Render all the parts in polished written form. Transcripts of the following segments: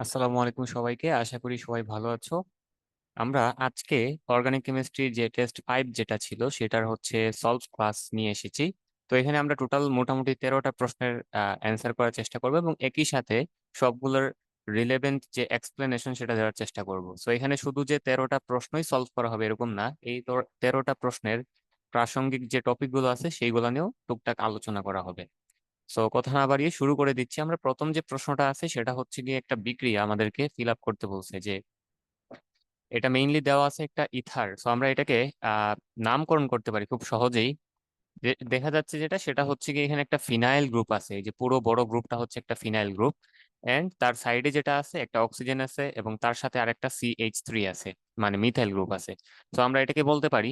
আসসালামু আলাইকুম সবাইকে। আশা করি সবাই ভালো আছো। আমরা আজকে অর্গানিক কেমিস্ট্রি যে টেস্ট 5 যেটা ছিল সেটার হচ্ছে সলভ ক্লাস নিয়ে এসেছি। তো এখানে আমরা টোটাল মোটামুটি 13টা প্রশ্নের অ্যান্সার করার চেষ্টা করব এবং একই সাথে সবগুলোর রিলেভেন্ট যে এক্সপ্লেনেশন সেটা দেওয়ার চেষ্টা করব। সো এখানে শুধু যে 13টা প্রশ্নই সলভ করা হবে এরকম না, এই 13টা প্রশ্নের প্রাসঙ্গিক যে টপিকগুলো আছে সেইগুলো নিয়েও টুকটাক আলোচনা করা হবে। সো কথা না বাড়িয়ে শুরু করে দিচ্ছি। আমরা প্রথম যে প্রশ্নটা আছে সেটা হচ্ছে গিয়ে একটা বিক্রিয়া আমাদেরকে ফিল আপ করতে বলছে, যে এটা মেইনলি দেওয়া আছে একটা ইথার। সো আমরা এটাকে আহ নামকরণ করতে পারি খুব সহজেই। দেখা যাচ্ছে যেটা সেটা হচ্ছে গিয়ে এখানে একটা ফিনাইল গ্রুপ আছে, এই যে পুরো বড় গ্রুপটা হচ্ছে একটা ফিনাইল গ্রুপ। এন্ড তার সাইডে যেটা আছে একটা অক্সিজেন আছে এবং তার সাথে আরেকটা CH3 আছে, মানে মিথাইল গ্রুপ আছে। তো আমরা এটাকে বলতে পারি,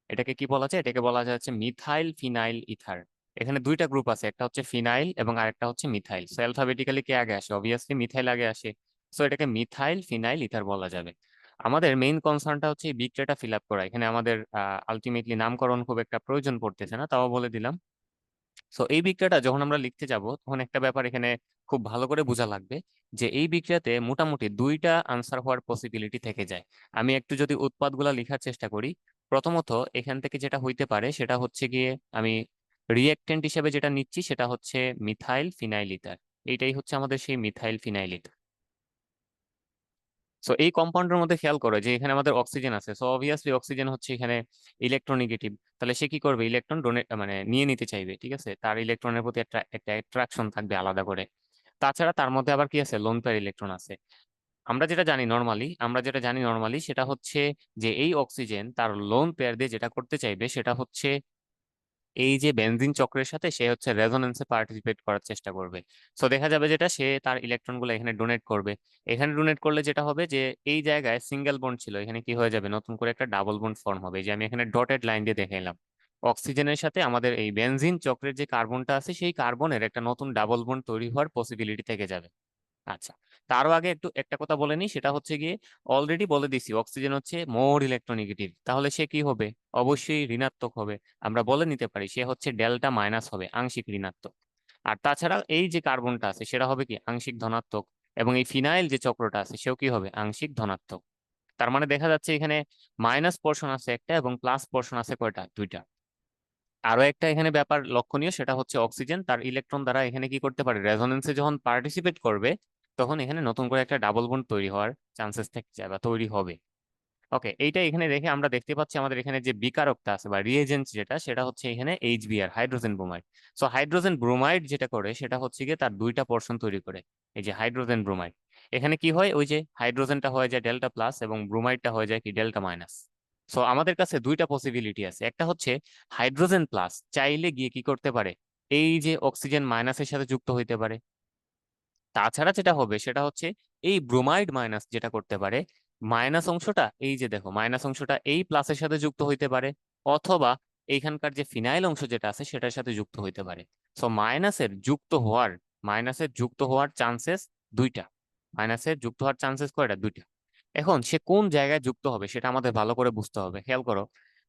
এটাকে কি বলা যায়, এটাকে বলা যায় হচ্ছে মিথাইল ফিনাইল ইথার। এখানে দুইটা গ্রুপ আছে, একটা হচ্ছে ফিনাইল এবং আরেকটা হচ্ছে মিথাইল। সো অ্যালফাবেটিক্যালি কে আগে আসে? অবভিয়াসলি মিথাইল আগে আসে। সো এটাকে মিথাইল ফিনাইল ইথার বলা যাবে। আমাদের মেইন কনসার্নটা হচ্ছে এই বিক্রিয়াটা ফিল আপ করা। এখানে আমাদের আলটিমেটলি নামকরণ খুব একটা প্রয়োজন পড়তেছে না, তাও বলে দিলাম। সো এই বিক্রিয়াটা যখন আমরা লিখতে যাব তখন একটা ব্যাপার এখানে খুব ভালো করে বোঝা লাগবে, যে এই বিক্রিয়াতে মোটামুটি দুইটা আনসার হওয়ার পসিবিলিটি থেকে যায়। আমি একটু যদি উৎপাদগুলা লেখার চেষ্টা করি, প্রথমত এখান থেকে যেটা হইতে পারে সেটা হচ্ছে গিয়ে আমি রিয়েক্টেন্ট হিসেবে যেটা নিচ্ছি সেটা হচ্ছে মিথাইল ফিনাইল ইথার। এইটাই হচ্ছে আমাদের সেই মিথাইল ফিনাইল ইথার। সো এই কম্পাউন্ডের মধ্যে খেয়াল করো যে এখানে আমাদের অক্সিজেন আছে। সো অবভিয়াসলি অক্সিজেন হচ্ছে এখানে ইলেকট্রোনেগেটিভ। তাহলে সে কি করবে? ইলেকট্রন ডোনেট মানে নিয়ে নিতে চাইবে, ঠিক আছে? তার ইলেকট্রনের প্রতি একটা অ্যাট্রাকশন থাকবে আলাদা করে। তাছাড়া তার মধ্যে আবার কি আছে? লোন পেয়ার ইলেকট্রন আছে। আমরা যেটা জানি নর্মালি সেটা হচ্ছে যে এই অক্সিজেন তার লোন পেয়ার দিয়ে যেটা করতে চাইবে সেটা হচ্ছে এই যে বেনজিন চক্রের সাথে সে হচ্ছে রেজোনেন্সে পার্টিসিপেট করার চেষ্টা করবে। সো দেখা যাবে যেটা সে তার ইলেকট্রন গুলো এখানে ডোনেট করবে। এখানে ডোনেট করলে যেটা হবে যে এই জায়গায় সিঙ্গেল বন্ড ছিল, এখানে কি হয়ে যাবে? নতুন করে একটা ডাবল বন্ড ফর্ম হবে। এই যে আমি এখানে ডটেড লাইন দিয়ে দেখাইলাম, অক্সিজেনের সাথে আমাদের এই বেনজিন চক্রের যে কার্বনটা আছে সেই কার্বনের একটা নতুন ডাবল বন্ড তৈরি হওয়ার পসিবিলিটি থেকে যাবে। আচ্ছা, তারও আগে একটু একটা কথা বলে নিই, সেটা হচ্ছে গিয়ে অলরেডি বলে দিছি অক্সিজেন হচ্ছে মোর ইলেকট্রোনেগেটিভ, তাহলে সে কি হবে? অবশ্যই ঋণাত্মক হবে। আমরা বলে নিতে পারি সে হচ্ছে ডেল্টা মাইনাস হবে, আংশিক ঋণাত্মক। আর তাছাড়া এই যে কার্বনটা আছে সেটা হবে কি? আংশিক ধনাত্মক। এবং এই ফিনাইল যে চক্রটা আছে সেও কি হবে? আংশিক ধনাত্মক। তার মানে দেখা যাচ্ছে এখানে মাইনাস পোর্শন আছে একটা এবং প্লাস পোর্শন আছে কয়টা? দুইটা। আরো একটা এখানে ব্যাপার লক্ষণীয়, সেটা হচ্ছে অক্সিজেন তার ইলেকট্রন দ্বারা এখানে কি করতে পারে? রেজোনেন্সে যখন পার্টিসিপেট করবে তখন এখানে নতুন করে একটা ডাবল বন্ড তৈরি হওয়ার চান্সেস থেকে যায় বা তৈরি হবে। ওকে, এইটা এখানে দেখে আমরা দেখতে পাচ্ছি আমাদের এখানে যে বিকারকটা আছে বা রিএজেন্ট যেটা, সেটা হচ্ছে এখানে HBr, hydrogen bromide. So hydrogen bromide যেটা করে সেটা হচ্ছে গিয়ে তার দুইটা পোর্শন তৈরি করে। এই যে হাইড্রোজেন ব্রোমাইড, এখানে কি হয়? ওই যে হাইড্রোজেনটা হয়ে যায় ডেল্টা প্লাস এবং ব্রোমাইডটা হয়ে যায় কি? Delta minus. সো আমাদের কাছে দুইটা পসিবিলিটি আছে। একটা হচ্ছে হাইড্রোজেন প্লাস চাইলে গিয়ে কি করতে পারে? এই যে অক্সিজেন মাইনাসের সাথে যুক্ত হইতে পারে। তাছাড়া যেটা হবে সেটা হচ্ছে এই ব্রোমাইড মাইনাস যেটা করতে পারে, মাইনাস অংশটা এই যে দেখো মাইনাস অংশটা এই প্লাসের সাথে যুক্ত হইতে পারে, অথবা এইখানকার যে ফিনাইল অংশ যেটা আছে সেটার সাথে যুক্ত হইতে পারে। সো মাইনাসের যুক্ত হওয়ার চান্সেস দুইটা। মাইনাসের যুক্ত হওয়ার চান্সেস কয়টা? দুইটা। এখন সে কোন জায়গায় যুক্ত হবে সেটা আমাদের ভালো করে বুঝতে হবে। খেয়াল করো,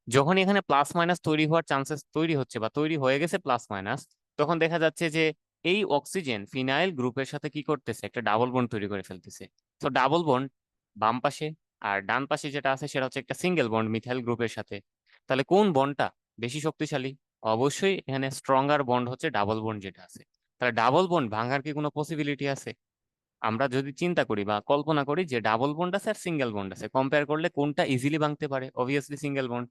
যখন এখানে প্লাস মাইনাস তৈরি হওয়ার চান্সেস তৈরি হচ্ছে বা তৈরি হয়ে গেছে প্লাস মাইনাস, তখন দেখা যাচ্ছে যে এই অক্সিজেন ফিনাইল গ্রুপের সাথে কি করতেছে? একটা ডাবল বন্ড তৈরি করে ফেলতেছে। তো ডাবল বন্ড বাম পাশে, আর ডান পাশে যেটা আছে সেটা হচ্ছে একটা সিঙ্গেল বন্ড মিথাইল গ্রুপের সাথে। তাহলে কোন বন্ডটা বেশি শক্তিশালী? অবশ্যই এখানে স্ট্রঙ্গার বন্ড হচ্ছে ডাবল বন্ড যেটা আছে। তাহলে ডাবল বন্ড ভাঙার কি কোনো পসিবিলিটি আছে? আমরা যদি চিন্তা করি বা কল্পনা করি যে ডাবল বন্ড আছে আর সিঙ্গেল বন্ড আছে, কম্পেয়ার করলে কোনটা ইজিলি ভাঙতে পারে? Obviously single bond.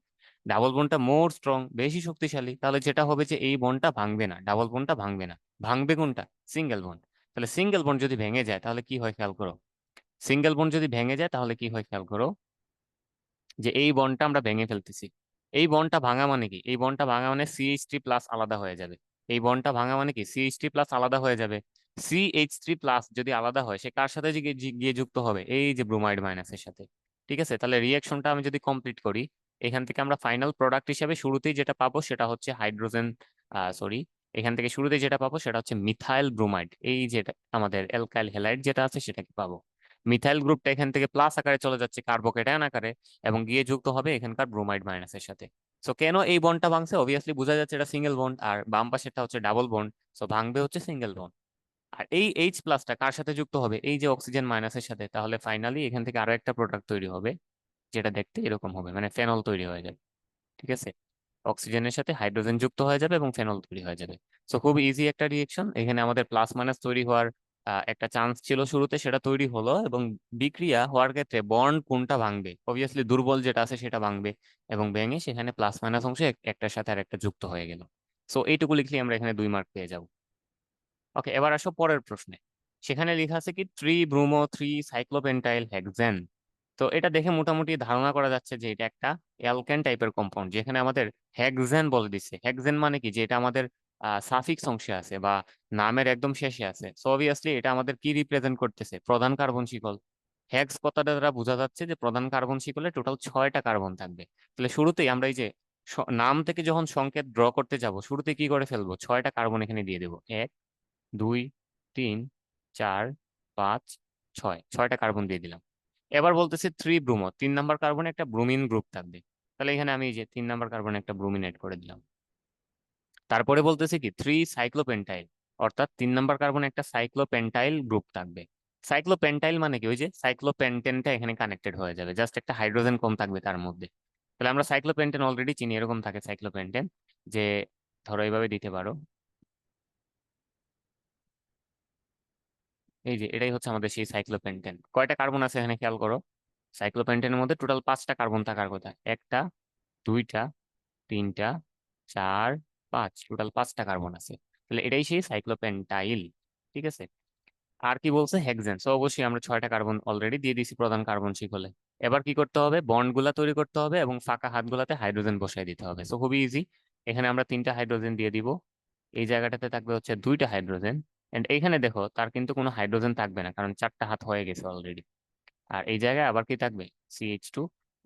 ডাবল বন্ডটা মোর স্ট্রং, বেশি শক্তিশালী। তাহলে যেটা হবে যে এই বন্ডটা ভাঙবে না, ডাবল বন্ডটা ভাঙবে না। ভাঙবে কোনটা? Single bond. তাহলে সিঙ্গেল বন্ড যদি ভেঙে যায় তাহলে কি হয় খেয়াল করো। সিঙ্গেল বন্ড যদি ভেঙে যায় তাহলে কি হয় খেয়াল করো, যে এই বন্ডটা আমরা ভেঙে ফেলতেছি। এই বন্ডটা ভাঙা মানে কি? এই বন্ডটা ভাঙা মানে CH3 প্লাস আলাদা হয়ে যাবে। এই বন্ডটা ভাঙা মানে কি? CH3 প্লাস আলাদা হয়ে যাবে। CH3 প্লাস যদি আলাদা হয় সে কার সাথে গিয়ে যুক্ত হবে? এই যে ব্রোমাইড মাইনাসের সাথে। ঠিক আছে, তাহলে রিয়াকশনটা আমি যদি কমপ্লিট করি, এখান থেকে আমরা ফাইনাল প্রোডাক্ট হিসেবে শুরুতেই যেটা পাবো সেটা হচ্ছে হাইড্রোজেন, সরি, এখান থেকে শুরুতেই যেটা পাবো সেটা হচ্ছে মিথাইল ব্রোমাইড। এই যেটা আমাদের অ্যালকাইল হ্যালাইড যেটা আছে সেটাকে পাবো। মিথাইল গ্রুপটা এখান থেকে প্লাস আকারে চলে যাচ্ছে কার্বোকেটায়ন আকারে এবং গিয়ে যুক্ত হবে এখানকার ব্রোমাইড মাইনাসের সাথে। সো কেন এই বন্ডটা ভাঙছে? অবভিয়াসলি বোঝা যাচ্ছে এটা সিঙ্গেল বন্ড, আর বাম পাশেরটা হচ্ছে ডাবল বন্ড। সো ভাঙবে হচ্ছে সিঙ্গেল বন্ড। আর এই এইচ প্লাসটা কার সাথে যুক্ত হবে, এই যে অক্সিজেন মাইনাসের সাথে, তাহলে ফাইনালি এখান থেকে আরো একটা প্রোডাক্ট তৈরি হবে, যেটা দেখতে এরকম হবে, মানে ফেনল তৈরি হয়ে যাবে। ঠিক আছে, অক্সিজেনের সাথে হাইড্রোজেন যুক্ত হয়ে যাবে এবং ফেনল তৈরি হয়ে যাবে। সো খুব ইজি একটা রিয়েকশন। এখানে আমাদের প্লাস মাইনাস তৈরি হওয়ার একটা চান্স ছিল শুরুতে, সেটা তৈরি হলো, এবং বিক্রিয়া হওয়ার ক্ষেত্রে বন্ড কোনটা ভাঙবে, অবভিয়াসলি দুর্বল যেটা আছে সেটা ভাঙবে, এবং ভেঙে সেখানে প্লাস মাইনাস অংশে একটার সাথে আর একটা যুক্ত হয়ে গেল। সো এইটুকু লিখলে আমরা এখানে 2 মার্ক পেয়ে যাব। ওকে, এবার আসো পরের প্রশ্নে। সেখানে লেখা আছে কি থ্রি ব্রোমো থ্রি সাইক্লোপেন্টাইল হেক্সেন। তো এটা দেখে মোটামুটি ধারণা করা যাচ্ছে যে এটা একটা অ্যালকেন টাইপের কম্পাউন্ড, যেখানে আমাদের হেক্সেন বলে দিচ্ছে। হেক্সেন মানে কি, যে এটা আমাদের সাফিক্স অংশে আছে বা নামের একদম শেষে আছে। সো অবভিয়াসলি এটা আমাদের কি রিপ্রেজেন্ট করতেছে, প্রধান কার্বন শিকল। হেক্স কথাটা দ্বারা বোঝা যাচ্ছে যে প্রধান কার্বন শিকলে টোটাল 6টা কার্বন থাকবে। তাহলে শুরুতেই আমরা এই যে নাম থেকে যখন সংকেত ড্র করতে যাব, শুরুতে কি করে ফেলবো, 6টা কার্বন এখানে দিয়ে দেবো। 2, 3, 4, 5, 6, 6টা কার্বন দিয়ে দিলাম। এবার বলতেছে থ্রি ব্রোমো, 3 নাম্বার কার্বনে একটা ব্রোমিন গ্রুপ থাকবে। তাহলে এখানে আমি এই যে 3 নাম্বার কার্বনে একটা ব্রোমিন এড করে দিলাম। তারপরে বলতেছে কি থ্রি সাইক্লোপেন্টাইল, অর্থাৎ 3 নাম্বার কার্বনে একটা সাইক্লোপেন্টাইল গ্রুপ থাকবে। সাইক্লোপেন্টাইল মানে কি, ওই যে সাইক্লোপেন্টেনটা এখানে কানেক্টেড হয়ে যাবে, জাস্ট একটা হাইড্রোজেন কম থাকবে তার মধ্যে। তাহলে আমরা সাইক্লোপেন্টেন অলরেডি চিনি, এরকম থাকে সাইক্লোপেন্টেন, যে ধরো এইভাবে দিতে পারো। এই যে এটাই হচ্ছে আমাদের সেই সাইক্লোপেন্টেন। কয়টা কার্বন আছে এখানে খেয়াল করো, সাইক্লোপেন্টেনের মধ্যে টোটাল 5টা কার্বন থাকার কথা। একটা, দুইটা, তিনটা, চার, পাঁচ, টোটাল 5টা কার্বন আছে। তাহলে এটাই সেই সাইক্লোপেন্টাইল। ঠিক আছে, আর কি বলছে, হেক্সেন। সো অবশ্যই আমরা 6টা কার্বন অলরেডি দিয়ে দিছি প্রধান কার্বন শিকলে। এবার কি করতে হবে, বন্ড গুলা তৈরি করতে হবে এবং ফাঁকা হাতগুলাতে হাইড্রোজেন বসাই দিতে হবে। সো খুবই ইজি। এখানে আমরা 3টা হাইড্রোজেন দিয়ে দিব। এই জায়গাটাতে থাকবে হচ্ছে 2টা হাইড্রোজেন। এন্ড এইখানে দেখো তার কিন্তু কোনো হাইড্রোজেন থাকবে না, কারণ 4টা হাত হয়ে গেছে অলরেডি। আর এই জায়গায় আবার কি থাকবে, CH2।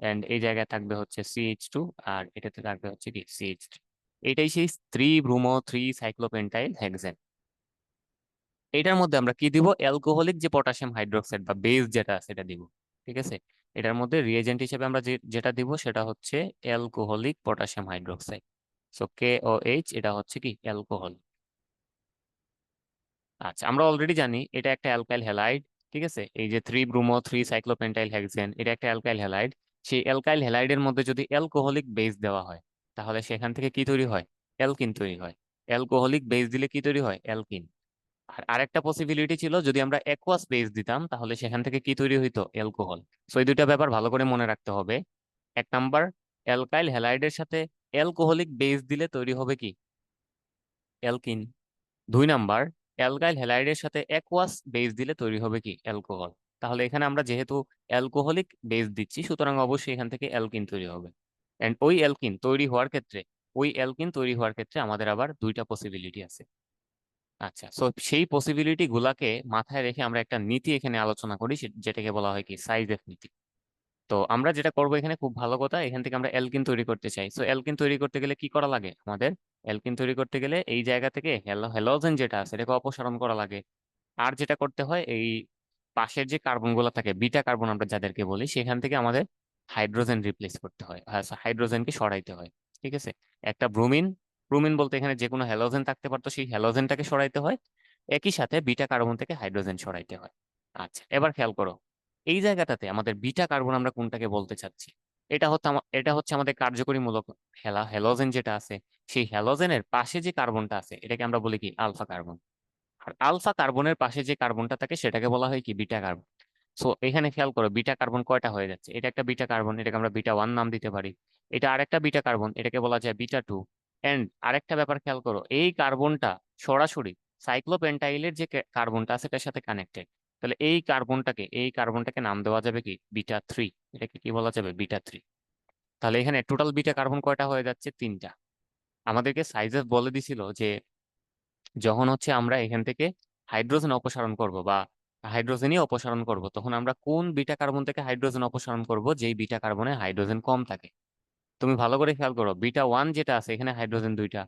এন্ড এই জায়গায় থাকবে হচ্ছে CH2। আর এটাতে থাকবে হচ্ছে কি CH3। এটাই সেই থ্রি ব্রোমো থ্রি সাইক্লোপেন্টাইল হেক্সেন। এটার মধ্যে আমরা কি দিব, অ্যালকোহলিক যে পটাশিয়াম হাইড্রোক্সাইড বা বেস যেটা আছে এটা দিব। ঠিক আছে, এটার মধ্যে রিয়েজেন্ট হিসেবে আমরা যেটা দিব সেটা হচ্ছে alcoholic potassium hydroxide. So KOH, এটা হচ্ছে কি অ্যালকোহল। আচ্ছা, আমরা অলরেডি জানি এটা একটা অ্যালকাইল হ্যালাইড। ঠিক আছে, এই যে থ্রি ব্রোমো থ্রি সাইক্লোপেন্টাইল হেক্সেন, এটা একটা অ্যালকাইল হ্যালাইড। সেই অ্যালকাইল হ্যালাইডের মধ্যে যদি অ্যালকোহলিক বেস দেওয়া হয়, তাহলে সেখান থেকে কি তৈরি হয়, অ্যালকিন তৈরি হয়। অ্যালকোহলিক বেস দিলে কি তৈরি হয়, অ্যালকিন। আর আরেকটা পসিবিলিটি ছিল, যদি আমরা অ্যাকুয়াস বেস দিতাম তাহলে সেখান থেকে কি তৈরি হইতো, অ্যালকোহল। সো এই দুইটা ব্যাপার ভালো করে মনে রাখতে হবে। 1 নাম্বার, অ্যালকাইল হ্যালাইডের সাথে অ্যালকোহলিক বেস দিলে তৈরি হবে কি, অ্যালকিন। 2 নাম্বার, অ্যালকাইল হ্যালাইডের সাথে অ্যাকুয়াস বেস দিলে তৈরি হবে কি, অ্যালকোহল। তাহলে এখানে আমরা যেহেতু অ্যালকোহলিক বেস দিচ্ছি, সুতরাং অবশ্যই এখান থেকে অ্যালকিন তৈরি হবে। এন্ড ওই অ্যালকিন তৈরি হওয়ার ক্ষেত্রে আমাদের আবার 2টা পসিবিলিটি আছে। আচ্ছা, সো সেই পসিবিলিটি গুলাকে মাথায় রেখে আমরা একটা নীতি এখানে আলোচনা করি, যেটাকে বলা হয় কি, সাইজের নীতি। তো আমরা যেটা করবো এখানে, খুব ভালো কথা, এখান থেকে আমরা অ্যালকিন তৈরি করতে চাই। সো অ্যালকিন তৈরি করতে গেলে কি করা লাগে আমাদের, অ্যালকিন তৈরি করতে গেলে এই জায়গা থেকে হ্যালোজেন যেটা আছে এটাকে অপসারণ করা লাগে। আর যেটা করতে হয়, এই পাশের যে কার্বন গুলো থাকে, বিটা কার্বন আমরা যাদেরকে বলি, সেখান থেকে আমাদের হাইড্রোজেন রিপ্লেস করতে হয়, হাইড্রোজেনকে সরাইতে হয়। ঠিক আছে, একটা ব্রোমিন, ব্রোমিন বলতে এখানে যে কোনো হ্যালোজেন থাকতে পারতো, সেই হ্যালোজেনটাকে সরাইতে হয়। একই সাথে বিটা কার্বন থেকে হাইড্রোজেন সরাইতে হয়। আচ্ছা, এবার খেয়াল করো, এই জায়গাটাতে আমাদের বিটা কার্বন আমরা কোনটাকে বলতে চাচ্ছি। এটা হচ্ছে আমাদের কার্যকরী মূলক হ্যালোজেন যেটা আছে, সেই হ্যালোজেনের পাশে যে কার্বনটা আছে এটাকে আমরা বলি কি, আলফা কার্বন। আর আলফা কার্বনের পাশে যে কার্বনটা থাকে সেটাকে বলা হয় কি, বিটা কার্বন। সো এখানে খেয়াল করো, বিটা কার্বন কয়টা হয়ে যাচ্ছে, এটা একটা বিটা কার্বন, এটাকে আমরা বিটা 1 নাম দিতে পারি। এটা আরেকটা বিটা কার্বন, এটাকে বলা যায় বিটা 2। এন্ড আরেকটা ব্যাপার খেয়াল করো, এই কার্বনটা সরাসরি সাইক্লোপেন্টাইলের যে কার্বনটা আছে এটার সাথে কানেক্টেড। তাহলে এই কার্বনটাকে নাম দেওয়া যাবে কি, বিটা 3। এটাকে কি বলা যাবে, বিটা 3। তাহলে এখানে টোটাল বিটা কার্বন কয়টা হয়ে যাচ্ছে, 3টা। আমাদেরকে সাইজেস বলে দিছিল যে যখন হচ্ছে আমরা এখান থেকে হাইড্রোজেন অপসারণ করব বা হাইড্রোজেনই অপসারণ করব, তখন আমরা কোন বিটা কার্বন থেকে হাইড্রোজেন অপসারণ করব, যেই বিটা কার্বনে হাইড্রোজেন কম থাকে। তুমি ভালো করে খেয়াল করো, বিটা 1 যেটা আছে এখানে হাইড্রোজেন 2টা,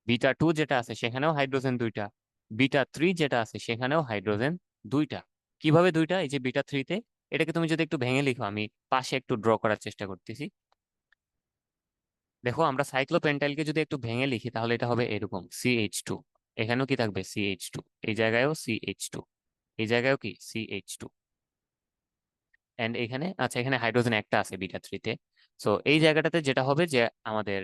বিটা 2 যেটা আছে সেখানেও হাইড্রোজেন 2টা, বিটা 3 যেটা আছে সেখানেও হাইড্রোজেন 2টা। কিভাবে 2টা, এই যে বিটা 3-তে, এটাকে তুমি যদি একটু ভেঙে লিখো, আমি পাশে একটু ড্র করার চেষ্টা করতেছি। দেখো, আমরা সাইক্লোপেন্টাইলকে যদি একটু ভেঙে লিখি তাহলে এটা হবে এরকম, CH2। এখানেও কি থাকবে CH2, এই জায়গায়ও CH2, এই জায়গায়ও কি CH2, এন্ড এখানে আচ্ছা এখানে হাইড্রোজেন একটা আছে β3-তে। সো এই জায়গাটাতে যেটা হবে যে আমাদের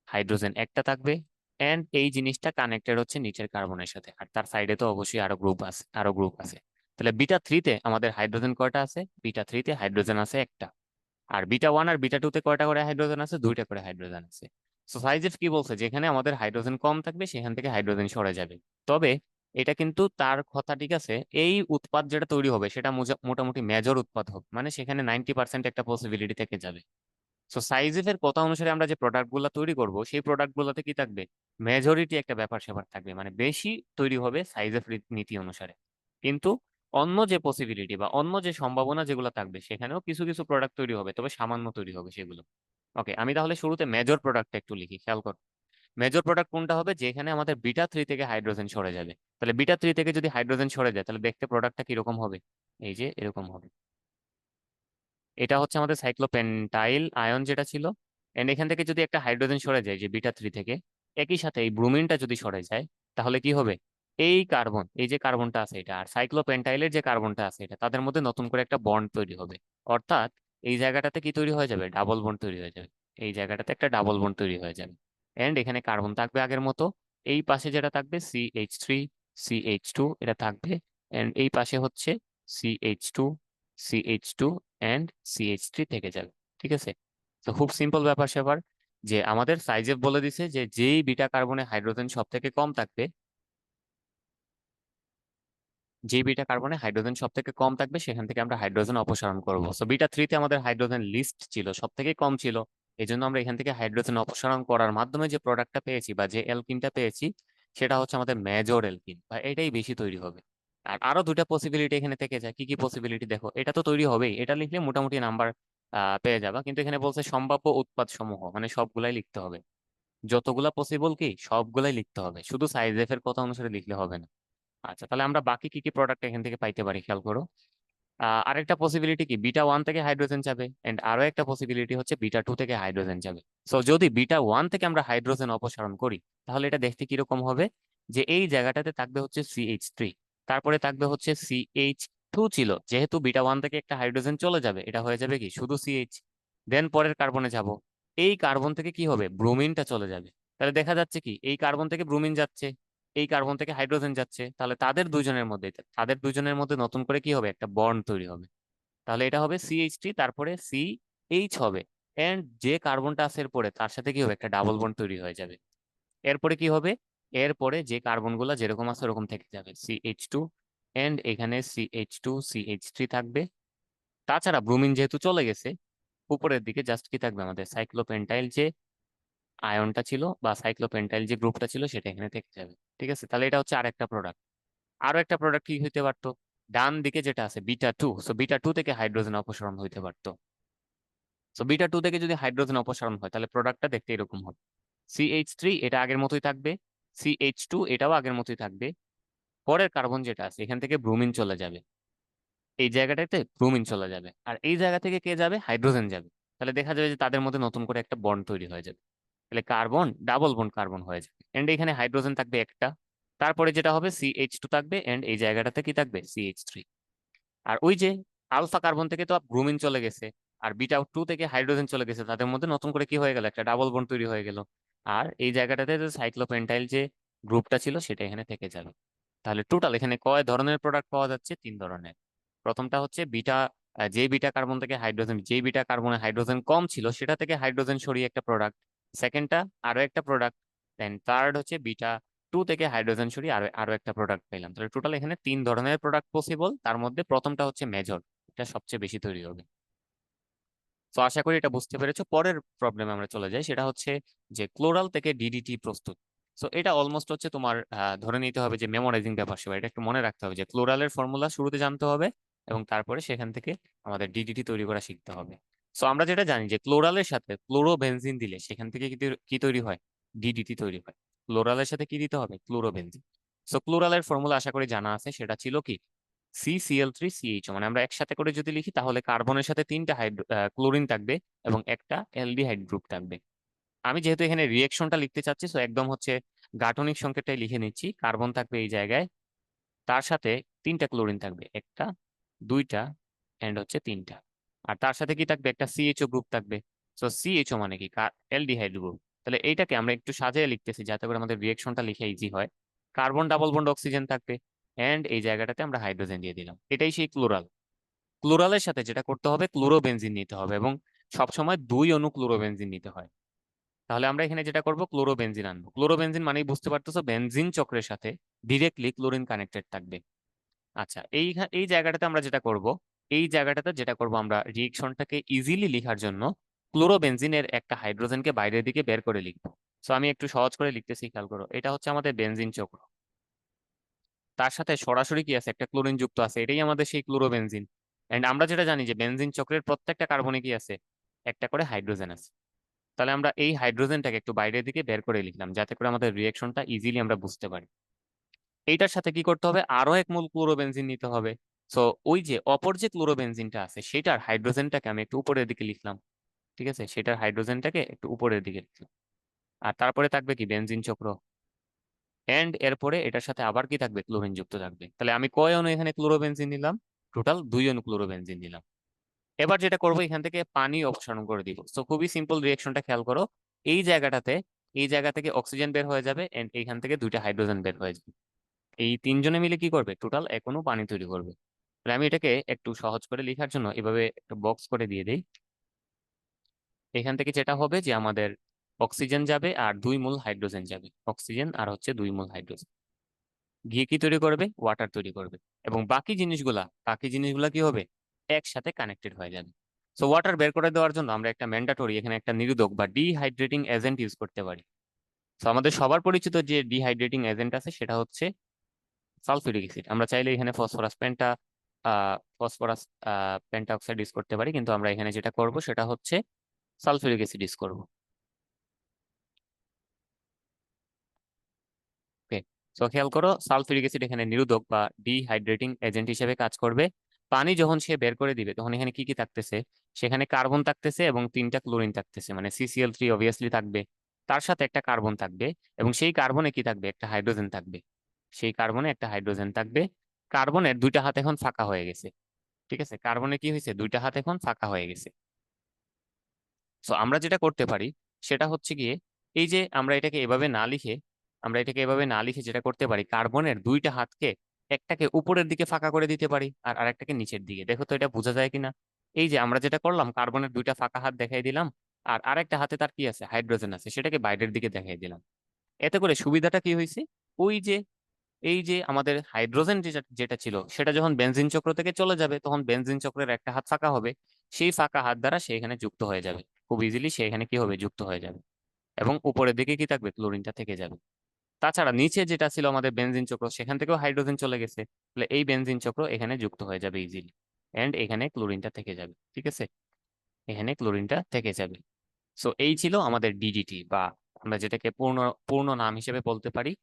হাইড্রোজেন একটা থাকবে, এন্ড এই জিনিসটা কানেক্টেড হচ্ছে নিচের কার্বনের সাথে, আর তার সাইডে তো অবশ্যই আরো গ্রুপ আছে। তাহলে β3-তে আমাদের হাইড্রোজেন কয়টা আছে? β3-তে হাইড্রোজেন আছে একটা। আর β1 আর β2-তে কয়টা করে হাইড্রোজেন আছে? দুইটা করে হাইড্রোজেন আছে। সো সাইজেফ কি বলছে, যেখানে আমাদের হাইড্রোজেন কম থাকবে সেখান থেকে হাইড্রোজেন সরে যাবে। তবে এটা কিন্তু তার কথা ঠিক আছে, এই উৎপাদ যেটা তৈরি হবে সেটা মোটামুটি মেজর উৎপাদ হবে, মানে সেখানে 90% একটা পসিবিলিটি থেকে যাবে। সো সাইজেফ এর কথা অনুসারে আমরা যে প্রোডাক্ট গুলা তৈরি করব সেই প্রোডাক্ট গুলাতে কি থাকবে? মেজরিটি একটা ব্যাপার স্যাপার থাকবে, মানে বেশি তৈরি হবে সাইজেফ নীতি অনুসারে। কিন্তু অন্য যে পসিবিলিটি বা অন্য যে সম্ভাবনা যেগুলো থাকবে সেখানেও কিছু কিছু প্রোডাক্ট তৈরি হবে, তবে সামান্য তৈরি হবে সেগুলো। ওকে, আমি তাহলে শুরুতে মেজর প্রোডাক্টটা একটু লিখি, খেয়াল কর। মেজর প্রোডাক্ট কোনটা হবে? যেখানে আমাদের β3 থেকে হাইড্রোজেন সরে যাবে। তাহলে β3 থেকে যদি হাইড্রোজেন সরে যায় তাহলে দেখতে প্রোডাক্টটা কিরকম হবে? এই যে এরকম হবে। এটা হচ্ছে আমাদের সাইক্লোপেন্টাইল আয়ন যেটা ছিল। এন্ড এখান থেকে যদি একটা হাইড্রোজেন সরে যায় যে β3 থেকে, একই সাথে এই ব্রোমিনটা যদি সরে যায়, তাহলে কি হবে? এই কার্বন, এই যে কার্বনটা আছে এটা আর সাইক্লোপেন্টাইলের যে কার্বনটা আছে এটা, তাদের মধ্যে নতুন করে একটা বন্ড তৈরি হবে। অর্থাৎ এই জায়গাটাতে কি তৈরি হয়ে যাবে? ডাবল বন্ড তৈরি হয়ে যাবে। এই জায়গাটাতে একটা ডাবল বন্ড তৈরি হয়ে যাবে। এন্ড এখানে কার্বন থাকবে আগের মতো। এই পাশে যেটা থাকবে CH3, CH2 এটা থাকবে। এন্ড এই পাশে হচ্ছে CH2, CH2 এন্ড CH3 থেকে যাবে। ঠিক আছে, তো খুব সিম্পল ব্যাপার স্যাপার, যে আমাদের সাইজের বলে দিছে যে যেই বিটা কার্বনে হাইড্রোজেন সব থেকে কম থাকবে, যে বিটা কার্বনে হাইড্রোজেন সব থেকে কম থাকবে সেখান থেকে আমরা হাইড্রোজেন অপসারণ করব। সো β3-তে আমাদের হাইড্রোজেন লিস্ট ছিল, সব থেকে কম ছিল। এই জন্য আমরা এখান থেকে হাইড্রোজেন অপসারণ করার মাধ্যমে যে প্রোডাক্টটা পেয়েছি বা যে অ্যালকিনটা পেয়েছি, সেটা হচ্ছে আমাদের মেজর অ্যালকিন, বা এটাই বেশি তৈরি হবে। আর আরো দুটা পসিবিলিটি এখানে থেকে যায়। কি কি পসিবিলিটি দেখো, এটা তো তৈরি হবেই, এটা লিখলে মোটামুটি নাম্বার পেয়ে যাবা, কিন্তু এখানে বলছে সম্ভাব্য উৎপাদ সমূহ, মানে সবগুলাই লিখতে হবে। যতগুলা পসিবল কি সবগুলাই লিখতে হবে, শুধু সাইজ এফ এর কথা অনুসারে লিখলে হবে না। আচ্ছা, তাহলে আমরা বাকি কি কি প্রোডাক্ট এখান থেকে পাইতে পারি খেয়াল করো। আরেকটা পসিবিলিটি কি, β1 থেকে হাইড্রোজেন যাবে, এন্ড আরো একটা পসিবিলিটি হচ্ছে β2 থেকে হাইড্রোজেন যাবে। সো যদি β1 থেকে আমরা হাইড্রোজেন অপসারণ করি, তাহলে এটা দেখতে কিরকম হবে? যে এই জায়গাটাতে থাকবে হচ্ছে CH3, তারপরে থাকবে হচ্ছে CH2 ছিল, যেহেতু β1 থেকে একটা হাইড্রোজেন চলে যাবে এটা হয়ে যাবে কি শুধু CH। দেন পরের কার্বনে যাব, এই কার্বন থেকে কি হবে? ব্রোমিনটা চলে যাবে। তাহলে দেখা যাচ্ছে কি এই কার্বন থেকে ব্রোমিন যাচ্ছে, এই কার্বন থেকে হাইড্রোজেন যাচ্ছে, তাহলে তাদের দুজনের মধ্যে নতুন করে কি হবে? একটা বন্ড তৈরি হবে। তাহলে এটা হবে CH3, তারপরে CH হবে। এন্ড যে কার্বনটা আছে এরপরে তার সাথে কি হবে? একটা ডাবল বন্ড তৈরি হয়ে যাবে। এরপরে কি হবে? এরপরে যে কার্বন গুলা যেরকম আছে ওরকম থেকে যাবে, CH2, এন্ড এখানে CH2 CH3 থাকবে। তাছাড়া ব্রোমিন যেহেতু চলে গেছে, উপরের দিকে জাস্ট কি থাকবে? আমাদের সাইক্লোপেন্টাইল যে আয়নটা ছিল বা সাইক্লোপেন্টাইল যে গ্রুপটা ছিল সেটা এখানে থেকে যাবে। ঠিক আছে, তাহলে এটা হচ্ছে আরেকটা প্রোডাক্ট। আরো একটা প্রোডাক্ট কি হইতে পারতো? ডান দিকে যেটা আছে β2, সো β2 থেকে হাইড্রোজেন অপসারণ হইতে পারতো। সো β2 থেকে যদি হাইড্রোজেন অপসারণ হয় তাহলে প্রোডাক্টটা দেখতে এরকম হবে। CH3 এটা আগের মতোই থাকবে, CH2 এটাও আগের মতোই থাকবে। পরের কার্বন যেটা আছে এখান থেকে ব্রোমিন চলে যাবে, এই জায়গাটাতে ব্রোমিন চলে যাবে, আর এই জায়গা থেকে কে যাবে? হাইড্রোজেন যাবে। তাহলে দেখা যাবে যে তাদের মধ্যে নতুন করে একটা বন্ড তৈরি হয়ে যাবে। তাহলে কার্বন ডাবল বন্ড কার্বন হয়ে যাবে, এন্ড এখানে হাইড্রোজেন থাকবে একটা। তারপরে যেটা হবে CH2 থাকবে, এন্ড এই জায়গাটাতে কি থাকবে? CH3। আর ওই যে আলফা কার্বন থেকে তো ব্রোমিন চলে গেছে, আর β2 থেকে হাইড্রোজেন চলে গেছে, তাদের মধ্যে নতুন করে কি হয়ে গেল? একটা ডাবল বন্ড তৈরি হয়ে গেল। আর এই জায়গাটাতে যে সাইক্লোপেন্টাইল যে গ্রুপটা ছিল সেটা এখানে থেকে যাবে। তাহলে টোটাল এখানে কয় ধরনের প্রোডাক্ট পাওয়া যাচ্ছে? তিন ধরনের। প্রথমটা হচ্ছে যে বিটা কার্বন থেকে হাইড্রোজেন, যে বিটা কার্বনে হাইড্রোজেন কম ছিল সেটা থেকে হাইড্রোজেন সরিয়ে একটা প্রোডাক্ট। সেকেন্ডটা আরো একটা প্রোডাক্ট। দেন থার্ড হচ্ছে β2 থেকে হাইড্রোজেন সরিয়ে আরো আরো একটা প্রোডাক্ট পেলাম। তাহলে টোটাল এখানে তিন ধরনের প্রোডাক্ট পসিবল, তার মধ্যে প্রথমটা হচ্ছে মেজর, এটা সবচেয়ে বেশি তৈরি হবে। তো আশা করি এটা বুঝতে পেরেছো। পরের প্রবলেমে আমরা চলে যাই, সেটা হচ্ছে যে ক্লোরাল থেকে DDT প্রস্তুত। সো এটা অলমোস্ট হচ্ছে তোমার ধরে নিতে হবে যে মেমোরাইজিং ব্যাপার সেবা, এটা একটু মনে রাখতে হবে যে ক্লোরালের ফর্মুলা শুরুতে জানতে হবে, এবং তারপরে সেখান থেকে আমাদের DDT তৈরি করা শিখতে হবে। সো আমরা যেটা জানি যে ক্লোরালের সাথে ক্লোরোবেনজিন দিলে সেখান থেকে কি তৈরি হয়? DDT তৈরি হয়। ক্লোরালের সাথে কি দিতে হবে? ক্লোরোবেনজিন। সো ক্লোরালের ফর্মুলা আশা করি জানা আছে, সেটা ছিল কি CCl3CH, মানে আমরা একসাথে করে যদি লিখি তাহলে কার্বনের সাথে তিনটা ক্লোরিন থাকবে এবং একটা অ্যালডিহাইড গ্রুপ থাকবে। আমি যেহেতু এখানে রিয়েকশনটা লিখতে চাচ্ছি, তো একদম হচ্ছে গাঠনিক সংকেতটাই লিখে নিচ্ছি, কার্বন থাকবে এই জায়গায়, তার সাথে তিনটা ক্লোরিন থাকবে, একটা, দুইটা, এন্ড হচ্ছে তিনটা। আর তার সাথে কি থাকবে, একটা সিএইচও গ্রুপ থাকবে। সো সিএইচও মানে কি, অ্যালডিহাইড গ্রুপ। তাহলে এইটাকে আমরা একটু সাজিয়ে লিখতেছি যাতে করে আমাদের রিয়েকশনটা লিখে ইজি হয়। কার্বন ডাবল বন্ড অক্সিজেন থাকবে, এন্ড এই জায়গাটাতে আমরা হাইড্রোজেন দিয়ে দিলাম, এটাই সেই ক্লোরাল। ক্লোরালের সাথে যেটা করতে হবে, ক্লোরোবেনজিন নিতে হবে, এবং সবসময় 2 অণু ক্লোরোবেনজিন নিতে হয়। তাহলে আমরা এখানে যেটা করব, ক্লোরোবেনজিন আনবো। ক্লোরোবেনজিন মানেই বুঝতে পারতেছো, বেনজিন চক্রের সাথে ডিরেক্টলি ক্লোরিন কানেক্টেড থাকবে। আচ্ছা, এই জায়গাটাতে আমরা যেটা করব, এই জায়গাটাতে যেটা করব, আমরা রিয়েকশনটাকে ইজিলি লেখার জন্য ক্লোরোবেনজিনের একটা হাইড্রোজেনকে বাইরের দিকে বের করে লিখবো। সো আমি একটু সহজ করে লিখতেছি, খেয়াল করো, এটা হচ্ছে আমাদের বেনজিন চক্র। তার সাথে সরাসরি কি আছে, একটা ক্লোরিন যুক্ত আছে, এটাই আমাদের সেই ক্লোরোবেনজিন। এন্ড আমরা যেটা জানি যে বেনজিন চক্রের প্রত্যেকটা কার্বনে কি আছে, একটা করে হাইড্রোজেন আছে। তাহলে আমরা এই হাইড্রোজেনটাকে একটু বাইরের দিকে বের করে লিখলাম যাতে করে আমাদের রিয়েকশনটা ইজিলি আমরা বুঝতে পারি। এইটার সাথে কি করতে হবে, আরো এক মোল ক্লোরোবেনজিন নিতে হবে। সো ওই যে অপর যে ক্লোরোবেনজিনটা আছে সেটার হাইড্রোজেনটাকে আমি একটু উপরের দিকে লিখলাম। ঠিক আছে, সেটার হাইড্রোজেনটাকে একটু উপরের দিকে লিখলাম। আর তারপরে থাকবে কি, বেনজিন চক্র। এন্ড এরপরে এটার সাথে আবার কি থাকবে, ক্লোরিন যুক্ত থাকবে। তাহলে আমি কয় অণু এখানে ক্লোরোবেনজিন নিলাম, টোটাল 2 অণু ক্লোরোবেনজিন নিলাম। এবার যেটা করবো, এখান থেকে পানি অপসারণ করে দিব। তো খুবই সিম্পল রিয়েকশনটা, খেয়াল করো, এই জায়গাটাতে, এই জায়গা থেকে অক্সিজেন বের হয়ে যাবে, এন্ড এইখান থেকে 2টা হাইড্রোজেন বের হয়ে যাবে। এই তিনজনে মিলে কি করবে, টোটাল এক অণু পানি তৈরি করবে। তাহলে আমি এটাকে একটু সহজ করে লেখার জন্য এভাবে একটা বক্স করে দিয়ে দিই। এখান থেকে যেটা হবে যে আমাদের অক্সিজেন যাবে আর 2 মোল হাইড্রোজেন যাবে, অক্সিজেন আর হচ্ছে 2 মোল হাইড্রোজেন গিয়ে কি তৈরি করবে, ওয়াটার তৈরি করবে। এবং বাকি জিনিসগুলা কি হবে, একসাথে কানেক্টেড হয়ে যাবে। সো ওয়াটার বের করে দেওয়ার জন্য আমরা একটা ম্যান্ডাটরি এখানে একটা নিরোধক বা ডিহাইড্রেটিং এজেন্ট ইউজ করতে পারি। তো আমাদের সবার পরিচিত যে ডিহাইড্রেটিং এজেন্ট আছে সেটা হচ্ছে সালফিউরিক অ্যাসিড। আমরা চাইলে এখানে ফসফরাস পেন্টাঅক্সাইড ইউজ করতে পারি, কিন্তু আমরা এখানে যেটা করব সেটা হচ্ছে সালফিউরিক অ্যাসিড ইউজ করব। ওকে, তো খেয়াল করো, সালফিউরিক অ্যাসিড এখানে নিরোধক বা ডিহাইড্রেটিং এজেন্ট হিসেবে কাজ করবে। পানি যখন সে বের করে দিবে তখন এখানে কি কি থাকতেছে, সেখানে কার্বন থাকতেছে এবং 3টা ক্লোরিন থাকতেছে, মানে CCl3 অবভিয়াসলি থাকবে। তার সাথে একটা কার্বন থাকবে, এবং সেই কার্বনে কি থাকবে, একটা হাইড্রোজেন থাকবে। সেই কার্বনে একটা হাইড্রোজেন থাকবে। কার্বনের 2টা হাত এখন ফাঁকা হয়ে গেছে। ঠিক আছে, কার্বনে কি হয়েছে, 2টা হাত এখন ফাঁকা হয়ে গেছে। সো আমরা যেটা করতে পারি সেটা হচ্ছে গিয়ে, এই যে আমরা এটাকে এভাবে না লিখে যেটা করতে পারি, কার্বনের 2টা হাতকে, একটাকে উপরের দিকে ফাঁকা করে দিতে পারি আর আরেকটাকে নিচের দিকে। দেখো তো এটা বোঝা যায় কিনা। এই যে আমরা যেটা করলাম, কার্বনের 2টা ফাঁকা হাত দেখাই দিলাম, আর আরেকটা হাতে তার কি আছে, হাইড্রোজেন আছে, সেটাকে বাইরের দিকে দেখাই দিলাম। এতে করে সুবিধাটা কি হয়েছে, ওই যে এই যে আমাদের হাইড্রোজেন যেটা যেটা ছিল সেটা যখন বেনজিন চক্র থেকে চলে যাবে, তখন বেনজিন চক্রের একটা হাত ফাঁকা হবে। সেই ফাঁকা হাত দ্বারা সে এখানে যুক্ত হয়ে যাবে, খুব ইজিলি সে এখানে কি হবে, যুক্ত হয়ে যাবে। এবং উপরের দিকে কি থাকবে, ক্লোরিনটা থেকে যাবে। তাছাড়া নিচে যেটা ছিল আমাদের বেনজিন চক্র, সেখান থেকেও হাইড্রোজেন চলে গেছে, তাহলে এই বেনজিন চক্র এখানে যুক্ত হয়ে যাবে ইজিলি। এন্ড এখানে ক্লোরিনটা থেকে যাবে। ঠিক আছে, এখানে ক্লোরিনটা থেকে যাবে। সো এই ছিল আমাদের ডিডিটি, বা আমরা যেটাকে পূর্ণ পূর্ণ নাম হিসেবে বলতে পারি,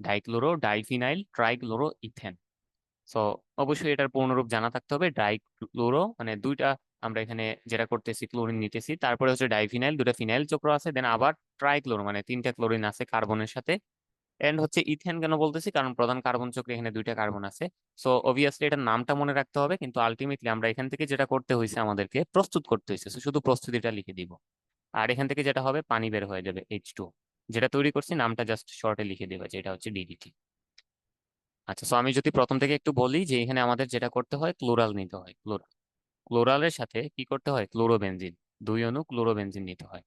dichloro diphenyl trichloro ethane. So অবশ্যই এটার পূর্ণরূপ জানা থাকতে হবে, ডাইক্লোরো মানে 2টা, আমরা এখানে যেটা করতেছি ক্লোরিন নিতেছি, তারপরে হচ্ছে ডাইফিনাইল, 2টা ফিনাইল চক্র আছে, দেন আবার ট্রাইক্লোরো মানে 3টা ক্লোরিন আছে কার্বনের সাথে। এন্ড হচ্ছে ইথেন কেন বলতেছি, কারণ প্রধান কার্বন চক্রে এখানে 2টা কার্বন আছে। সো অবভিয়াসলি এটার নামটা মনে রাখতে হবে, কিন্তু আলটিমেটলি আমরা এখান থেকে যেটা করতে হয়েছে, আমাদেরকে প্রস্তুত করতে হয়েছে, So শুধু প্রস্তুতিটা লিখে দিব। আর এখান থেকে যেটা হবে, পানি বের হয়ে যাবে, H2। যেটা তৈরি করছি নামটা জাস্ট শর্টে লিখে দেবে, যে এটা হচ্ছে ডিডিটি। আচ্ছা, সো আমি যদি প্রথম থেকে একটু বলি, যে এখানে আমাদের যেটা করতে হয়, ক্লোরাল নিতে হয়, ক্লোরালের সাথে কি করতে হয়, ক্লোরোবেনজিন, 2 অণু ক্লোরোবেনজিন নিতে হয়।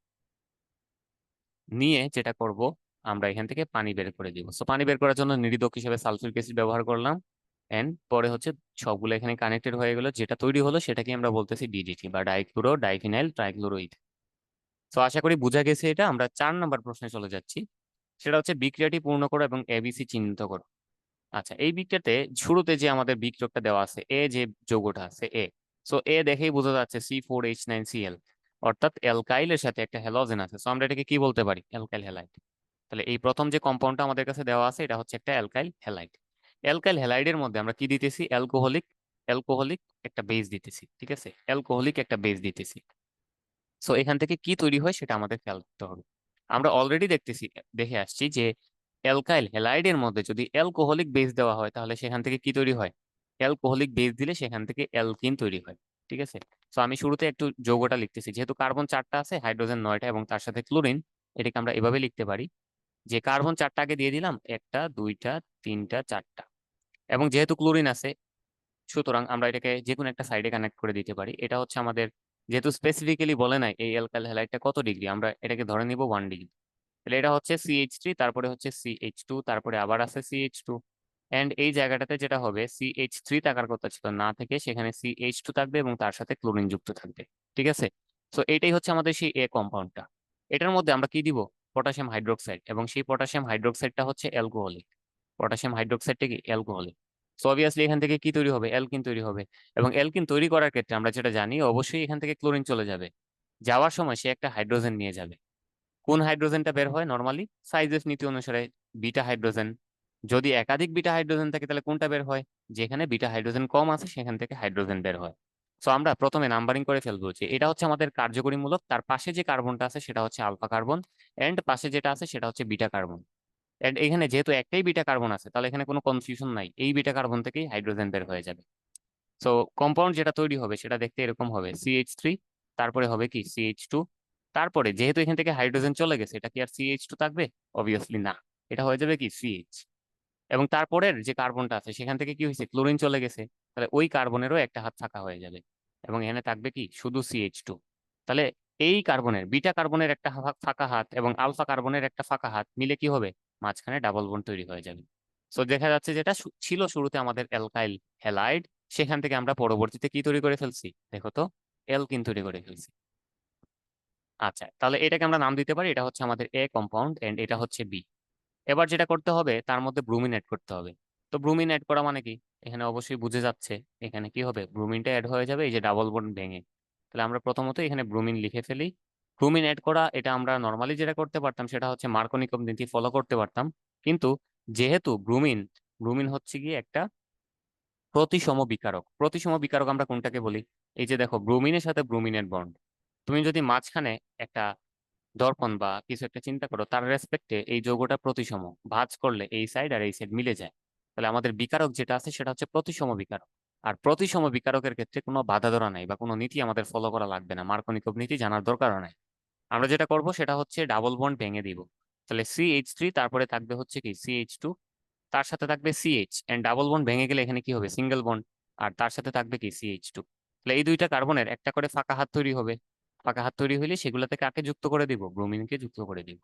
নিয়ে যেটা করব, আমরা এখান থেকে পানি বের করে দিব। সো পানি বের করার জন্য নির্দক হিসেবে সালফিউরিক অ্যাসিড ব্যবহার করলাম। এন্ড পরে হচ্ছে সবগুলো এখানে কানেক্টেড হয়ে গেল, যেটা তৈরি হলো সেটাকে আমরা বলতেছি ডিডিটি বা ডাইক্লোরো ডাইফিনাইল ট্রাইক্লোরোইথ। তো আশা করি বোঝা গেছে এটা। আমরা 4 নম্বর প্রশ্নে চলে যাচ্ছি। সেটা হচ্ছে বিক্রিয়াটি পূর্ণ করো এবং এবিসি চিহ্নিত করো। আচ্ছা, এই বিক্রিয়াতে শুরুতে যে আমাদের বিক্রিয়কটা দেওয়া আছে, এ যে যৌগটা আছে এ, সো এ দেখেই বোঝা যাচ্ছে C4H9Cl, অর্থাৎ অ্যালকাইলের সাথে একটা হ্যালোজেন আছে। সো আমরা এটাকে কি বলতে পারি, অ্যালকাইল হ্যালাইড। তাহলে এই প্রথম যে কম্পাউন্ডটা আমাদের কাছে দেওয়া আছে, এটা হচ্ছে একটা অ্যালকাইল হ্যালাইড। অ্যালকাইল হ্যালাইডের মধ্যে আমরা কি দিতেছি, অ্যালকোহলিক অ্যালকোহলিক একটা বেস দিতেছি। ঠিক আছে, অ্যালকোহলিক একটা বেস দিতেছি। সো এখান থেকে কি তৈরি হয় সেটা আমাদের খেয়াল করতে হবে। আমরা অলরেডি দেখে আসছি যে অ্যালকাইল হ্যালাইডের মধ্যে যদি অ্যালকোহলিক বেস দেওয়া হয় তাহলে সেখান থেকে কি তৈরি হয়? অ্যালকোহলিক বেস দিলে সেখান থেকে অ্যালকিন তৈরি হয়। ঠিক আছে। তো আমি শুরুতে একটু যৌগটা লিখতেছি, যেহেতু কার্বন 4টা আছে, হাইড্রোজেন 9টা এবং তার সাথে ক্লোরিন। এটাকে আমরা এভাবে লিখতে পারি যে কার্বন 4টা আগে দিয়ে দিলাম, 1টা 2টা 3টা 4টা, এবং যেহেতু ক্লোরিন আছে সুতরাং আমরা এটাকে যে কোনো একটা সাইডে কানেক্ট করে দিতে পারি। এটা হচ্ছে আমাদের, যেহেতু স্পেসিফিক্যালি বলে নাই এই অ্যালকাইল হ্যালাইডটা কত ডিগ্রি, আমরা এটাকে ধরে নিব 1 ডিগ্রি। তাহলে এটা হচ্ছে CH3, তারপরে হচ্ছে CH2, তারপরে আবার আছে CH2। এন্ড এই জায়গাটাতে যেটা হবে, CH3 থাকার কথা ছিল না, থেকে সেখানে CH2 থাকবে এবং তার সাথে ক্লোরিন যুক্ত থাকবে। ঠিক আছে। তো এটাই হচ্ছে আমাদের সেই এ কম্পাউন্ডটা। এটার মধ্যে আমরা কি দিব? পটাশিয়াম হাইড্রোক্সাইড, এবং সেই পটাশিয়াম হাইড্রোক্সাইডটা হচ্ছে অ্যালকোহলিক। পটাশিয়াম হাইড্রোক্সাইডটা কি? অ্যালকোহলিক। সো অবভিয়াসলি এখান থেকে কি তৈরি হবে? অ্যালকিন তৈরি হবে। এবং অ্যালকিন তৈরি করার ক্ষেত্রে আমরা যেটা জানি, অবশ্যই এখান থেকে ক্লোরিন চলে যাবে। যাওয়ার সময় সে একটা হাইড্রোজেন নিয়ে যাবে। কোন হাইড্রোজেনটা বের হয় নর্মালি? সাইজেস নীতি অনুসারে বিটা হাইড্রোজেন। যদি একাধিক বিটা হাইড্রোজেন থাকে তাহলে কোনটা বের হয়? যেখানে বিটা হাইড্রোজেন কম আছে সেখান থেকে হাইড্রোজেন বের হয়। সো আমরা প্রথমে নাম্বারিং করে ফেলবো যে এটা হচ্ছে আমাদের কার্যকরীমূলক, তার পাশে যে কার্বনটা আছে সেটা হচ্ছে আলফা কার্বন, এন্ড পাশে যেটা আছে সেটা হচ্ছে বিটা কার্বন। এন্ড এখানে যেহেতু একটাই বিটা কার্বন আছে তাহলে এখানে কোনো কনফিউশন নাই, এই বিটা কার্বন থেকেই হাইড্রোজেন বের হয়ে যাবে। সো কম্পাউন্ড যেটা তৈরি হবে সেটা দেখতে এরকম হবে, CH3, তারপরে হবে কি CH2, তারপরে যেহেতু এখান থেকে হাইড্রোজেন চলে গেছে এটা কি আর CH2 থাকবে? অবভিয়াসলি না, এটা হয়ে যাবে কি CH। এবং তারপরের যে কার্বনটা আছে সেখান থেকে কি হয়েছে? ক্লোরিন চলে গেছে। তাহলে ওই কার্বনেরও একটা হাত ফাঁকা হয়ে যাবে এবং এখানে থাকবে কি? শুধু CH2। তাহলে এই কার্বনের, বিটা কার্বনের একটা ফাঁকা হাত এবং আলফা কার্বনের একটা ফাঁকা হাত মিলে কি হবে? মাঝখানে ডাবল বন্ড তৈরি হয়ে যাবে। সো দেখা যাচ্ছে যেটা ছিল শুরুতে আমাদের অ্যালকাইল হ্যালাইড, সেখান থেকে আমরা পরবর্তীতে কি তৈরি করে ফেলছি দেখো তো? অ্যালকিন তৈরি করে ফেলছি। আচ্ছা, তাহলে এটাকে আমরা নাম দিতে পারি, এটা হচ্ছে আমাদের এ কম্পাউন্ড এন্ড এটা হচ্ছে বি। এবার যেটা করতে হবে তার মধ্যে ব্রুমিন অ্যাড করতে হবে। তো ব্রুমিন অ্যাড করা মানে কি? এখানে অবশ্যই বুঝে যাচ্ছে, এখানে কি হবে? ব্রুমিনটা অ্যাড হয়ে যাবে এই যে ডাবল বন্ড ভেঙে। তাহলে আমরা প্রথমত এখানে ব্রুমিন লিখে ফেলি। ব্রুমিন অ্যাড করা, এটা আমরা নর্মালি যেটা করতে পারতাম সেটা হচ্ছে মার্কোনিকম নীতি ফলো করতে পারতাম। কিন্তু যেহেতু ব্রুমিন, ব্রুমিন হচ্ছে গিয়ে একটা প্রতিসম বিকারক। প্রতিসম বিকারক আমরা কোনটাকে বলি? এই যে দেখো, ব্রুমিনের সাথে ব্রুমিনের বন্ড, তুমি যদি মাঝখানে একটা দর্পণ বা কিছু একটা চিন্তা করো, তার রেসপেক্টে এই যৌগটা প্রতিসম, ভাঁজ করলে এই সাইড আর এই সাইড মিলে যায়। তাহলে আমাদের বিকারক যেটা আছে সেটা হচ্ছে প্রতিসম বিকারক। আর প্রতিসম বিকারকের ক্ষেত্রে কোনো বাধা ধরা নাই বা কোনো নীতি আমাদের ফলো করা লাগবে না, মার্কোনিকভ নীতি জানার দরকারও নাই। আমরা যেটা করব সেটা হচ্ছে ডাবল বন্ড ভেঙে দিব। তাহলে CH3, তারপরে থাকবে হচ্ছে কি CH2, তার সাথে থাকবে CH, এন্ড ডাবল বন্ড ভেঙে গেলে এখানে কি হবে? Single bond. আর তার সাথে থাকবে কি CH2। তাহলে এই দুইটা কার্বনের একটা করে ফাঁকা হাত তৈরি হবে। ফাঁকা হাত তৈরি হলে সেগুলোতে কাকে যুক্ত করে দিব? ব্রোমিনকে যুক্ত করে দিব।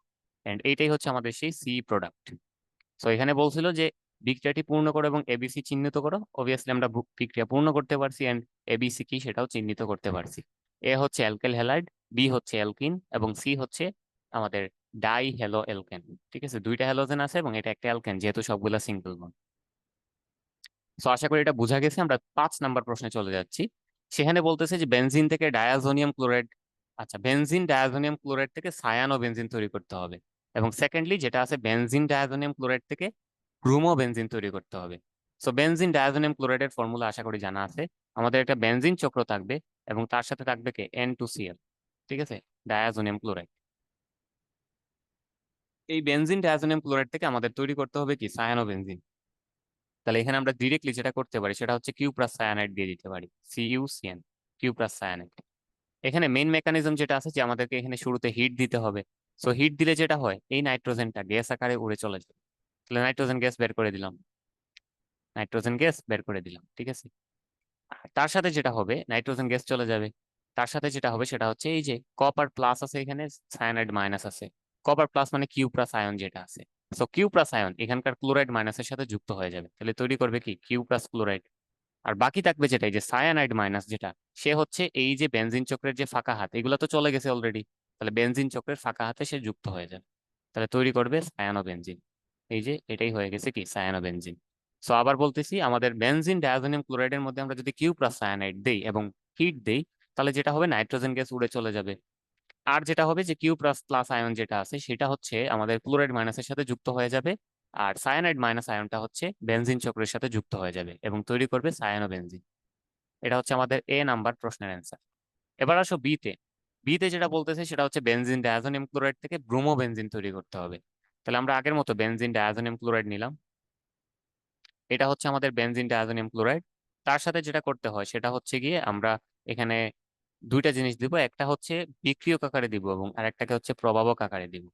এন্ড এইটাই হচ্ছে আমাদের সেই সি প্রোডাক্ট। সো এখানে বলছিল যে বিক্রিয়াটি পূর্ণ করো এবং এবিসি চিহ্নিত করো। অবভিয়াসলি আমরা বিক্রিয়া পূর্ণ করতে পারছি এন্ড এবিসি কি সেটাও চিহ্নিত করতে পারছি। এ হচ্ছে অ্যালকাইল হ্যালাইড, বি হচ্ছে অ্যালকিন, এবং সি হচ্ছে আমাদের ডাই হ্যালো অ্যালকেন। ঠিক আছে, দুইটা হ্যালোজেন আছে এবং এটা একটা অ্যালকেন, যেহেতু সবগুলা সিঙ্গেল বন্ড। তো আশা করি এটা বোঝা গেছে। আমরা 5 নাম্বার প্রশ্নে চলে যাচ্ছি। সেখানে বলতেছে যে বেনজিন থেকে ডায়াজোনিয়াম ক্লোরাইড, আচ্ছা বেনজিন ডায়াজোনিয়াম ক্লোরাইড থেকে সায়ানো বেনজিন তৈরি করতে হবে। এবং সেকেন্ডলি যেটা আছে, বেনজিন ডায়াজোনিয়াম ক্লোরাইড থেকে ব্রুমো বেনজিন তৈরি করতে হবে। সো বেনজিন ডায়াজোনিয়াম ক্লোরাইডের ফর্মুলা আশা করি জানা আছে। আমাদের একটা বেনজিন চক্র থাকবে এবং তার সাথে থাকবে কে? N2Cl। ঠিক আছে, ডায়াজোনিয়াম ক্লোরাইড। এই বেনজিন ডায়াজোনিয়াম ক্লোরাইড থেকে আমাদের তৈরি করতে হবে কি? Cyano benzene. তাহলে এখানে আমরা ডিরেক্টলি যেটা করতে পারি সেটা হচ্ছে কিউ প্লাস সায়ানাইড দিয়ে দিতে পারি, CuCN, কিউ প্লাস সায়ানাইড। এখানে মেইন মেকানিজম যেটা আছে যে আমাদেরকে এখানে শুরুতে হিট দিতে হবে। সো হিট দিলে যেটা হয়, এই নাইট্রোজেনটা গ্যাস আকারে উড়ে চলে যাবে। তাহলে নাইট্রোজেন গ্যাস বের করে দিলাম, নাইট্রোজেন গ্যাস বের করে দিলাম। ঠিক আছে। আর তার সাথে যেটা হবে, নাইট্রোজেন গ্যাস চলে যাবে। তার সাথে যেটা হবে সেটা হচ্ছে এই যে কপার প্লাস আছে এখানে, সায়ানাইড মাইনাস আছে। কপার প্লাস মানে কিউ প্লাস আয়ন যেটা আছে। সো কিউ প্লাস আয়ন এখানকার ক্লোরাইড মাইনাসের সাথে যুক্ত হয়ে যাবে, তাহলে তৈরি করবে কি? Q plus chloride. আর বাকি থাকবে যেটা, এই যে সায়ানাইড মাইনাস যেটা, সে হচ্ছে এই যে বেনজিন চক্রের যে ফাঁকা হাত, এগুলো তো চলে গেছে অলরেডি। তাহলে বেনজিন চক্রের ফাঁকা হাতে সে যুক্ত হয়ে যাবে, তাহলে তৈরি করবে সায়ানো বেনজিন। এই যে এটাই হয়ে গেছে কি? Cyano benzene. সো আবার বলতেছি, আমাদের বেনজিন ডায়াজোনিয়াম ক্লোরাইডের মধ্যে আমরা যদি কিউ প্লাস সায়ানাইড দেই এবং হিট দেই, তাহলে যেটা হবে, নাইট্রোজেন গ্যাস উড়ে চলে যাবে। আর যেটা হবে যে কিউ প্লাস প্লাস আয়ন যেটা আছে সেটা হচ্ছে আমাদের ক্লোরাইড মাইনাসের সাথে যুক্ত হয়ে যাবে। আর সায়ানাইড মাইনাস আয়নটা হচ্ছে বেনজিন চক্রের সাথে যুক্ত হয়ে যাবে এবং তৈরি করবে সায়ানো বেনজিন। এটা হচ্ছে আমাদের নাম্বার প্রশ্নের অ্যান্সার। এবার আসো বিতে। বিতে যেটা বলতেছে সেটা হচ্ছে বেনজিন ডায়াজোনিয়াম ক্লোরাইড থেকে ব্রোমো বেনজিন তৈরি করতে হবে। তাহলে আমরা আগের মতো বেনজিন ডায়াজোনিয়াম ক্লোরাইড নিলাম। এটা হচ্ছে আমাদের বেনজিন ডায়াজোনিয়াম ক্লোরাইড। তার সাথে যেটা করতে হয় সেটা হচ্ছে গিয়ে আমরা এখানে দুইটা জিনিস দিব, একটা হচ্ছে বিক্রিয়ক আকারে দিব এবং আরেকটাকে হচ্ছে প্রভাবক আকারে দিব।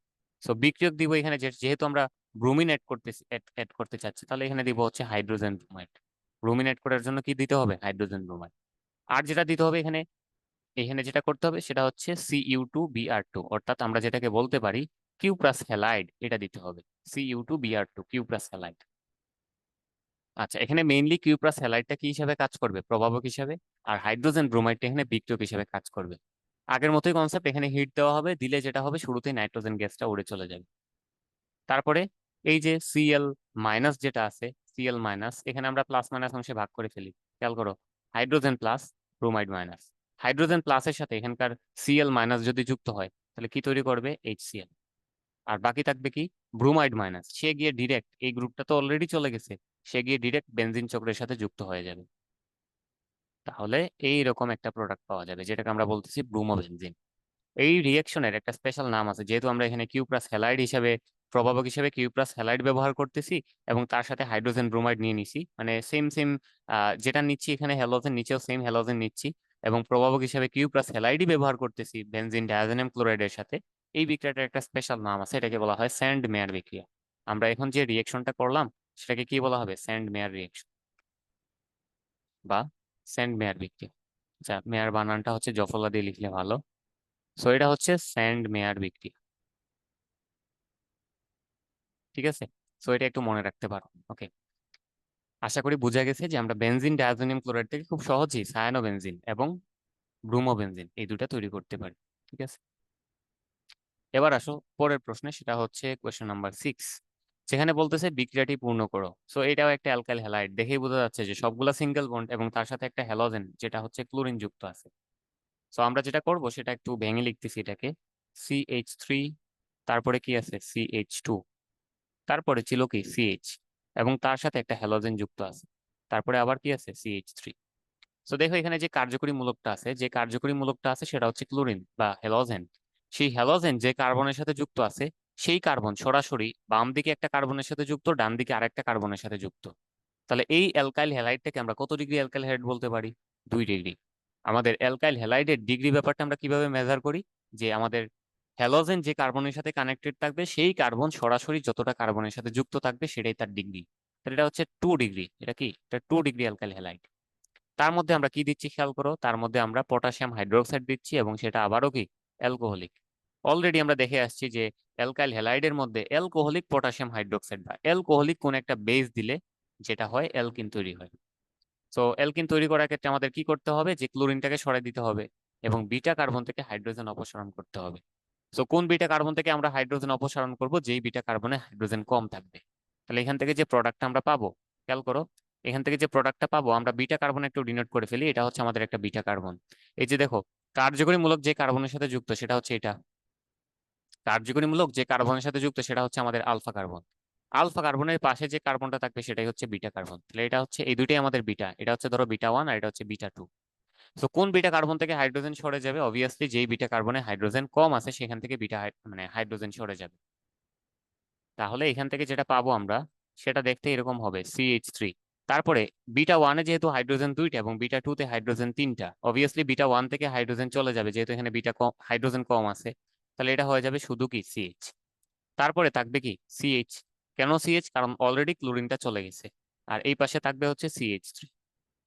সো বিক্রিয়ক দিব এখানে, যেহেতু আমরা ব্রোমিন অ্যাড করতে চাচ্ছি, তাহলে এখানে দিব হচ্ছে হাইড্রোজেন ব্রোমাইড। ব্রোমিন অ্যাড করার জন্য কি দিতে হবে? Hydrogen bromide. আর যেটা দিতে হবে এখানে, এখানে যেটা করতে হবে সেটা হচ্ছে Cu2Br2, অর্থাৎ আমরা যেটাকে বলতে পারি কিউ প্লাস হ্যালাইড, এটা দিতে হবে। Cu2Br2, Q plus halide. আচ্ছা, এখানে মেইনলি কিউ প্লাস হ্যালাইডটা কি হিসাবে কাজ করবে? প্রভাবক হিসাবে। আর হাইড্রোজেন ব্রোমাইডটা এখানে বিক্রিয়ক হিসাবে কাজ করবে। আগের মতোই কনসেপ্ট, এখানে হিট দেওয়া হবে, দিলে যেটা হবে শুরুতেই নাইট্রোজেন গ্যাসটা উড়ে চলে যাবে। তারপরে এই যে Cl মাইনাস যেটা আছে, Cl মাইনাস এখানে আমরা প্লাস মাইনাস অংশে ভাগ করে ফেলি। খেয়াল করো, hydrogen plus, bromide minus. Hydrogen প্লাসের সাথে এখানকার Cl মাইনাস যদি যুক্ত হয় তাহলে কি তৈরি করবে? HCl। আর বাকি থাকবে কি? Bromide minus. সে গিয়ে ডিরেক্ট, এই গ্রুপটা তো অলরেডি চলে গেছে, সে গিয়ে ডিরেক্ট বেনজিন চক্রের সাথে যুক্ত হয়ে যাবে। তাহলে এই রকম একটা প্রোডাক্ট পাওয়া যাবে যেটাকে আমরা বলতেছি ব্রোমোবেনজিন। এই রিয়েকশনের একটা স্পেশাল নাম আছে, যেহেতু আমরা এখানে কিউ প্লাস হ্যালাইড হিসাবে, প্রভাবক হিসেবে কিউ প্লাস হ্যালাইড ব্যবহার করতেছি এবং তার সাথে হাইড্রোজেন ব্রোমাইড নিয়ে নিছি, মানে সেম সেম যেটা নিচ্ছি এখানে হ্যালোজেন, নিচেও সেম হ্যালোজেন নিচ্ছি, এবং প্রভাবক হিসেবে কিউ প্লাস হ্যালাইডই ব্যবহার করতেছি বেনজিন ডায়াজোনিয়াম ক্লোরাইডের সাথে। এই বিক্রিয়াটার একটা স্পেশাল নাম আছে, এটাকে বলা হয় স্যান্ড মেয়ার বিক্রিয়া। আমরা এখন যে রিয়েকশনটা করলাম সেটাকে কি বলা হবে? স্যান্ড মেয়ার রিয়েকশন বা স্যান্ড মেয়ার বিক্রিয়া। আচ্ছা, মেয়ার বানানটা হচ্ছে জফলা দিয়ে লিখলে ভালো। সো এটা হচ্ছে স্যান্ড মেয়ার বিক্রিয়া। ঠিক আছে, সো এটা একটু মনে রাখতে পারো। ওকে, আশা করি বোঝা গেছে যে আমরা বেনজিন ডায়াজোনিয়াম ক্লোরাইড থেকে খুব সহজেই সায়ানোবেনজিন এবং ব্রোমোবেনজিন এই দুটা তৈরি করতে পারি। ঠিক আছে, এবার আসো পরের প্রশ্নে, সেটা হচ্ছে কোয়েশ্চেন নাম্বার 6, যেখানে বলতেছে বিক্রিয়াটি পূর্ণ করো। সো এটাও একটা অ্যালকাইল হ্যালাইড, দেখেই বোঝা যাচ্ছে যে সবগুলা সিঙ্গেল বন্ড এবং তার সাথে একটা হ্যালোজেন যেটা হচ্ছে ক্লোরিন যুক্ত আছে। সো আমরা যেটা করব সেটা একটু ভেঙে লিখতেছি এটাকে। CH3, তারপরে কি আছে? CH2, তারপরে ছিল কি? CH, এবং তার সাথে একটা হ্যালোজেন যুক্ত আছে, তারপরে আবার কি আছে? CH3। তো দেখো এখানে যে কার্যকরী মূলকটা আছে, সেটা হচ্ছে ক্লোরিন বা হ্যালোজেন। সেই হ্যালোজেন যে কার্বনের সাথে যুক্ত আছে, সেই কার্বন সরাসরি বাম দিকে একটা কার্বনের সাথে যুক্ত, ডান দিকে আরেকটা কার্বনের সাথে যুক্ত। তাহলে এই অ্যালকাইল হ্যালাইডটাকে আমরা কত ডিগ্রি অ্যালকাইল হ্যালাইড বলতে পারি? 2 ডিগ্রি। আমাদের অ্যালকাইল হ্যালাইডের ডিগ্রি ব্যাপারটা আমরা কিভাবে মেজার করি? যে আমাদের হ্যালোজেন যে কার্বনের সাথে কানেক্টেড থাকবে, সেই কার্বন সরাসরি যতটা কার্বনের সাথে যুক্ত থাকবে সেটাই তার ডিগ্রি। তাহলে এটা হচ্ছে 2 ডিগ্রি। এটা কি? এটা 2 ডিগ্রি অ্যালকাইল হ্যালাইড। তার মধ্যে আমরা কি দিচ্ছি খেয়াল করো, তার মধ্যে আমরা পটাশিয়াম হাইড্রোক্সাইড দিচ্ছি এবং সেটা আবারও কি? অ্যালকোহলিক। অলরেডি আমরা দেখে আসছি যে অ্যালকাইল হ্যালাইডের মধ্যে অ্যালকোহলিক পটাশিয়াম হাইড্রোক্সাইড বা অ্যালকোহলিক কোন একটা বেস দিলে যেটা হয়, অ্যালকিন তৈরি হয়। তো অ্যালকিন তৈরি করার ক্ষেত্রে আমাদের কি করতে হবে? যে ক্লোরিনটাকে সরাই দিতে হবে এবং বিটা কার্বন থেকে হাইড্রোজেন অপসারণ করতে হবে। তো কোন বিটা কার্বন থেকে আমরা হাইড্রোজেন অপসারণ করব? যেই বিটা কার্বনে হাইড্রোজেন কম থাকবে। তাহলে এখান থেকে যে প্রোডাক্টটা আমরা পাবো, খেয়াল করো, এখান থেকে যে প্রোডাক্টটা পাবো আমরা বিটা কার্বন একটু ডিনোট করে ফেলি, এটা হচ্ছে আমাদের একটা বিটা কার্বন। এই যে দেখো, কার্যকরী মূলক যে কার্বনের সাথে যুক্ত সেটা হচ্ছে এটা। কার্যকরী মূলক যে কার্বনের সাথে যুক্ত সেটা হচ্ছে আমাদের আলফা কার্বন। আলফা কার্বনের পাশে যে কার্বনটা থাকবে সেটাই হচ্ছে বিটা কার্বন। তাহলে এটা হচ্ছে, এই দুইটাই আমাদের বিটা, এটা হচ্ছে ধরো বিটা 1 আর এটা হচ্ছে বিটা 2। তো কোন বিটা কার্বন থেকে হাইড্রোজেন সরে যাবে? অবভিয়াসলি যেই বিটা কার্বনে হাইড্রোজেন কম আছে সেখান থেকে মানে হাইড্রোজেন সরে যাবে। তাহলে এখান থেকে যেটা পাবো আমরা সেটা দেখতে এরকম হবে, CH3। তারপরে বিটা 1-এ যেহেতু হাইড্রোজেন 2টা এবং বিটা 2-তে হাইড্রোজেন 3টা, অবভিয়াসলি বিটা 1 থেকে হাইড্রোজেন চলে যাবে যেহেতু এখানে বিটা কম, হাইড্রোজেন কম আছে। তাহলে এটা হয়ে যাবে শুধু কি? CH। তারপরে থাকবে কি? CH। কেন CH? কারণ অলরেডি ক্লোরিনটা চলে গেছে। আর এই পাশে থাকবে হচ্ছে CH3।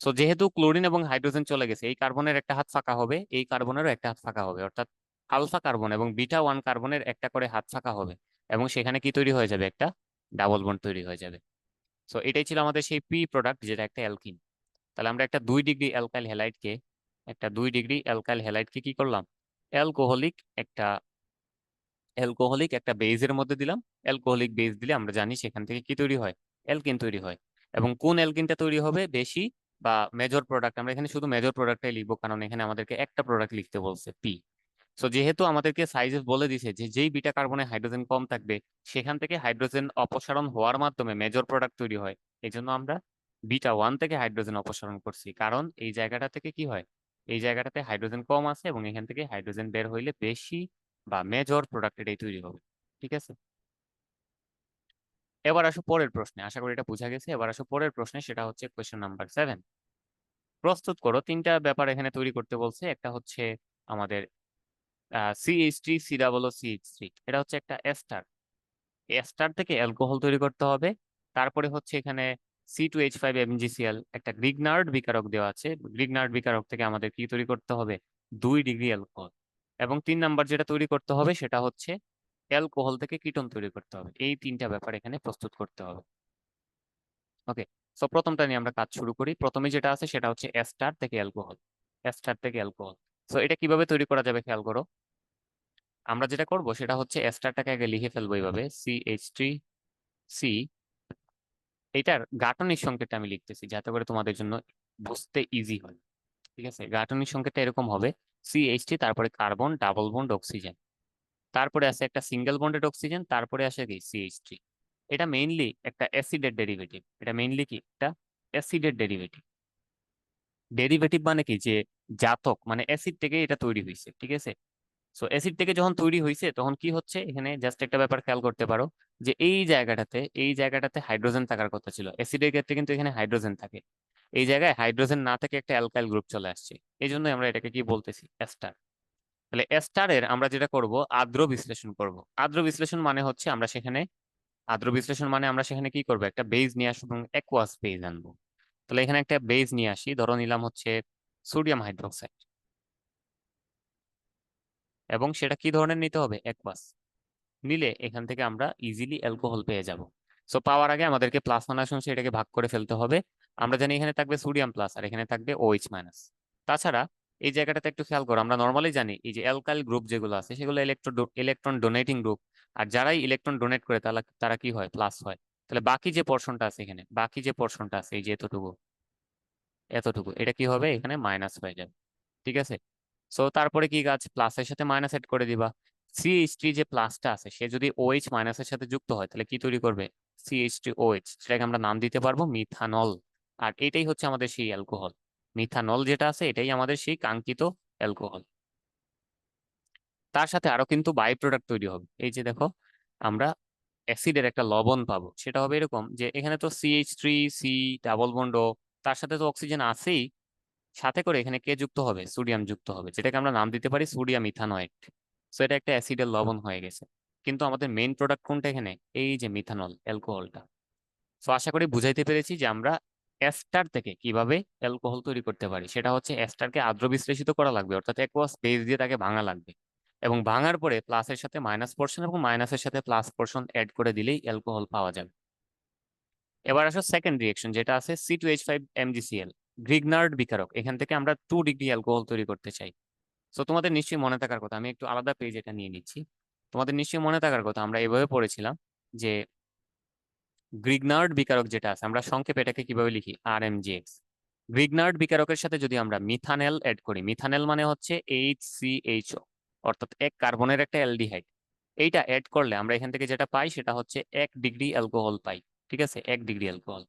সো যেহেতু ক্লোরিন এবং হাইড্রোজেন চলে গেছে, এই কার্বনের একটা হাত ফাঁকা হবে, এই কার্বনেরও একটা হাত ফাঁকা হবে, অর্থাৎ আলফা কার্বন এবং বিটা 1 কার্বনের একটা করে হাত ফাঁকা হবে এবং সেখানে কি তৈরি হয়ে যাবে? একটা ডাবল বন্ড তৈরি হয়ে যাবে। সো এটাই ছিল আমাদের সেই পি প্রোডাক্ট, যেটা একটা অ্যালকিন। তাহলে আমরা একটা 2 ডিগ্রি অ্যালকাইল হ্যালাইডকে কি করলাম? অ্যালকোহলিক একটা অ্যালকোহলিক একটা বেজের মধ্যে দিলাম। অ্যালকোহলিক বেজ দিলে আমরা জানি সেখান থেকে কি তৈরি হয়? অ্যালকিন তৈরি হয়। এবং কোন অ্যালকিনটা তৈরি হবে বেশি বা মেজর প্রোডাক্ট, আমরা এখানে শুধু মেজর প্রোডাক্টটাই লিখবো কারণ এখানে আমাদেরকে একটা প্রোডাক্ট লিখতে বলছে, পি। সো যেহেতু আমাদেরকে সাইজে বলে দিছে যে যেই বিটা কার্বনে হাইড্রোজেন কম থাকবে সেখান থেকে হাইড্রোজেন অপসারণ হওয়ার মাধ্যমে মেজর প্রোডাক্ট তৈরি হয়, এই জন্য আমরা বিটা 1 থেকে হাইড্রোজেন অপসারণ করছি, কারণ এই জায়গাটা থেকে কি হয়? এই জায়গাটাতে হাইড্রোজেন কম আছে এবং এখান থেকে হাইড্রোজেন বের হইলে বেশি বা মেজর প্রোডাক্ট এটাই তৈরি হবে। ঠিক আছে, এবার আসো পরের প্রশ্নে, আশা করি এটা বোঝা গেছে। এবার আসো পরের প্রশ্নে, সেটা হচ্ছে কোয়েশ্চেন নাম্বার 7। প্রস্তুত করো, তিনটা ব্যাপার এখানে তৈরি করতে বলছে। একটা হচ্ছে আমাদের CH3 COO CH3, এটা হচ্ছে একটা এস্টার। এস্টার থেকে অ্যালকোহল তৈরি করতে হবে। তারপরে হচ্ছে এখানে C2H5MgCl, একটা গ্রিগনার্ড বিকারক দেওয়া আছে। গ্রিগনার্ড বিকারক থেকে আমাদের কি তৈরি করতে হবে? 2 ডিগ্রি অ্যালকোহল। এবং 3 নাম্বার যেটা তৈরি করতে হবে সেটা হচ্ছে অ্যালকোহল থেকে কিটোন তৈরি করতে হবে। এই তিনটা ব্যাপার এখানে প্রস্তুত করতে হবে। ওকে, সো প্রথমটা নিয়ে আমরা কাজ শুরু করি। প্রথমে যেটা আছে সেটা হচ্ছে এস্টার থেকে অ্যালকোহল। এস্টার থেকে অ্যালকোহল। সো এটা কিভাবে তৈরি করা যাবে খেয়াল করো। আমরা যেটা করব সেটা হচ্ছে এস্টারটাকে আগে লিখে ফেলবো এইভাবে, CH3C। এটার গাঠনিক সংকেতটা আমি লিখতেছি যাতে করে তোমাদের জন্য বুঝতে ইজি হয়। ঠিক আছে, গাঠনিক সংকেতটা এরকম হবে, CH3, তারপরে কার্বন, ডাবল বন্ড, অক্সিজেন, তারপরে আছে একটা সিঙ্গেল বন্ডেড অক্সিজেন, তারপরে আসে কি CH3। এটা মেইনলি একটা অ্যাসিডের ডেরিভেটিভ। এটা মেইনলি কি একটা অ্যাসিডের ডেরিভেটিভ। ডেরিভেটিভ মানে কি, যে জাতক, মানে অ্যাসিড থেকে এটা তৈরি হয়েছে। ঠিক আছে, সো অ্যাসিড থেকে যখন তৈরি হয়েছে তখন কি হচ্ছে, এখানে জাস্ট একটা ব্যাপার খেয়াল করতে পারো, যে এই জায়গাটাতে হাইড্রোজেন থাকার কথা ছিল। অ্যাসিডের ক্ষেত্রে কিন্তু এখানে হাইড্রোজেন থাকে। এই জায়গায় হাইড্রোজেন না থেকে একটা অ্যালকাইল গ্রুপ চলে আসছে। এই জন্য আমরা এটাকে কি বলতেছি, এস্টার। তাহলে এস্টারের আমরা যেটা করব, আদ্র বিশ্লেষণ করব। আদ্র বিশ্লেষণ মানে হচ্ছে আমরা সেখানে কি করব, একটা বেজ নিয়ে আসবো এবং অ্যাকুয়াস বেজ আনবো। তাহলে এখানে একটা বেজ নিয়ে আসি, ধরো নিলাম হচ্ছে সোডিয়াম হাইড্রোক্সাইড, এবং সেটা কি ধরনের নিতে হবে, অ্যাকুয়াস। নিলে এখান থেকে আমরা ইজিলি অ্যালকোহল পেয়ে যাব। সো পাওয়ার আগে আমাদেরকে প্লাস মাইনাস অংশে এটাকে ভাগ করে ফেলতে হবে। আমরা জানি এখানে থাকবে সোডিয়াম প্লাস আর এখানে থাকবে OH মাইনাস। তাছাড়া এই জায়গাটাতে একটু খেয়াল করো, আমরা নর্মালি জানি এই যে অ্যালকাইল গ্রুপ যেগুলো আছে সেগুলো ইলেকট্রন ডোনেটিং গ্রুপ। আর যারাই ইলেকট্রন ডোনেট করে তারা তারা কি হয়, প্লাস হয়। তাহলে বাকি যে পোর্শনটা আছে এখানে, বাকি যে পোর্শনটা আছে এই যে এতটুকু, এতটুকু, এটা কি হবে, এখানে মাইনাস হয়ে যাবে। ঠিক আছে, সো তারপরে কি কাজ, প্লাসের সাথে মাইনাস এড করে দিবা। CH3 যে প্লাসটা আছে সে যদি OH মাইনাসের সাথে যুক্ত হয় তাহলে কি তৈরি করবে, CH3OH, সেটাকে আমরা নাম দিতে পারবো মিথানল। আর এটাই হচ্ছে আমাদের সেই অ্যালকোহল। মিথানল যেটা আছে এটাই আমাদের সেই কাঙ্ক্ষিত অ্যালকোহল। তার সাথে আরো কিন্তু বাই প্রোডাক্ট তৈরি হবে। এই যে দেখো, আমরা অ্যাসিডের একটা লবণ পাবো, সেটা হবে এরকম, যে এখানে তো CH3C, ডাবল বন্ড ও, তার সাথে তো অক্সিজেন আছেই, সাথে করে এখানে কে যুক্ত হবে, সোডিয়াম যুক্ত হবে, যেটাকে আমরা নাম দিতে পারি সোডিয়াম ইথানয়েট। সো এটা একটা অ্যাসিডের লবণ হয়ে গেছে। কিন্তু আমাদের মেইন প্রোডাক্ট কোনটা এখানে, এই যে মিথানল, অ্যালকোহলটা। সো আশা করি বুঝাইতে পেরেছি যে আমরা এস্টার থেকে কিভাবে অ্যালকোহল তৈরি করতে পারি। সেটা হচ্ছে এস্টারকে আদ্র বিশ্লেষিত করা লাগবে, অর্থাৎ অ্যাকুয়াস বেস দিয়ে তাকে ভাঙা লাগবে, এবং ভাঙার পরে প্লাসের সাথে মাইনাস পোর্শন এবং মাইনাসের সাথে প্লাস পোর্শন অ্যাড করে দিলেই অ্যালকোহল পাওয়া যাবে। এবার আসো সেকেন্ড রিয়েকশন, যেটা আছে C2H5MgCl, গ্রিগনার্ড বিকারক। এখান থেকে আমরা 2 ডিগ্রি অ্যালকোহল তৈরি করতে চাই। সো তোমাদের নিশ্চয়ই মনে থাকার কথা, আমি একটু আলাদা পেজ এটা নিয়ে নিচ্ছি। তোমাদের নিশ্চয়ই মনে থাকার কথা, আমরা এভাবে পড়েছিলাম যে গ্রিগনার্ড বিকারক যেটা আছে, আমরা সংক্ষেপে এটাকে কিভাবে লিখি, RMgx। গ্রিগনার্ড বিকারকের সাথে যদি আমরা মিথানেল অ্যাড করি, মিথানেল মানে হচ্ছে HCHO, অর্থাৎ এক কার্বনের একটা অ্যালডিহাইড। এইটা অ্যাড করলে আমরা এখান থেকে যেটা পাই সেটা হচ্ছে 1 ডিগ্রি অ্যালকোহল পাই। ঠিক আছে, 1 ডিগ্রি অ্যালকোহল।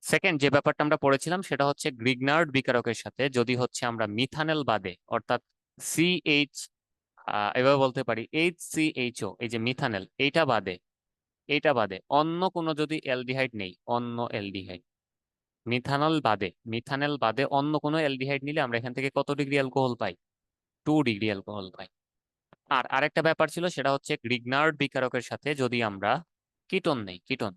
সেকেন্ড যে ব্যাপারটা আমরা পড়েছিলাম সেটা হচ্ছে গ্রিগনার্ড বিকারকের সাথে যদি হচ্ছে আমরা মিথানেল বাদে, অর্থাৎ সিএইচ, এভাবে বলতে পারি HCHO, এই যে মিথানেল, এইটা বাদে অন্য কোনো যদি অ্যালডিহাইড নেই, অন্য অ্যালডিহাইড, মিথানেল বাদে অন্য কোনো অ্যালডিহাইড নিলে আমরা এখান থেকে কত ডিগ্রি অ্যালকোহল পাই, 2 ডিগ্রি অ্যালকোহল পাই। আর আরেকটা ব্যাপার ছিল সেটা হচ্ছে গ্রিগনার্ড বিকারকের সাথে যদি আমরা কিটোন নেই, কিটোন,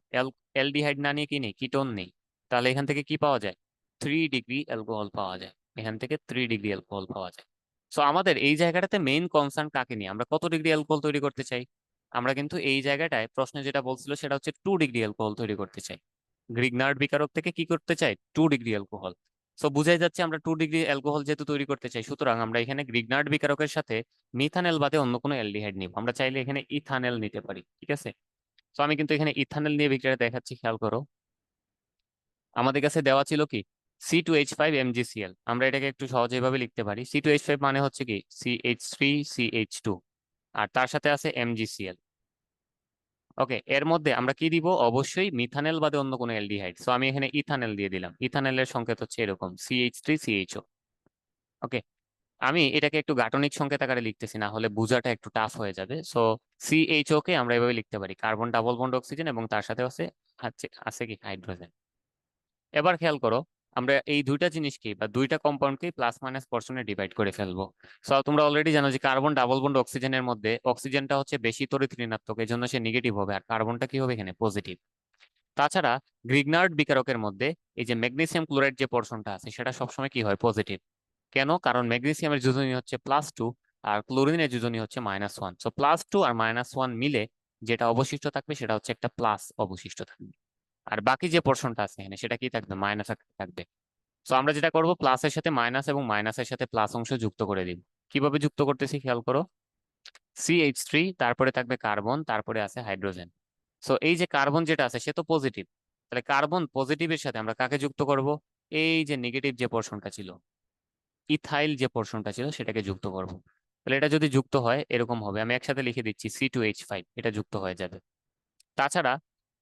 অ্যালডিহাইড না নিয়ে কি নেই, কিটোন নেই, তাহলে এখান থেকে কি পাওয়া যায়, 3 ডিগ্রি অ্যালকোহল পাওয়া যায়। এখান থেকে 3 ডিগ্রি অ্যালকোহল পাওয়া যায়। সো আমাদের এই জায়গাটাতে মেইন কনসার্ন কাকে নিয়ে, আমরা কত ডিগ্রি অ্যালকোহল তৈরি করতে চাই। আমরা কিন্তু এই জায়গাটায় প্রশ্নে যেটা বলছিল সেটা হচ্ছে 2 ডিগ্রি অ্যালকোহল তৈরি করতে চাই। গ্রিগনার্ড বিকারক থেকে কি করতে চাই, 2 ডিগ্রি অ্যালকোহল। সো বুঝাই যাচ্ছে আমরা 2 ডিগ্রি অ্যালকোহল যেহেতু তৈরি করতে চাই, সুতরাং আমরা এখানে গ্রিগনার্ড বিকারকের সাথে মিথানেল বাদে অন্য কোনো অ্যালডিহাইড নিব। আমরা চাইলে এখানে ইথানেল নিতে পারি। ঠিক আছে, তো আমি কিন্তু এখানে ইথানেল নিয়ে ভিক্টরে দেখাচ্ছি, খেয়াল করো। আমাদের কাছে দেওয়া ছিল কি, C2H5MgCl। আমরা এটাকে একটু সহজে ভাবে লিখতে পারি, C2H5 মানে হচ্ছে কি CH3CH2, আর তার সাথে আছে MgCl। ওকে, এর মধ্যে আমরা কি দিব, অবশ্যই মিথানেল বাদে অন্য কোনো অ্যালডিহাইড। সো আমি এখানে ইথানেল দিয়ে দিলাম। ইথানেলের সংকেত হচ্ছে এরকম, CH3CHO। ওকে, আমি এটাকে একটু গাঠনিক সংকেত আকারে লিখতেছি, না হলে বোঝাটা একটু টাফ হয়ে যাবে। সো সিএইচও কে আমরা এভাবে লিখতে পারি, কার্বন ডাবল বন্ড অক্সিজেন এবং তার সাথে আছে আছে আছে কি হাইড্রোজেন। এবার খেয়াল করো, আমরা এই দুইটা জিনিসকে বা দুইটা কম্পাউন্ডকে প্লাস মাইনাস পোর্শনে ডিভাইড করে ফেলবো। সো তোমরা অলরেডি জানো যে কার্বন ডাবল বন্ড অক্সিজেনের মধ্যে অক্সিজেনটা হচ্ছে বেশি তড়িৎ ঋণাত্মক, এই জন্য সে নেগেটিভ হবে, আর কার্বনটা কি হবে এখানে পজিটিভ। তাছাড়া গ্রিগনার্ড বিকারকের মধ্যে এই যে ম্যাগনেসিয়াম ক্লোরাইড যে পোর্শনটা আছে সেটা সবসময় কি হয় পজিটিভ। কেন? কারণ ম্যাগনেসিয়ামের যোজনী হচ্ছে +2 আর ক্লোরিনের যোজনী হচ্ছে -1। সো +2 আর -1 মিলে যেটা অবশিষ্ট থাকবে সেটা হচ্ছে একটা প্লাস অবশিষ্ট থাকবে, আর বাকি যে পোর্শনটা আছে এখানে সেটা কি থাকবে মাইনাস থাকবে। সো আমরা যেটা করব, প্লাসের সাথে মাইনাস এবং মাইনাসের সাথে প্লাস অংশ যুক্ত করে দিব। কিভাবে যুক্ত করতেছি খেয়াল করো, CH3, তারপরে থাকবে কার্বন, তারপরে আছে হাইড্রোজেন। সো এই যে কার্বন যেটা আছে সে তো পজিটিভ, তাহলে কার্বন পজিটিভের সাথে আমরা কাকে যুক্ত করব, এই যে নেগেটিভ যে পোর্শনটা ছিল, ইথাইল যে পোর্শনটা ছিল সেটাকে যুক্ত করব। তাহলে এটা যদি যুক্ত হয় এরকম হবে, আমি একসাথে লিখে দিচ্ছি C2H5, এটা যুক্ত হয়ে যাবে। তাছাড়া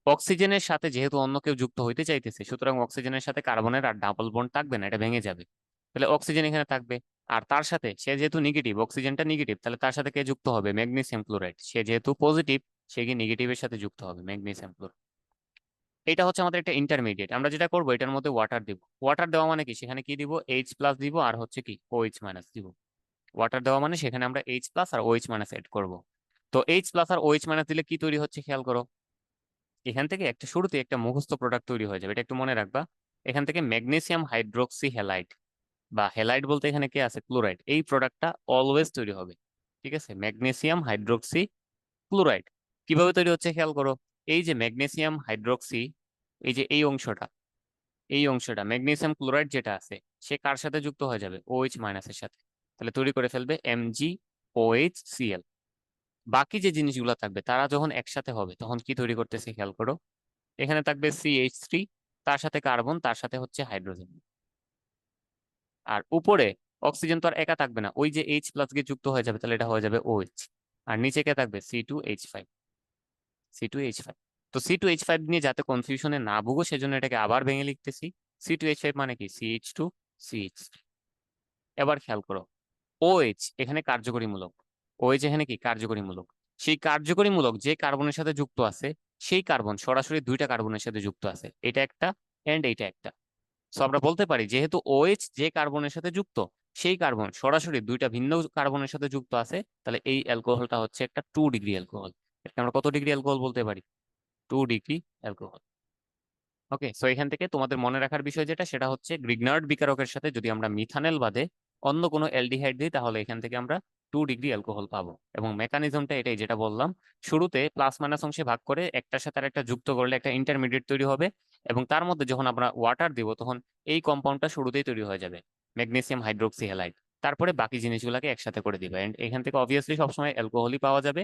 অক্সিজেনের সাথে যেহেতু অন্য কেউ যুক্ত হইতে চাইতেছে, সুতরাং অক্সিজেনের সাথে কার্বনের আর ডাবল বন্ড থাকবে না, এটা ভেঙে যাবে। তাহলে অক্সিজেন এখানে থাকবে, আর তার সাথে সে যেহেতু নেগেটিভ, অক্সিজেনটা নেগেটিভ, তাহলে তার সাথে কে যুক্ত হবে, ম্যাগনেসিয়াম ক্লোরাইড। সে যেহেতু পজিটিভ, সে কি নেগেটিভের সাথে যুক্ত হবে, ম্যাগনেসিয়াম ক্লোরাইড। এটা হচ্ছে আমাদের একটা ইন্টারমিডিয়েট। আমরা যেটা করবো এটার মধ্যে ওয়াটার দিব। ওয়াটার দেওয়া মানে কি, সেখানে কি দিব, H+ দিব, আর হচ্ছে কি OH- দিব। ওয়াটার দেওয়া মানে সেখানে আমরা H+ আর OH- এড করব। তো H+ আর OH- দিলে কি তৈরি হচ্ছে খেয়াল করো, এখান থেকে একটা শুরুতে একটা মুখস্থ প্রোডাক্ট তৈরি হয়ে যাবে, এটা একটু মনে রাখবা। এখান থেকে ম্যাগনেসিয়াম হাইড্রোক্সি হ্যালাইড, বা হ্যালাইড বলতে এখানে কে আছে, ক্লোরাইড, এই প্রোডাক্টটা অলওয়েজ তৈরি হবে। ঠিক আছে, ম্যাগনেসিয়াম হাইড্রোক্সি ক্লোরাইড কিভাবে তৈরি হচ্ছে খেয়াল করো। এই যে ম্যাগনেসিয়াম হাইড্রোক্সি, এই যে এই অংশটা ম্যাগনেসিয়াম ক্লোরাইড যেটা আছে, সে কার সাথে যুক্ত হয়ে যাবে, OH- এর সাথে। তাহলে তৈরি করে ফেলবে MgOHCl। বাকি যে জিনিসগুলো থাকবে তারা যখন একসাথে হবে তখন কি তৈরি করতেছে খেয়াল করো, এখানে থাকবে CH3, তার সাথে কার্বন, তার সাথে হচ্ছে হাইড্রোজেন। আর উপরে অক্সিজেন তো আর একা থাকবে না, ওই যে H+ গিয়ে যুক্ত হয়ে যাবে, তাহলে এটা হয়ে যাবে OH। আর নিচে কে থাকবে, C2H5। তো C2H5 নিয়ে যাতে কনফিউশনে না ভুগো সেজন্য এটাকে আবার ভেঙে লিখতেছি। C2H5 মানে কি, CH2CH3। এবার খেয়াল করো, OH এখানে কার্যকরীমূলক, OH এখানে কি কার্যকরীমূলক। সেই কার্যকরীমূলক যে কার্বনের সাথে যুক্ত আছে, সেই কার্বন সরাসরি দুইটা কার্বনের সাথে যুক্ত আছে, এটা একটা এন্ড এইটা একটা। সো আমরা বলতে পারি যেহেতু OH যে কার্বনের সাথে যুক্ত, সেই কার্বন সরাসরি দুইটা ভিন্ন কার্বনের সাথে যুক্ত আছে, তাহলে এই অ্যালকোহলটা হচ্ছে একটা 2 ডিগ্রি অ্যালকোহল। এটাকে আমরা কত ডিগ্রি অ্যালকোহল বলতে পারি, 2 ডিগ্রি অ্যালকোহল। ওকে, সো এখান থেকে তোমাদের মনে রাখার বিষয় যেটা, সেটা হচ্ছে গ্রিগনার্ড বিকারকের সাথে যদি আমরা মিথানেল বাদে অন্য কোনো অ্যালডিহাইড দিই, তাহলে এখান থেকে আমরা 2 ডিগ্রি অ্যালকোহল পাবো। এবং মেকানিজমটা এটাই যেটা বললাম, শুরুতে প্লাস মাইনাস অংশে ভাগ করে একটার সাথে আরেকটা যুক্ত করলে একটা ইন্টারমিডিয়েট তৈরি হবে, এবং তার মধ্যে যখন আমরা ওয়াটার দিব তখন এই কম্পাউন্ডটা শুরুতেই তৈরি হয়ে যাবে, ম্যাগনেসিয়াম হাইড্রোক্সি হ্যালাইড। তারপরে বাকি জিনিসগুলোকে একসাথে করে দিবে, এন্ড এখান থেকে অবভিয়াসলি সবসময় অ্যালকোহলই পাওয়া যাবে।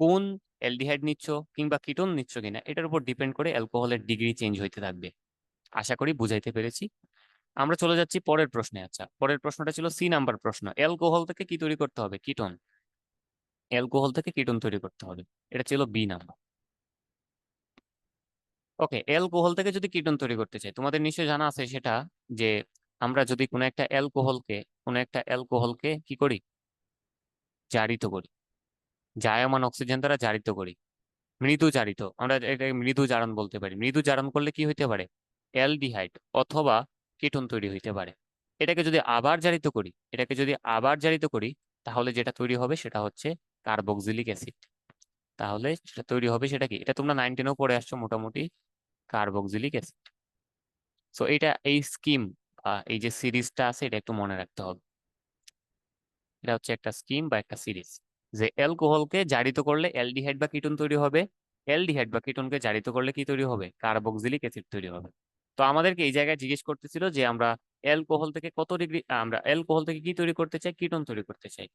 কোন অ্যালডিহাইড নিচ্ছ কিংবা কিটোন নিচ্ছ কিনা এটার উপর ডিপেন্ড করে অ্যালকোহলের ডিগ্রি চেঞ্জ হইতে থাকবে। আশা করি বুঝাইতে পেরেছি। আমরা চলে যাচ্ছি পরের প্রশ্নে। আচ্ছা, পরের প্রশ্নটা ছিল C নাম্বার প্রশ্ন, অ্যালকোহল থেকে কি তৈরি করতে হবে, কিটোন। অ্যালকোহল থেকে কিটোন তৈরি করতে হবে, এটা ছিল B নাম্বার। ওকে, অ্যালকোহল থেকে যদি কিটোন তৈরি করতে চাই, তোমাদের নিশ্চয়ই জানা আছে সেটা, যে আমরা যদি কোনো একটা অ্যালকোহলকে কি করি, জারিত করি, জায়মান অক্সিজেন দ্বারা জারিত করি, মৃদু জারিত, আমরা এটাকে মৃদু জারণ বলতে পারি। মৃদু জারণ করলে কি হইতে পারে, অ্যালডিহাইড অথবা কিটোন তৈরি হইতে পারে। এটাকে যদি আবার জারিত করি, তাহলে যেটা তৈরি হবে সেটা হচ্ছে কার্বক্সিলিক অ্যাসিড। তাহলে সেটা তৈরি হবে সেটা কি, এটা তোমরা 9-10-এও পড়ে আসছো মোটামুটি, কার্বক্সিলিক অ্যাসিড। সো এটা এই স্কিম, এই যে সিরিজটা আছে এটা একটু মনে রাখতে হবে। এটা হচ্ছে একটা স্কিম বা একটা সিরিজ, যে অ্যালকোহলকে জারিত করলে অ্যালডিহাইড বা কিটোন তৈরি হবে, অ্যালডিহাইড বা কিটোনকে জারিত করলে কি তৈরি হবে, কার্বক্সিলিক অ্যাসিড তৈরি হবে। তো আমাদেরকে এই জায়গায় জিজ্ঞেস করতেছিল যে আমরা অ্যালকোহল থেকে কি তৈরি করতে চাই, কিটোন তৈরি করতে চাই।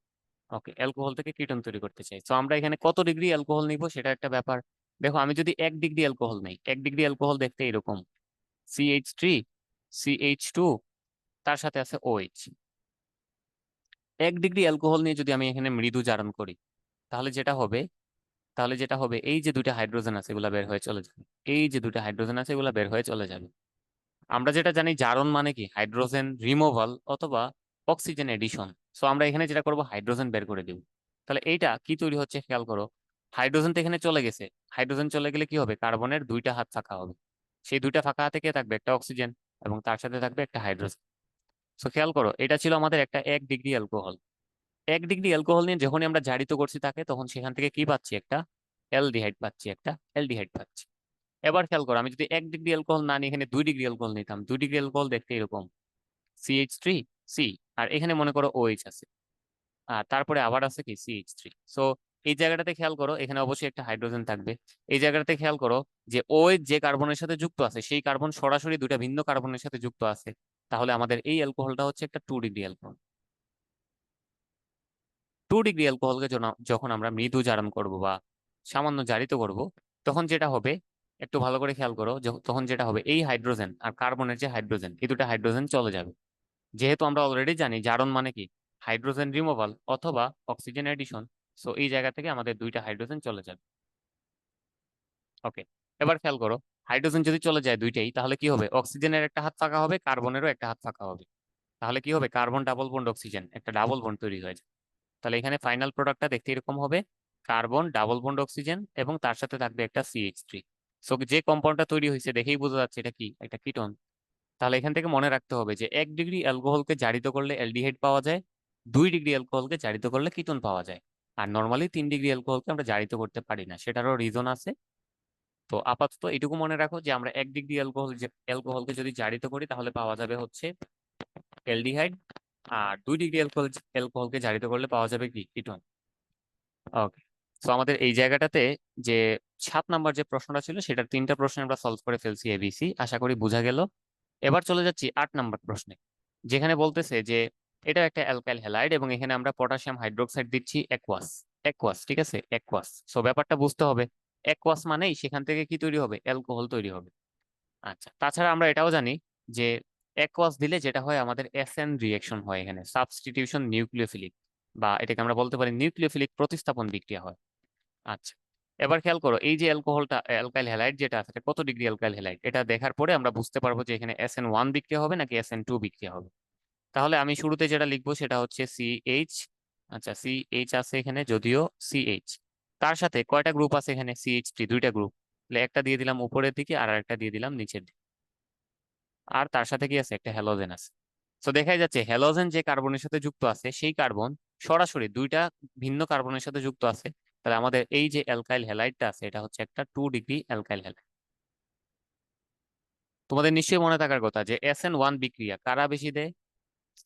ওকে, অ্যালকোহল থেকে কিটোন তৈরি করতে চাই, তো আমরা এখানে কত ডিগ্রি অ্যালকোহল নিব সেটা একটা ব্যাপার। দেখো, আমি যদি 1 ডিগ্রি অ্যালকোহল নেই, 1 ডিগ্রি অ্যালকোহল দেখতে এরকম, CH3, CH2, তার সাথে আছে OH। 1 ডিগ্রি অ্যালকোহল নিয়ে যদি আমি এখানে মৃদু জারণ করি, তাহলে যেটা হবে তাহলে যেটা হবে এই যে দুইটা হাইড্রোজেন আছে এগুলা বের হয়ে চলে যাবে, এই যে দুইটা হাইড্রোজেন আছে এগুলা বের হয়ে চলে যাবে। আমরা যেটা জানি জারণ মানে কি, হাইড্রোজেন রিমুভাল অথবা অক্সিজেন এডিশন। সো আমরা এখানে যেটা করব হাইড্রোজেন বের করে দিব। তাহলে এইটা কি তৈরি হচ্ছে খেয়াল করো, হাইড্রোজেন তো এখানে চলে গেছে, হাইড্রোজেন চলে গেলে কি হবে, কার্বনের দুইটা হাত ফাঁকা হবে। সেই দুইটা ফাঁকা হাতে কে থাকবে, একটা অক্সিজেন এবং তার সাথে থাকবে একটা হাইড্রোজেন। সো খেয়াল করো, এটা ছিল আমাদের একটা 1 ডিগ্রি অ্যালকোহল। 1 ডিগ্রি অ্যালকোহল নিয়ে যখনই আমরা জারিত করছি তাকে, তখন সেখান থেকে কি পাচ্ছি, একটা অ্যালডিহাইড পাচ্ছি, একটা অ্যালডিহাইড পাচ্ছি। এবার খেয়াল করো, আমি যদি 1 ডিগ্রি অ্যালকোহল না নিয়ে এখানে 2 ডিগ্রি অ্যালকোহল নিতাম, 2 ডিগ্রি অ্যালকোহল দেখতে এরকম, CH3 আর এখানে মনে করো OH আছে, আর তারপরে আবার আছে কি CH3। সো এই জায়গাটাতে খেয়াল করো, এখানে অবশ্যই একটা হাইড্রোজেন থাকবে। এই জায়গাটাতে খেয়াল করো যে OH যে কার্বনের সাথে যুক্ত আছে, সেই কার্বন সরাসরি দুটা ভিন্ন কার্বনের সাথে যুক্ত আছে। তাহলে আমাদের এই অ্যালকোহলটা হচ্ছে একটা 2 ডিগ্রি অ্যালকোহল। 2 ডিগ্রি অ্যালকোহলকে যখন আমরা মৃদু জারণ করব বা সামান্য জারিত করব, তখন যেটা হবে, একটু ভালো করে খেয়াল করো, তখন যেটা হবে, এই হাইড্রোজেন আর কার্বনের যে হাইড্রোজেন, এই দুটো হাইড্রোজেন চলে যাবে। যেহেতু আমরা অলরেডি জানি জারণ মানে কি, হাইড্রোজেন রিমুভাল অথবা অক্সিজেন এডিশন। সো এই জায়গা থেকে আমাদের দুইটা হাইড্রোজেন চলে যাবে। ওকে, এবার খেয়াল করো, হাইড্রোজেন যদি চলে যায় দুইটাই, তাহলে কি হবে, অক্সিজেনের একটা হাত ফাঁকা হবে, কার্বনেরও একটা হাত ফাঁকা হবে। তাহলে কি হবে, কার্বন ডাবল বন্ড অক্সিজেন, একটা ডাবল বন্ড তৈরি হয়ে যায়। তাহলে এখানে ফাইনাল প্রোডাক্টটা দেখতে এরকম হবে, কার্বন ডাবল বন্ড অক্সিজেন এবং তার সাথে থাকবে একটা CH3। সো যে কম্পাউন্ডটা তৈরি হয়েছে দেখেই বোঝা যাচ্ছে এটা কি, একটা কিটোন। তাহলে এখান থেকে মনে রাখতে হবে যে 1 ডিগ্রি অ্যালকোহলকে জারিত করলে অ্যালডিহাইড পাওয়া যায়, 2 ডিগ্রি অ্যালকোহলকে জারিত করলে কিটোন পাওয়া যায়। আর নর্মালি 3 ডিগ্রি অ্যালকোহলকে আমরা জারিত করতে পারি না, সেটারও রিজন আছে। তো আপাতত এটুকু মনে রাখো যে আমরা 1 ডিগ্রি অ্যালকোহলকে যদি জারিত করি তাহলে পাওয়া যাবে হচ্ছে অ্যালডিহাইড, আর 2 ডিগ্রি অ্যালকোহলকে জারিত করলে পাওয়া যাবে কি, কিটোন। ওকে, তো আমাদের এই জায়গাটাতে যে 7 নাম্বার যে প্রশ্নটা ছিল, সেটার 3টা প্রশ্ন আমরা সলভ করে ফেলছি ABC, আশা করি বোঝা গেল। এবার চলে যাচ্ছি 8 নাম্বার প্রশ্নে, যেখানে বলতেছে যে এটা একটা অ্যালকাইল হ্যালাইড এবং এখানে আমরা পটাশিয়াম হাইড্রোক্সাইড দিচ্ছি অ্যাকুয়াস। অ্যাকুয়াস, ঠিক আছে, অ্যাকুয়াস। সো ব্যাপারটা বুঝতে হবে, অ্যাকুয়াস মানেই সেখান থেকে কি তৈরি হবে, অ্যালকোহল তৈরি হবে। আচ্ছা, তাছাড়া আমরা এটাও জানি যে অ্যাকুয়াস দিলে যেটা হয়, আমাদের SN রিয়েকশন হয়, এখানে সাবস্টিটিউশন নিউক্লিওফিলিক, বা এটাকে আমরা বলতে পারি নিউক্লিওফিলিক প্রতিস্থাপন বিক্রিয়া হয়। আচ্ছা, এবার খেয়াল করো, এই যে অ্যালকোহলটা, অ্যালকাইল হ্যালাইড যেটা আছে, এটা কত ডিগ্রি অ্যালকাইল হ্যালাইড, এটা দেখার পরে আমরা বুঝতে পারবো যে এখানে SN1 বিক্রিয়া হবে নাকি SN2 বিক্রিয়া হবে। তাহলে আমি শুরুতে যেটা লিখবো সেটা হচ্ছে CH। আচ্ছা, CH আছে এখানে, যদিও CH তার সাথে কয়টা গ্রুপ আছে, এখানে CH3 দুইটা গ্রুপ, তাহলে একটা দিয়ে দিলাম উপরের দিকে আর একটা দিয়ে দিলাম নিচের দিকে। আর তার সাথে কি আছে, একটা হ্যালোজেন আছে। তো দেখাই যাচ্ছে হ্যালোজেন যে কার্বনের সাথে যুক্ত আছে, সেই কার্বন সরাসরি দুইটা ভিন্ন কার্বনের সাথে যুক্ত আছে। তাহলে আমাদের এই যে অ্যালকাইল হ্যালাইডটা আছে, এটা হচ্ছে একটা 2 ডিগ্রি অ্যালকাইল হ্যালাইড। তোমাদের নিশ্চয়ই মনে থাকার কথা যে SN1 বিক্রিয়া কারা বেশি দেয়,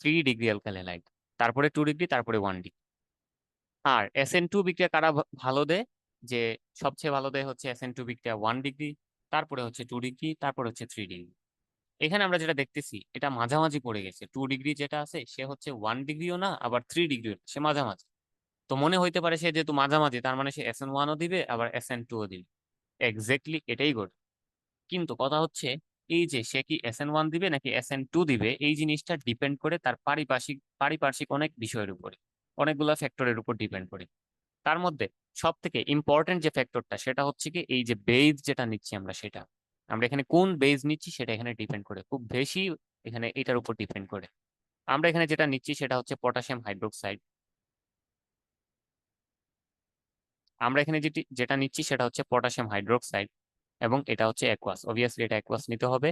3 ডিগ্রি অ্যালকাইল হ্যালাইড, তারপরে 2 ডিগ্রি, তারপরে 1 ডিগ্রি। আর SN2 বিক্রিয়া কারা ভালো দেয়, যে সবচেয়ে ভালো দেয় হচ্ছে SN2 বিক্রিয়া 1 ডিগ্রি, তারপরে হচ্ছে 2 ডিগ্রি, তারপরে হচ্ছে 3 ডিগ্রি। এখানে আমরা যেটা দেখতেছি, এটা মাঝামাঝি পড়ে গেছে, 2 ডিগ্রি যেটা আছে সে হচ্ছে 1 ডিগ্রিও না, আবার 3 ডিগ্রিও, সে মাঝামাঝি। তো মনে হইতে পারে সে যেহেতু মাঝামাঝি, তার মানে সে SN1ও দিবে আবার SN2ও দিবে। এক্স্যাক্টলি এটাই ঘটে। কিন্তু কথা হচ্ছে, এই যে সে কি SN1 দিবে নাকি SN2 দিবে, এই জিনিসটা ডিপেন্ড করে তার পারিপার্শ্বিক পারিপার্শ্বিক অনেক বিষয়ের উপরে, অনেকগুলা ফ্যাক্টরের উপর ডিপেন্ড করে। তার মধ্যে সব থেকে ইম্পর্টেন্ট যে ফ্যাক্টরটা, সেটা হচ্ছে কি, এই যে বেজ যেটা নিচ্ছি আমরা, সেটা আমরা এখানে কোন বেজ নিচ্ছি সেটা এখানে ডিপেন্ড করে খুব বেশি, এখানে এটার উপর ডিপেন্ড করে। আমরা এখানে যেটা নিচ্ছি সেটা হচ্ছে পটাশিয়াম হাইড্রোক্সাইড। আমরা এখানে যেটা নিচ্ছি সেটা হচ্ছে পটাশিয়াম হাইড্রোক্সাইড, এবং এটা হচ্ছে অ্যাকুয়াস, অবভিয়াসলি এটা অ্যাকুয়াস নিতে হবে।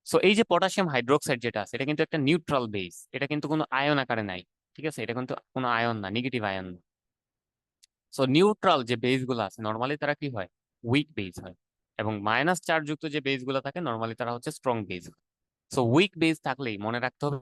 সো এই যে পটাশিয়াম হাইড্রোক্সাইড যেটা আছে, এটা কিন্তু একটা নিউট্রাল বেস, এটা কিন্তু কোনো আয়ন আকারে নাই। ঠিক আছে, এটা কিন্তু কোনো আয়ন না, নেগেটিভ আয়ন না। সো নিউট্রাল যে বেস গুলো আছে নর্মালি তারা কি হয়, উইক বেস হয়। এবং মাইনাস চার্জ যুক্ত যে বেস গুলো থাকে নর্মালি তারা হচ্ছে strong base. So weak base থাকলেই মনে রাখতে হবে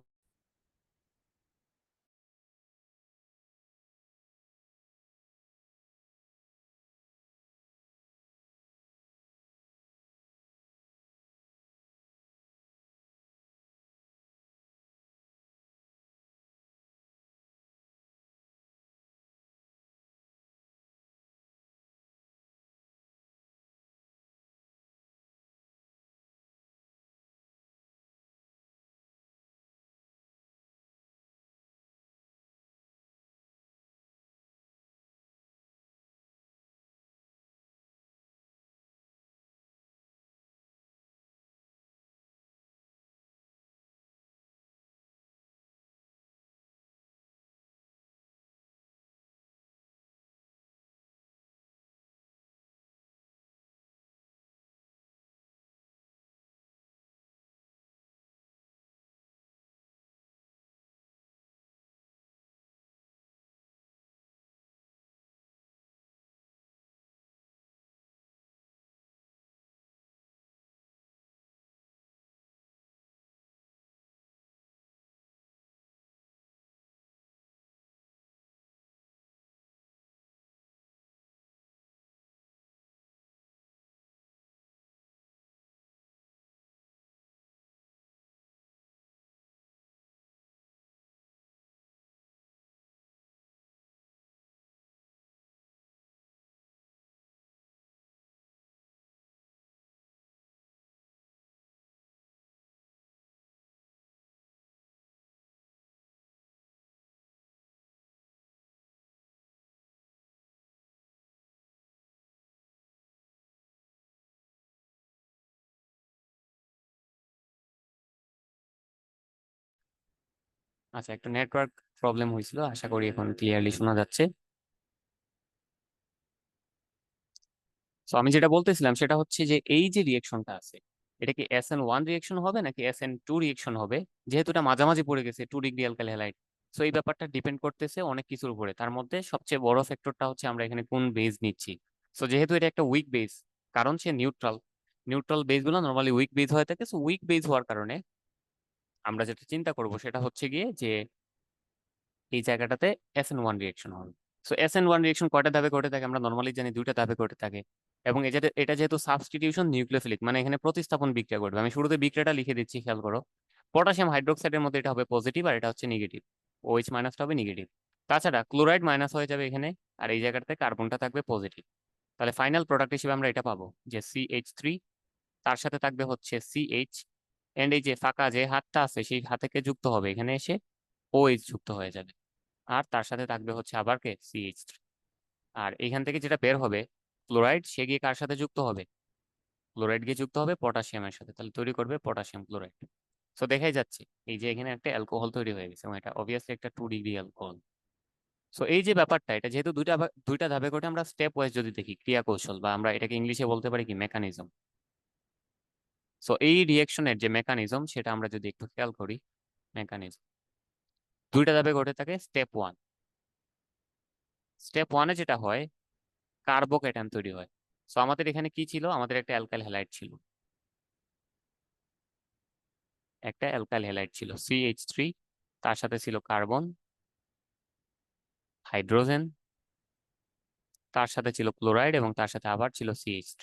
আচ্ছা, একটা নেটওয়ার্ক প্রবলেম হয়েছিল, আশা করি এখন ক্লিয়ারলি শোনা যাচ্ছে। তো আমি যেটা বলতেছিলাম সেটা হচ্ছে যে এই যে রিয়েকশনটা আছে, এটা কি SN1 রিয়েকশন হবে নাকি SN2 রিয়েকশন হবে? যেহেতু এটা মাঝামাঝি পড়ে গেছে 2 ডিগ্রি অ্যালকাইল হ্যালাইড, সো এই ব্যাপারটা ডিপেন্ড করতেছে অনেক কিছুর উপরে। তার মধ্যে সবচেয়ে বড় ফ্যাক্টরটা হচ্ছে আমরা এখানে কোন বেজ নিচ্ছি। সো যেহেতু এটা একটা উইক বেজ, কারণ সে নিউট্রাল, নিউট্রাল বেজ গুলো নর্মালি উইক বেজ হয়ে থাকে। সো উইক বেজ হওয়ার কারণে আমরা যেটা চিন্তা করব সেটা হচ্ছে গিয়ে যে এই জায়গাটাতে SN1 রিয়েকশন হবে। সো SN1 রিয়েকশন কয়টা ধাপে ঘটে থাকে আমরা নর্মালি জানি, 2টা ধাপে ঘটে থাকে। এবং এটা যেহেতু সাবস্টিটিউশন নিউক্লিওফিলিক, মানে এখানে প্রতিস্থাপন বিক্রিয়া ঘটবে। আমি শুরুতে বিক্রিয়াটা লিখে দিচ্ছি, খেয়াল করো। পটাশিয়াম হাইড্রোক্সাইডের মধ্যে এটা হবে পজিটিভ আর এটা হচ্ছে নেগেটিভ, OH মাইনাসটা হবে নেগেটিভ। তাছাড়া ক্লোরাইড মাইনাস হয়ে যাবে এখানে, আর এই জায়গাটাতে কার্বনটা থাকবে পজিটিভ। তাহলে ফাইনাল প্রোডাক্ট হিসেবে আমরা এটা পাবো যে CH3, তার সাথে থাকবে হচ্ছে CH, এন্ড এই যে ফাঁকা যে হাতটা আছে সেই হাতে যুক্ত হবে এখানে এসে OH যুক্ত হয়ে যাবে। আর তার সাথে থাকবে হচ্ছে আবার কে CH3। আর এখান থেকে যেটা বের হবে ক্লোরাইড, সে গিয়ে কার সাথে যুক্ত হবে? ক্লোরাইড গিয়ে যুক্ত হবে পটাশিয়ামের সাথে, তাহলে তৈরি করবে পটাশিয়াম ক্লোরাইড। সো দেখাই যাচ্ছে এই যে এখানে একটা অ্যালকোহল তৈরি হয়ে গেছে, এবং এটা অবভিয়াসলি একটা 2 ডিগ্রি অ্যালকোহল। সো এই যে ব্যাপারটা, এটা যেহেতু দুইটা ধাপে করে, আমরা স্টেপ ওয়াইজ যদি দেখি ক্রিয়া কৌশল, বা আমরা এটাকে ইংলিশে বলতে পারি কি মেকানিজম। সো এই রিয়েকশনের যে মেকানিজম সেটা আমরা যদি একটু খেয়াল করি, মেকানিজম 2টা ধাপে ঘটে থাকে। স্টেপ ওয়ানে যেটা হয়, কার্বোক্যাটায়ন তৈরি হয়। সো আমাদের এখানে কি ছিল, আমাদের একটা অ্যালকাইল হ্যালাইড ছিল, CH3, তার সাথে ছিল কার্বন, হাইড্রোজেন, তার সাথে ছিল ক্লোরাইড, এবং তার সাথে আবার ছিল CH3।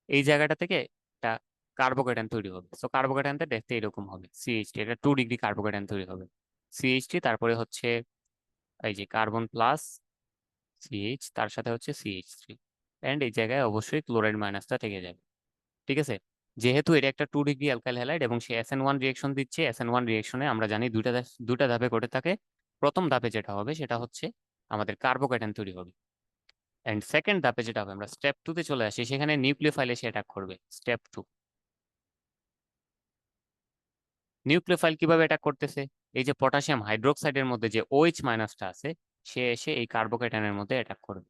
এই জায়গাটা থেকে একটা কার্বোক্যাটায়ন তৈরি হবে। সো কার্বোক্যাটায়নটা দেখতে এরকম হবে, CH3, এটা 2 ডিগ্রি কার্বোক্যাটায়ন তৈরি হবে। CH3, তারপরে হচ্ছে এই যে কার্বন প্লাস CH, তার সাথে হচ্ছে CH3, এন্ড এই জায়গায় অবশ্যই ক্লোরাইড মাইনাসটা থেকে যাবে। ঠিক আছে। যেহেতু এটা একটা 2 ডিগ্রি অ্যালকাইল হ্যালাইড এবং সে SN1 রিয়েকশন দিচ্ছে, SN1 রিয়েকশনে আমরা জানি দুটা ধাপে ঘটে থাকে। প্রথম ধাপে যেটা হবে সেটা হচ্ছে আমাদের কার্বোক্যাটায়ন তৈরি হবে। এন্ড সেকেন্ড ধাপে যেটা হবে, আমরা স্টেপ 2 তে চলে আসি, সেখানে নিউক্লিওফাইল এসে অ্যাটাক করবে। স্টেপ 2, নিউক্লিওফাইল কিভাবে অ্যাটাক করতেছে? এই যে পটাশিয়াম হাইড্রোক্সাইডের মধ্যে যে OH মাইনাসটা আছে, সে এসে এই কার্বোক্যাটায়নের মধ্যে অ্যাটাক করবে।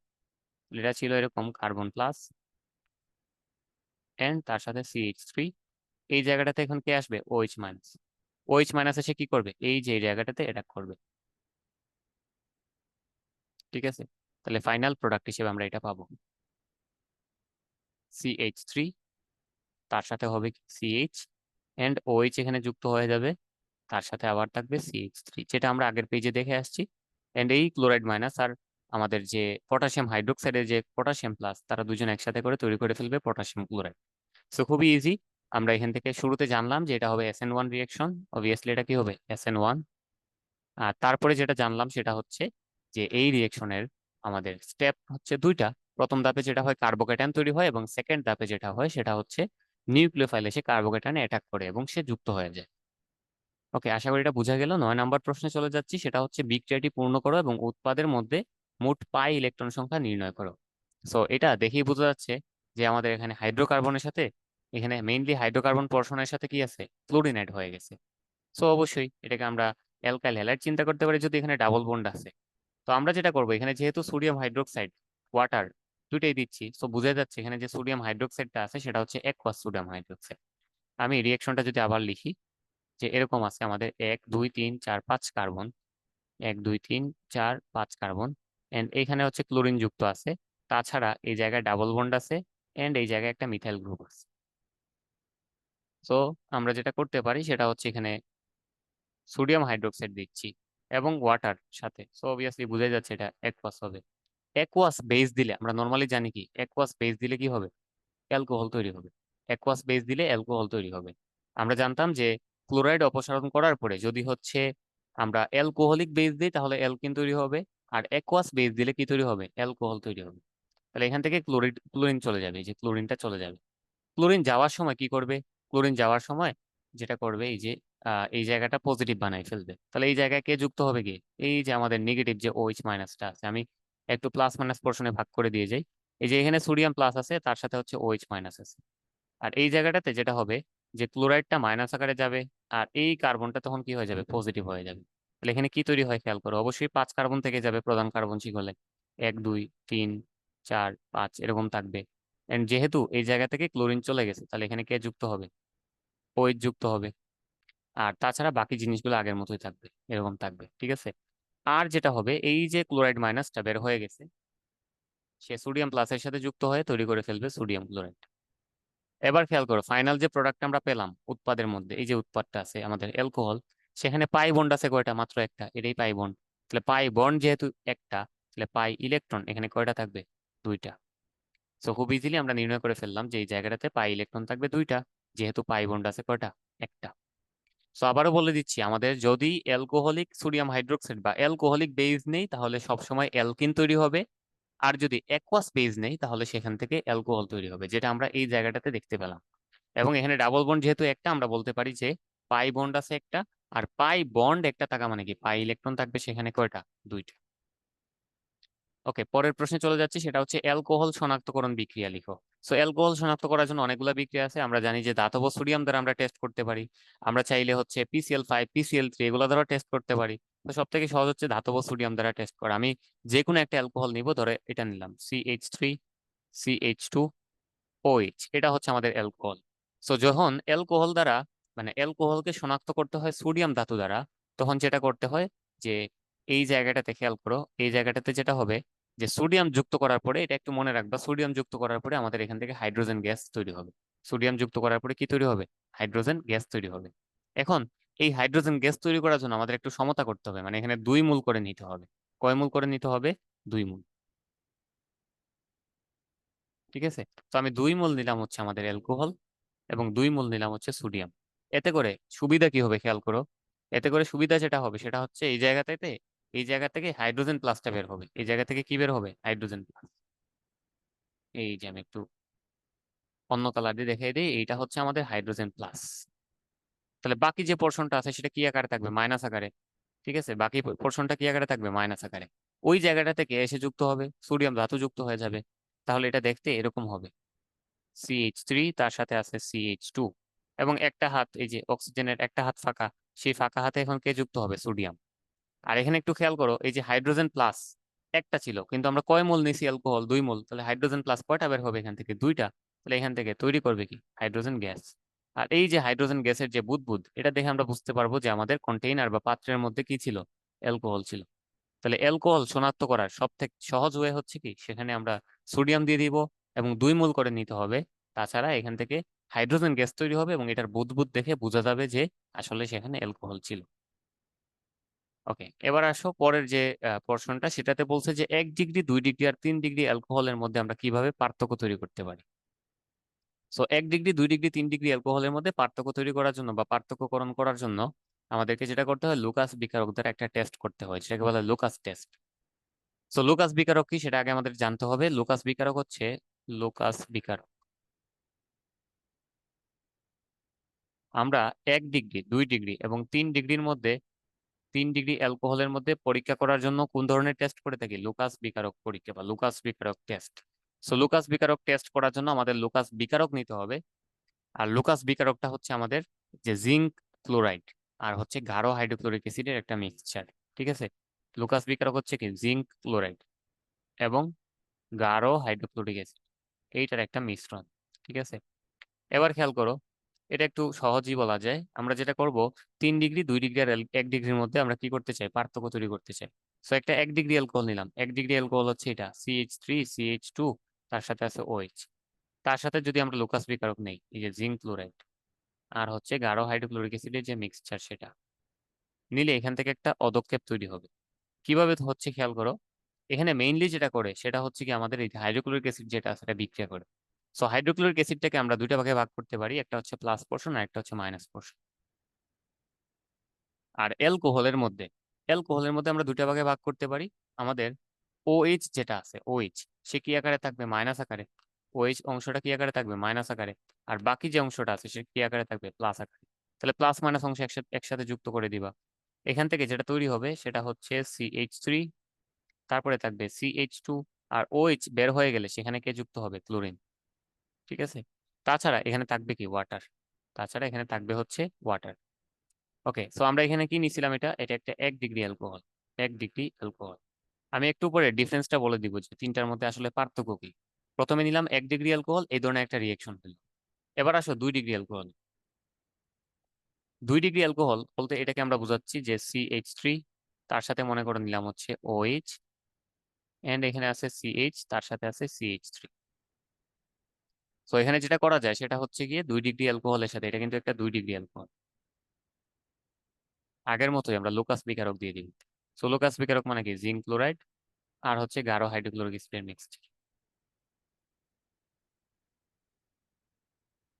এটা ছিল এরকম কার্বন প্লাস এন্ড তার সাথে CH3। এই জায়গাটাতে এখন কে আসবে? OH minus. OH মাইনাস এসে কি করবে? এই যে এই জায়গাটাতে অ্যাটাক করবে। ঠিক আছে। তাহলে ফাইনাল প্রোডাক্ট হিসেবে আমরা এটা পাবো CH3, তার সাথে হবে CH, এন্ড OH এখানে যুক্ত হয়ে যাবে, তার সাথে আবার থাকবে CH3, যেটা আমরা আগের পেজে দেখে আসছি। এন্ড এই ক্লোরাইড মাইনাস আর আমাদের যে পটাশিয়াম হাইড্রোক্সাইডের যে পটাশিয়াম প্লাস, তারা দুজন একসাথে করে তৈরি করে ফেলবে পটাশিয়াম ক্লোরাইড। সো খুবই ইজি। আমরা এখান থেকে শুরুতে জানলাম যে এটা হবে SN1 রিয়েকশন, অবভিয়াসলি এটা কি হবে SN1। আর তারপরে যেটা জানলাম সেটা হচ্ছে যে এই রিয়েকশনের আমাদের স্টেপ হচ্ছে 2টা। প্রথম ধাপে যেটা হয় কার্বোক্যাটায়ন তৈরি হয়, এবং সেকেন্ড ধাপে যেটা হয় সেটা হচ্ছে নিউক্লিওফাইল এসে কার্বোক্যাটায়নে অ্যাটাক করে এবং সে যুক্ত হয়ে যায়। ওকে, আশা করি এটা বোঝা গেল। 9 নম্বর প্রশ্নে চলে যাচ্ছি, সেটা হচ্ছে বিক্রিয়াটি পূর্ণ করো এবং উৎপাদের মধ্যে মোট পাই ইলেকট্রন সংখ্যা নির্ণয় করো। সো এটা দেখেই বোঝা যাচ্ছে যে আমাদের এখানে হাইড্রোকার্বনের সাথে, এখানে মেইনলি হাইড্রোকার্বন পোর্শনের সাথে কি আছে, ক্লোরিন অ্যাড হয়ে গেছে। সো অবশ্যই এটাকে আমরা অ্যালকাইল হ্যালাইড চিন্তা করতে পারি যদি এখানে ডাবল বন্ড আছে। তো আমরা যেটা করবো, এখানে যেহেতু সোডিয়াম হাইড্রোক্সাইড, ওয়াটার দুইটাই দিচ্ছি, সো বোঝা যাচ্ছে এখানে যে সোডিয়াম হাইড্রোক্সাইডটা আছে সেটা হচ্ছে অ্যাকুয়াস সোডিয়াম হাইড্রোক্সাইড। আমি রিয়েকশনটা যদি আবার লিখি, যে এরকম আছে আমাদের 1 2 3 4 5 কার্বন, 1 2 3 4 5 কার্বন, এন্ড এখানে হচ্ছে ক্লোরিন যুক্ত আছে। তাছাড়া এই জায়গায় ডাবল বন্ড আছে, এন্ড এই জায়গায় একটা মিথাইল গ্রুপ আছে। সো আমরা যেটা করতে পারি সেটা হচ্ছে এখানে সোডিয়াম হাইড্রোক্সাইড দিচ্ছি এবং ওয়াটার সাথে, সো অবভিয়াসলি বোঝা যাচ্ছে এটা অ্যাকুয়াস হবে। অ্যাকুয়াস বেস দিলে আমরা নর্মালি জানি কি, অ্যাকুয়াস বেস দিলে কি হবে? অ্যালকোহল তৈরি হবে। অ্যাকুয়াস বেস দিলে অ্যালকোহল তৈরি হবে। আমরা জানতাম যে ক্লোরাইড অপসারণ করার পরে যদি হচ্ছে আমরা অ্যালকোহলিক বেস দিই তাহলে অ্যালকিন তৈরি হবে, আর অ্যাকুয়াস বেস দিলে কি তৈরি হবে? অ্যালকোহল তৈরি হবে। তাহলে এখান থেকে ক্লোরিন চলে যাবে, এই যে ক্লোরিনটা চলে যাবে। ক্লোরিন যাওয়ার সময় কি করবে? ক্লোরিন যাওয়ার সময় যেটা করবে, এই যে এই জায়গাটা পজিটিভ বানাই ফেলবে। তাহলে এই জায়গায় কে যুক্ত হবে? কি, এই যে আমাদের নেগেটিভ যে OH মাইনাসটা আছে, আমি একটু প্লাস মাইনাস পোর্শনে ভাগ করে দিয়ে যাই। এই যে এখানে সোডিয়াম প্লাস আছে, তার সাথে হচ্ছে OH মাইনাস আছে। আর এই জায়গাটাতে যেটা হবে যে ক্লোরাইডটা মাইনাস আকারে যাবে, আর এই কার্বনটা তখন কি হয়ে যাবে? পজিটিভ হয়ে যাবে। তাহলে এখানে কি তৈরি হয় খেয়াল করো, অবশ্যই 5 কার্বন থেকে যাবে প্রধান কার্বন শিকলে, 1 2 3 4 5 এরকম থাকবে। এন্ড যেহেতু এই জায়গা থেকে ক্লোরিন চলে গেছে, তাহলে এখানে কে যুক্ত হবে, ওএইচ যুক্ত হবে। আর তাছাড়া বাকি জিনিসগুলো আগের মতোই থাকবে, এরকম থাকবে, ঠিক আছে। আর যেটা হবে, এই যে ক্লোরাইড মাইনাসটা বের হয়ে গেছে, সে সোডিয়াম প্লাসের সাথে যুক্ত হয়ে তৈরি করে ফেলবে সোডিয়াম ক্লোরাইড। এবার খেয়াল করো, ফাইনাল যে প্রোডাক্ট আমরা পেলাম উৎপাদের মধ্যে, এই যে উৎপাদটা আছে আমাদের অ্যালকোহল, সেখানে পাই বন্ড আছে কয়টা, মাত্র একটা, এটাই পাই বন্ড। তাহলে পাই বন্ড যেহেতু একটা, তাহলে পাই ইলেকট্রন এখানে কয়টা থাকবে, দুইটা। সো খুব ইজিলি আমরা নির্ণয় করে ফেললাম যে এই জায়গাটাতে পাই ইলেকট্রন থাকবে দুইটা, যেহেতু পাই বন্ড আছে কয়টা, একটা। সো আবারও বলে দিচ্ছি, আমাদের যদি অ্যালকোহলিক সোডিয়াম হাইড্রোক্সাইড বা অ্যালকোহলিক বেস নেই, তাহলে সবসময় অ্যালকিন তৈরি হবে। আর যদি অ্যাকুয়াস বেস নেই, তাহলে সেখান থেকে অ্যালকোহল তৈরি হবে, যেটা আমরা এই জায়গাটাতে দেখতে পেলাম। এবং এখানে ডাবল বন্ড যেহেতু একটা, আমরা বলতে পারি যে পাই বন্ড আছে একটা, আর পাই বন্ড একটা থাকা মানে কি, পাই ইলেকট্রন থাকবে সেখানে কয়টা, দুইটা। ওকে, পরের প্রশ্নে চলে যাচ্ছি, সেটা হচ্ছে অ্যালকোহল শনাক্তকরণ বিক্রিয়া লিখো। সো অ্যালকোহল শনাক্ত করার জন্য অনেকগুলো বিক্রিয়া আছে, আমরা জানি যে ধাতব সোডিয়াম দ্বারা আমরা টেস্ট করতে পারি, আমরা চাইলে হচ্ছে PCl5 PCl3 এগুলো দ্বারা টেস্ট করতে পারি। তো সব থেকে সহজ হচ্ছে ধাতব সোডিয়াম দ্বারা টেস্ট করা। আমি যে কোনো একটা অ্যালকোহল নিব, ধরে এটা নিলাম CH3CH2OH, এটা হচ্ছে আমাদের অ্যালকোহল। সো যখন অ্যালকোহল দ্বারা, মানে অ্যালকোহলকে শনাক্ত করতে হয় সোডিয়াম ধাতু দ্বারা, তখন যেটা করতে হয় যে এই জায়গাটাতে খেয়াল করো, এই জায়গাটাতে যেটা হবে যে সোডিয়াম যুক্ত করার পরে, এটা একটু মনে রাখবা, সোডিয়াম যুক্ত করার পরে আমাদের এখান থেকে হাইড্রোজেন গ্যাস তৈরি হবে। সোডিয়াম যুক্ত করার পরে কি তৈরি হবে, হাইড্রোজেন গ্যাস তৈরি হবে। এখন এই হাইড্রোজেন গ্যাস তৈরি করার জন্য আমাদের একটু সমতা করতে হবে, মানে এখানে 2 মোল করে নিতে হবে। কয় মোল করে নিতে হবে, 2 মোল। ঠিক আছে, তো আমি 2 মোল নিলাম হচ্ছে আমাদের অ্যালকোহল, এবং 2 মোল নিলাম হচ্ছে সোডিয়াম। এতে করে সুবিধা কি হবে খেয়াল করো, এতে করে সুবিধা যেটা হবে সেটা হচ্ছে এই জায়গাটাতে, এই জায়গা থেকে হাইড্রোজেন প্লাসটা বের হবে, এই জায়গা থেকে কি বের হবে, হাইড্রোজেন প্লাস। এই যে আমি একটু অন্য কালার দিয়ে দেখাই দিই, এইটা হচ্ছে আমাদের হাইড্রোজেন প্লাস। তাহলে বাকি যে পোর্শনটা আছে সেটা কি আকারে থাকবে, মাইনাস আকারে। ঠিক আছে, বাকি পোর্শনটা কি আকারে থাকবে, মাইনাস আকারে। ওই জায়গাটা থেকে এসে যুক্ত হবে, সোডিয়াম ধাতু যুক্ত হয়ে যাবে। তাহলে এটা দেখতে এরকম হবে, CH3 তার সাথে আছে CH2, এবং একটা হাত, এই যে অক্সিজেনের একটা হাত ফাঁকা, সেই ফাঁকা হাতে এখন কে যুক্ত হবে, সোডিয়াম। আর এখানে একটু খেয়াল করো, এই যে হাইড্রোজেন প্লাস একটা ছিল, কিন্তু আমরা কয় মোল নিছি অ্যালকোহল, 2 মোল, তাহলে হাইড্রোজেন প্লাস কয়টা বের হবে এখান থেকে, দুইটা। তাহলে এখান থেকে তৈরি করবে কি, হাইড্রোজেন গ্যাস। আর এই যে হাইড্রোজেন গ্যাসের যে বুদবুদ, এটা দেখে আমরা বুঝতে পারবো যে আমাদের কন্টেইনার বা পাত্রের মধ্যে কি ছিল, অ্যালকোহল ছিল। তাহলে অ্যালকোহল শনাক্ত করার সব থেকে সহজ ওয়ে হচ্ছে কি, সেখানে আমরা সোডিয়াম দিয়ে দিব এবং 2 মোল করে নিতে হবে। তাছাড়া এখান থেকে হাইড্রোজেন গ্যাস তৈরি হবে, এবং এটার বুদবুদ দেখে বোঝা যাবে যে আসলে সেখানে অ্যালকোহল ছিল। ওকে, এবার আসো পরের যে পোর্শনটা, সেটাতে বলছে যে 1 ডিগ্রি 2 ডিগ্রি আর 3 ডিগ্রি অ্যালকোহলের মধ্যে আমরা কিভাবে পার্থক্য তৈরি করতে পারি। সো 1 ডিগ্রি 2 ডিগ্রি 3 ডিগ্রি অ্যালকোহলের মধ্যে পার্থক্য তৈরি করার জন্য বা পার্থক্যকরণ করার জন্য আমাদেরকে যেটা করতে হয়, লুকাস বিকারক দ্বারা একটা টেস্ট করতে হয়, যেটাকে বলে লুকাস টেস্ট। সো লুকাস বিকারক কি সেটা আগে আমাদের জানতে হবে। লুকাস বিকারক হচ্ছে, লুকাস বিকারক আমরা 1 ডিগ্রি 2 ডিগ্রি এবং 3 ডিগ্রির মধ্যে, 3 ডিগ্রি অ্যালকোহলের মধ্যে পরীক্ষা করার জন্য কোন ধরনের টেস্ট করে থাকি, লুকাস বিকারক পরীক্ষা বা লুকাস বিকারক টেস্ট। সো লুকাস বিকারক টেস্ট করার জন্য আমাদের লুকাস বিকারক নিতে হবে। আর লুকাস বিকারকটা হচ্ছে আমাদের যে জিঙ্ক ক্লোরাইড আর হচ্ছে গাঢ় হাইড্রোক্লোরিক অ্যাসিডের একটা মিক্সচার। ঠিক আছে, লুকাস বিকারক হচ্ছে কি, জিঙ্ক ক্লোরাইড এবং গাঢ় হাইড্রোক্লোরিক অ্যাসিড, এইটার একটা মিশ্রণ। ঠিক আছে, এবার খেয়াল করো, এটা একটু সহজই বলা যায়। আমরা যেটা করব, 3 ডিগ্রি 2 ডিগ্রি আর 1 ডিগ্রির মধ্যে আমরা কি করতে চাই, পার্থক্য তৈরি করতে চাই। সো একটা 1 ডিগ্রি অ্যালকোহল নিলাম, 1 ডিগ্রি অ্যালকোহল হচ্ছে এটা CH3CH2, তার সাথে আছে OH। তার সাথে যদি আমরা লুকাস বিকারক নেই, এই যে জিঙ্ক ক্লোরাইড আর হচ্ছে গাঢ় হাইড্রোক্লোরিক অ্যাসিডের যে মিক্সচার, সেটা নিলে এখান থেকে একটা পদক্ষেপ তৈরি হবে। কিভাবে হচ্ছে খেয়াল করো, এখানে মেইনলি যেটা করে সেটা হচ্ছে কি, আমাদের এই হাইড্রোক্লোরিক অ্যাসিড যেটা সেটা বিক্রিয়া করে। সো হাইড্রোক্লোরিক অ্যাসিডটাকে আমরা দুইটা ভাগে ভাগ করতে পারি, একটা হচ্ছে প্লাস পোর্শন আর একটা হচ্ছে মাইনাস পোর্শন। আর অ্যালকোহলের মধ্যে আমরা দুইটা ভাগে ভাগ করতে পারি। আমাদের OH যেটা আছে, OH সে কি আকারে থাকবে, মাইনাস আকারে। OH অংশটা কি আকারে থাকবে, মাইনাস আকারে। আর বাকি যে অংশটা আছে সে কি আকারে থাকবে, প্লাস আকারে। তাহলে প্লাস মাইনাস অংশ একসাথে একসাথে যুক্ত করে দিবা। এখান থেকে যেটা তৈরি হবে সেটা হচ্ছে CH3, তারপরে থাকবে CH2, আর OH বের হয়ে গেলে সেখানে কে যুক্ত হবে, ক্লোরিন। ঠিক আছে, তাছাড়া এখানে থাকবে কি, ওয়াটার। তাছাড়া এখানে থাকবে হচ্ছে ওয়াটার। ওকে, সো আমরা এখানে কি নিছিলাম, এটা এটা একটা 1 ডিগ্রি অ্যালকোহল, 1 ডিগ্রি অ্যালকোহল। আমি একটু পরে ডিফারেন্সটা বলে দিব যে তিনটার মধ্যে আসলে পার্থক্য কি। প্রথমে নিলাম 1 ডিগ্রি অ্যালকোহল, এই ধরনের একটা রিয়েকশন হলো। এবার আসো 2 ডিগ্রি অ্যালকোহল। 2 ডিগ্রি অ্যালকোহল বলতে এটাকে আমরা বোঝাচ্ছি যে CH3, তার সাথে মনে করে নিলাম হচ্ছে OH, এন্ড এখানে আছে CH, তার সাথে আছে CH3। তো এখানে যেটা করা যায় সেটা হচ্ছে গিয়ে 2 ডিগ্রি অ্যালকোহলের সাথে, এটা কিন্তু একটা 2 ডিগ্রি অ্যালকোহল, আগের মতোই আমরা লুকাস বিকারক দিয়ে দিব। সো লুকাস বিকারক মানে কি, জিঙ্ক ক্লোরাইড আর হচ্ছে গাঢ় হাইড্রোক্লোরিক অ্যাসিডের মিক্সচার।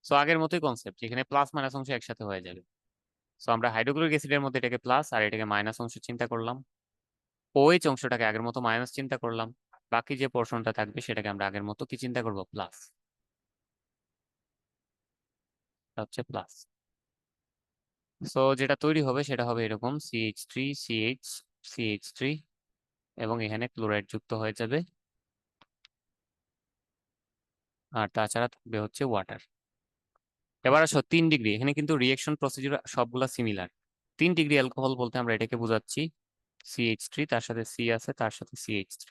সো আগের মতোই কনসেপ্ট, এখানে প্লাস মাইনাস অংশ একসাথে হয়ে যাবে। সো আমরা হাইড্রোক্লোরিক অ্যাসিডের মধ্যে এটাকে প্লাস আর এটাকে মাইনাস অংশ চিন্তা করলাম, OH অংশটাকে আগের মতো মাইনাস চিন্তা করলাম, বাকি যে পোর্শনটা থাকবে সেটাকে আমরা আগের মতো কি চিন্তা করব, প্লাস। হচ্ছে প্লাস। সো যেটা তৈরি হবে সেটা হবে এরকম CH3 CH CH3, এবং এখানে ক্লোরাইড যুক্ত হয়ে যাবে, আর তাছাড়া থাকবে হচ্ছে ওয়াটার। এবার আসো 3 ডিগ্রি, এখানে কিন্তু রিয়েকশন প্রসিডিউর সবগুলা সিমিলার। 3 ডিগ্রি অ্যালকোহল বলতে আমরা এটাকে বোঝাচ্ছি CH3, তার সাথে C আছে, তার সাথে CH3,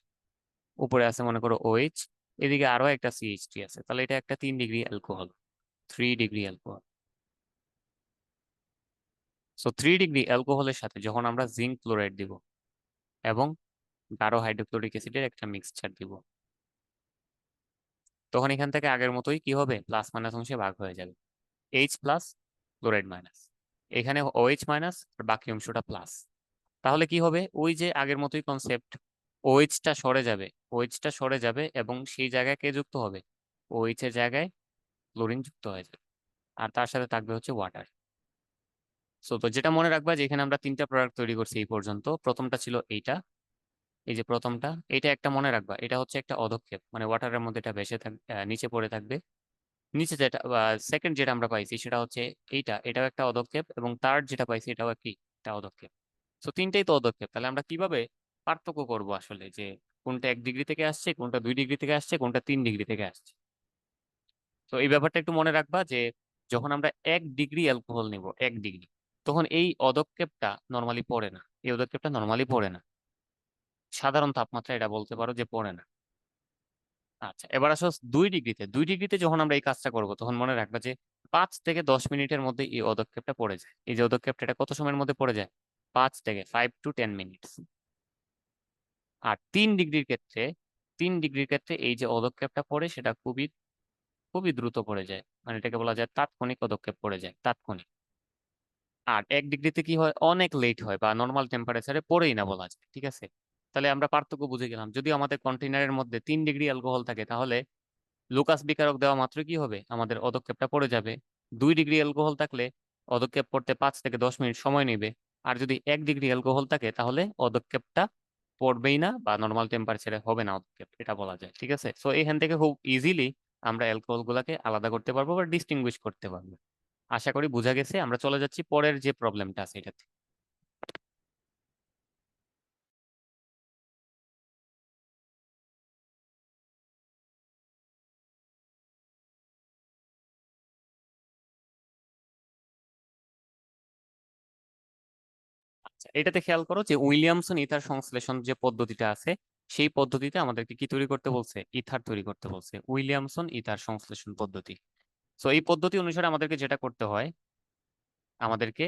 উপরে আছে মনে করো OH, এদিকে আরো একটা CH3 আছে, তাহলে এটা একটা 3 degree alcohol, 3 degree alcohol. So 3 degree অ্যালকোহলের সাথে যখন আমরা জিঙ্ক ক্লোরাইড দিব এবং গাঢ় হাইড্রোক্লোরিক অ্যাসিডের একটা মিক্সচার দিব, তখন এখান থেকে আগের মতোই কি হবে, প্লাস মাইনাস অংশে ভাগ হয়ে যাবে, H প্লাস, ক্লোরাইড মাইনাস, এখানে OH মাইনাস আর বাকি অংশটা প্লাস। তাহলে কি হবে, ওই যে আগের মতোই কনসেপ্ট, OH টা সরে যাবে, OH টা সরে যাবে এবং সেই জায়গায় কে যুক্ত হবে, OH এর জায়গায় ক্লোরিন যুক্ত হয়ে যাবে, আর তার সাথে থাকবে হচ্ছে ওয়াটার। সো তো যেটা মনে রাখবা যে এখানে আমরা তিনটা প্রোডাক্ট তৈরি করছি এই পর্যন্ত, প্রথমটা ছিল এইটা, এই যে প্রথমটা, এটা একটা মনে রাখবা, এটা হচ্ছে একটা অধক্ষেপ, মানে ওয়াটারের মধ্যে এটা ভেসে থাকবে, নিচে পড়ে থাকবে। নিচে যেটা সেকেন্ড যেটা আমরা পাইছি সেটা হচ্ছে এইটা, এটাও একটা অধক্ষেপ, এবং থার্ড যেটা পাইছি এটাও একটি একটা অধক্ষেপ। তো তিনটেই তো অধক্ষেপ, তাহলে আমরা কিভাবে পার্থক্য করব আসলে যে কোনটা 1 ডিগ্রি থেকে আসছে, কোনটা 2 ডিগ্রি থেকে আসছে, কোনটা 3 ডিগ্রি থেকে আসছে। তো এই ব্যাপারটা একটু মনে রাখবা যে যখন আমরা 1 ডিগ্রি অ্যালকোহল নিব, 1 ডিগ্রি, তখন এই অধক্ষেপটা নর্মালি পড়ে না, এই অধক্ষেপটা নর্মালি পড়ে না, সাধারণ তাপমাত্রা এটা বলতে পারো যে পড়ে না। আচ্ছা, এবার আসো 2 ডিগ্রিতে, 2 ডিগ্রিতে যখন আমরা এই কাজটা করব তখন মনে রাখবা যে 5 থেকে 10 মিনিটের মধ্যে এই পদক্ষেপটা পড়ে যায়, এই যে পদক্ষেপটা এটা কত সময়ের মধ্যে পড়ে যায়, 5 থেকে 5 to 10 মিনিটস। আর 3 ডিগ্রির ক্ষেত্রে এই যে পদক্ষেপটা পড়ে সেটা খুবই খুবই দ্রুত পড়ে যায়, মানে এটাকে বলা যায় তাৎক্ষণিক পদক্ষেপ পড়ে যায়, তাৎক্ষণিক। আর 1 ডিগ্রিতে কি হয়, অনেক লেট হয় বা নর্মাল টেম্পারেচারে পড়েই না বলা যায়, ঠিক আছে। তাহলে আমরা পার্থক্য বুঝে গেলাম, যদি আমাদের কন্টেইনারের মধ্যে 3 ডিগ্রি অ্যালকোহল থাকে তাহলে লুকাস বিকারক দেওয়া মাত্র কি হবে, আমাদের পদক্ষেপটা পড়ে যাবে। 2 ডিগ্রি অ্যালকোহল থাকলে পদক্ষেপ পড়তে 5 থেকে 10 মিনিট সময় নেবে। আর যদি 1 ডিগ্রি অ্যালকোহল থাকে তাহলে পদক্ষেপটা পড়বেই না বা নর্মাল টেম্পারেচারে হবে না পদক্ষেপ, এটা বলা যায়, ঠিক আছে। সো এখান থেকে খুব ইজিলি আমরা অ্যালকোহল গুলাকে আলাদা করতে পারবো বা ডিস্টিংগুইশ করতে পারবো। আশা করি বোঝা গেছে, আমরা চলে যাচ্ছি পরের যে প্রবলেমটা আছে এটাতে। আচ্ছা, এটাতে খেয়াল করো যে উইলিয়ামসন ইথার সংশ্লেষণ যে পদ্ধতিটা আছে, সেই পদ্ধতিতে আমাদেরকে কি তৈরি করতে বলছে, ইথার তৈরি করতে বলছে, উইলিয়ামসন ইথার সংশ্লেষণ পদ্ধতি। তো এই পদ্ধতি অনুসারে আমাদেরকে যেটা করতে হয়, আমাদেরকে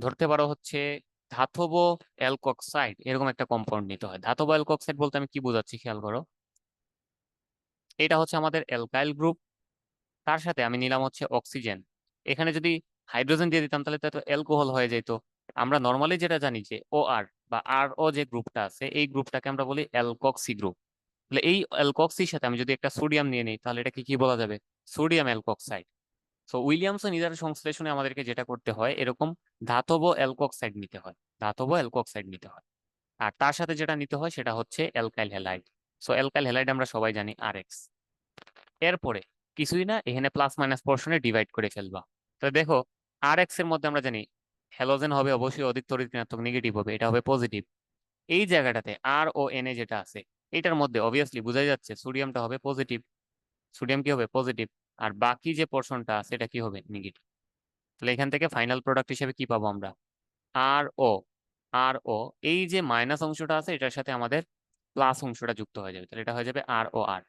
ধরতে পারো হচ্ছে ধাতব অ্যালকক্সাইড এরকম একটা কম্পাউন্ড নিতে হয়। ধাতব অ্যালকক্সাইড বলতে আমি কি বোঝাচ্ছি খেয়াল করো, এটা হচ্ছে আমাদের অ্যালকাইল গ্রুপ, তার সাথে আমি নিলাম হচ্ছে অক্সিজেন। এখানে যদি হাইড্রোজেন দিয়ে দিতাম তাহলে তো অ্যালকোহল হয়ে যেত। আমরা নর্মালি যেটা জানি যে ও আর বা আর ও যে গ্রুপটা আছে এই গ্রুপটাকে আমরা বলি অ্যালকক্সি গ্রুপ। তাহলে এই অ্যালকক্সির সাথে আমি যদি একটা সোডিয়াম নিয়ে নিই তাহলে এটাকে কি বলা যাবে, সোডিয়াম অ্যালকক্সাইড। তো উইলিয়ামসন ইথার সংশ্লেষণে আমাদেরকে যেটা করতে হয়, এরকম ধাতব অ্যালকক্সাইড নিতে হয়, ধাতব অ্যালকক্সাইড নিতে হয়। আর তার সাথে যেটা নিতে হয় সেটা হচ্ছে alkyl halide. So alkyl halide আমরা সবাই জানি RX। এরপরে কিছুই না, এখানে প্লাস মাইনাস পোর্শনে ডিভাইড করে ফেলবা। তো দেখো, RX এর মধ্যে আমরা জানি হ্যালোজেন হবে অবশ্যই অধিক তড়িৎ ঋণাত্মক, নেগেটিভ হবে, এটা হবে পজিটিভ। এই জায়গাটাতে RONA যেটা আছে এটার মধ্যে অবভিয়াসলি বোঝাই যাচ্ছে সোডিয়ামটা হবে পজিটিভ, সোডিয়াম কি হবে পজিটিভ, আর বাকি যে পোর্শনটা আছে এটা কি হবে নেগেটিভ। তাহলে এখান থেকে ফাইনাল প্রোডাক্ট হিসেবে কি পাবো আমরা? আর ও, আর ও, এই যে মাইনাস অংশটা আছে এটার সাথে আমাদের প্লাস অংশটা যুক্ত হয়ে যাবে, তাহলে এটা হয়ে যাবে আর ও আর।